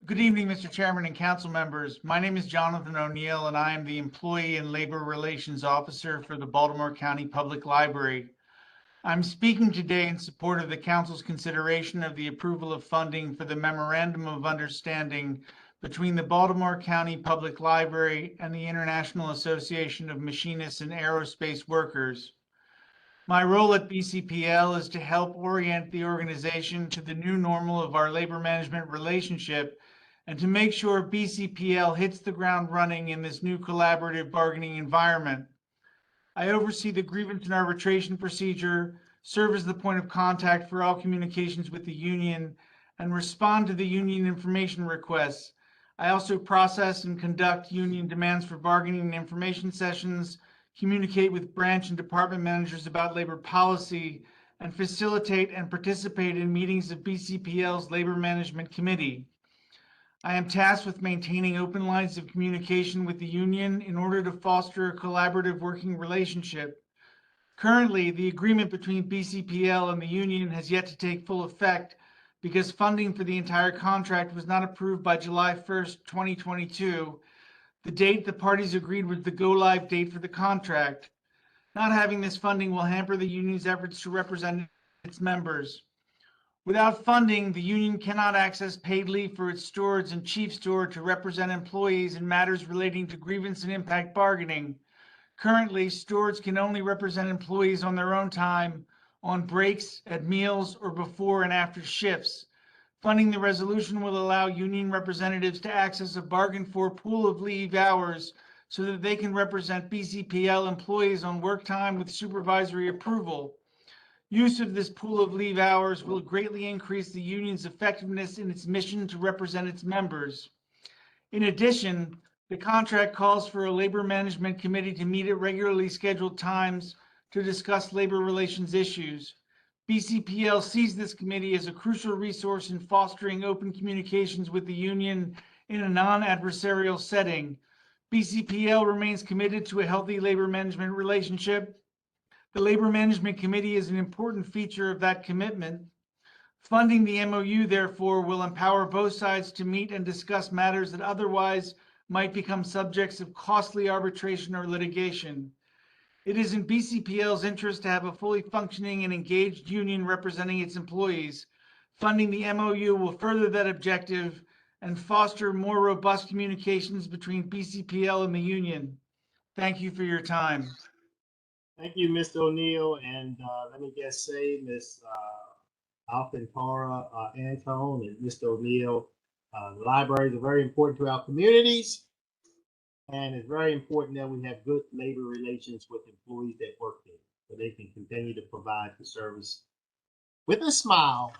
Good evening, Mr. Chairman and council members. My name is Jonathan O'Neill, and I am the Employee and Labor Relations Officer for the Baltimore County Public Library. I'm speaking today in support of the council's consideration of the approval of funding for the Memorandum of Understanding between the Baltimore County Public Library and the International Association of Machinists and Aerospace Workers. My role at BCPL is to help orient the organization to the new normal of our labor management relationship and to make sure BCPL hits the ground running in this new collaborative bargaining environment. I oversee the grievance and arbitration procedure, serve as the point of contact for all communications with the union, and respond to the union information requests. I also process and conduct union demands for bargaining and information sessions, communicate with branch and department managers about labor policy, and facilitate and participate in meetings of BCPL's Labor Management Committee. I am tasked with maintaining open lines of communication with the union in order to foster a collaborative working relationship. Currently, the agreement between BCPL and the union has yet to take full effect because funding for the entire contract was not approved by July 1st, 2022, the date the parties agreed was the go-live date for the contract. Not having this funding will hamper the union's efforts to represent its members. Without funding, the union cannot access paid leave for its stewards and chief steward to represent employees in matters relating to grievance and impact bargaining. Currently, stewards can only represent employees on their own time, on breaks, at meals, or before and after shifts. Funding the resolution will allow union representatives to access a bargained for pool of leave hours so that they can represent BCPL employees on work time with supervisory approval. Use of this pool of leave hours will greatly increase the union's effectiveness in its mission to represent its members. In addition, the contract calls for a labor management committee to meet at regularly scheduled times to discuss labor relations issues. BCPL sees this committee as a crucial resource in fostering open communications with the union in a non-adversarial setting. BCPL remains committed to a healthy labor management relationship. The Labor Management Committee is an important feature of that commitment. Funding the MOU, therefore, will empower both sides to meet and discuss matters that otherwise might become subjects of costly arbitration or litigation. It is in BCPL's interest to have a fully functioning and engaged union representing its employees. Funding the MOU will further that objective and foster more robust communications between BCPL and the union. Thank you for your time. Thank you, Mr. O'Neill, and let me just say, Ms. Alcantara Antone and Mr. O'Neill, the libraries are very important to our communities, and it's very important that we have good labor relations with employees that work there, so they can continue to provide the service with a smile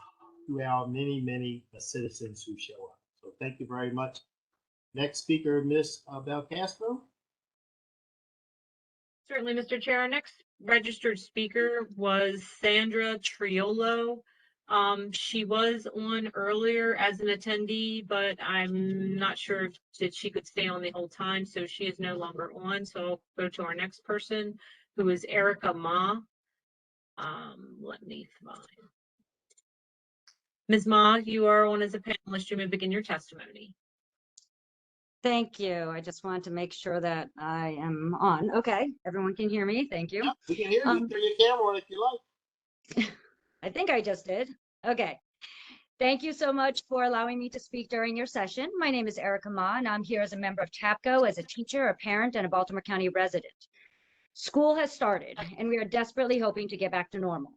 to our many, many citizens who show up. So thank you very much. Next speaker, Ms. Belcastro. Certainly, Mr. Chair. Our next registered speaker was Sandra Triolo. She was on earlier as an attendee, but I'm not sure if she could stay on the whole time, so she is no longer on. So I'll go to our next person, who is Erica Ma. Let me find. Ms. Ma, you are on as a panelist. You may begin your testimony. Thank you. I just wanted to make sure that I am on. Okay, everyone can hear me. Thank you. Yep, we can hear you. Turn your camera on if you like. I think I just did. Okay. Thank you so much for allowing me to speak during your session. My name is Erica Ma, and I'm here as a member of TAPCO, as a teacher, a parent, and a Baltimore County resident. School has started, and we are desperately hoping to get back to normal.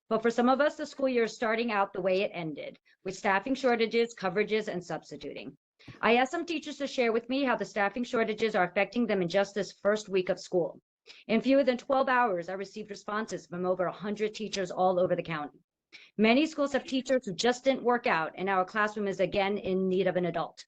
But for some of us, the school year is starting out the way it ended, with staffing shortages, coverages, and substituting. I asked some teachers to share with me how the staffing shortages are affecting them in just this first week of school. In fewer than 12 hours, I received responses from over 100 teachers all over the county. Many schools have teachers who just didn't work out, and our classroom is again in need of an adult.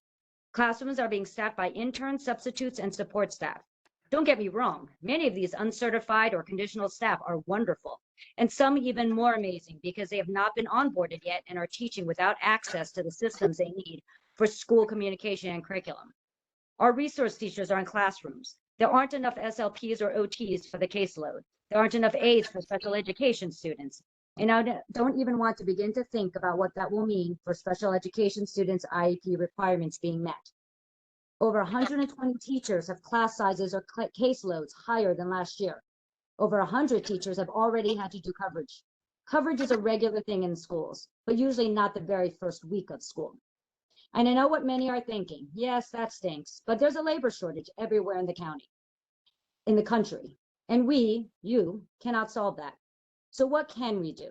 Classrooms are being staffed by interns, substitutes, and support staff. Don't get me wrong, many of these uncertified or conditional staff are wonderful, and some even more amazing because they have not been onboarded yet and are teaching without access to the systems they need for school communication and curriculum. Our resource teachers are in classrooms. There aren't enough SLPs or OTs for the caseload. There aren't enough aides for special education students. And I don't even want to begin to think about what that will mean for special education students' IEP requirements being met. Over 120 teachers have class sizes or caseloads higher than last year. Over 100 teachers have already had to do coverage. Coverage is a regular thing in schools, but usually not the very first week of school. And I know what many are thinking. Yes, that stinks, but there's a labor shortage everywhere in the country. And you cannot solve that. So what can we do?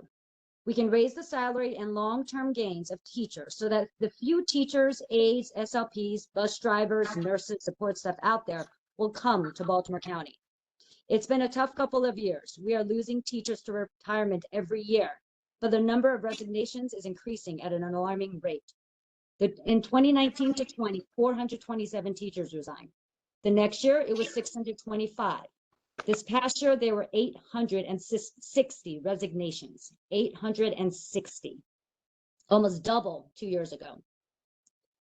We can raise the salary and long-term gains of teachers so that the few teachers, aides, SLPs, bus drivers, nurses, support staff out there will come to Baltimore County. It's been a tough couple of years. We are losing teachers to retirement every year, but the number of resignations is increasing at an alarming rate. In 2019 to 20, 427 teachers resigned. The next year, it was 625. This past year, there were 860 resignations, 860, almost double 2 years ago.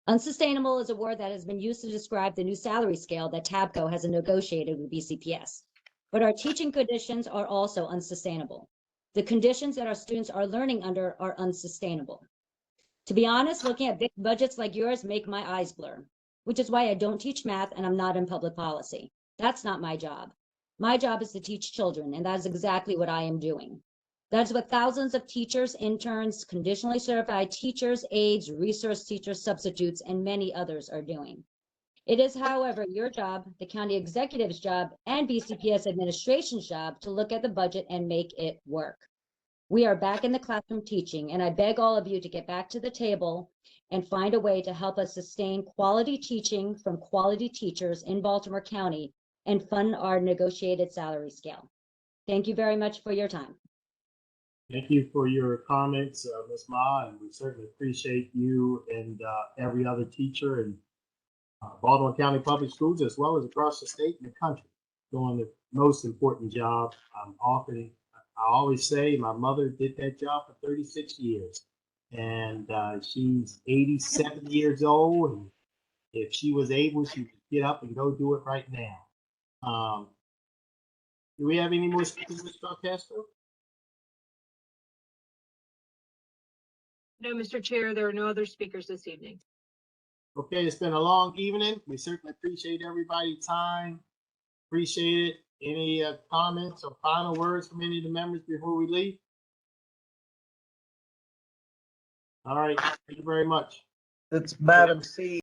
Unsustainable is a word that has been used to describe the new salary scale that TABCO has negotiated with BCPS. But our teaching conditions are also unsustainable. The conditions that our students are learning under are unsustainable. To be honest, looking at big budgets like yours make my eyes blur, which is why I don't teach math and I'm not in public policy. That's not my job. My job is to teach children, and that is exactly what I am doing. That is what thousands of teachers, interns, conditionally certified teachers, aides, resource teachers, substitutes, and many others are doing. It is, however, your job, the county executive's job, and BCPS administration's job to look at the budget and make it work. We are back in the classroom teaching, and I beg all of you to get back to the table and find a way to help us sustain quality teaching from quality teachers in Baltimore County and fund our negotiated salary scale. Thank you very much for your time. Thank you for your comments, Ms. Ma, and we certainly appreciate you and every other teacher in Baltimore County Public Schools, as well as across the state and the country, doing the most important job. I always say my mother did that job for 36 years, and she's 87 years old, and if she was able, she could get up and go do it right now. Do we have any more speakers, Mr. Castro? No, Mr. Chair, there are no other speakers this evening. Okay, it's been a long evening. We certainly appreciate everybody's time. Appreciate it. Any comments or final words from any of the members before we leave? All right, thank you very much. It's Madam C.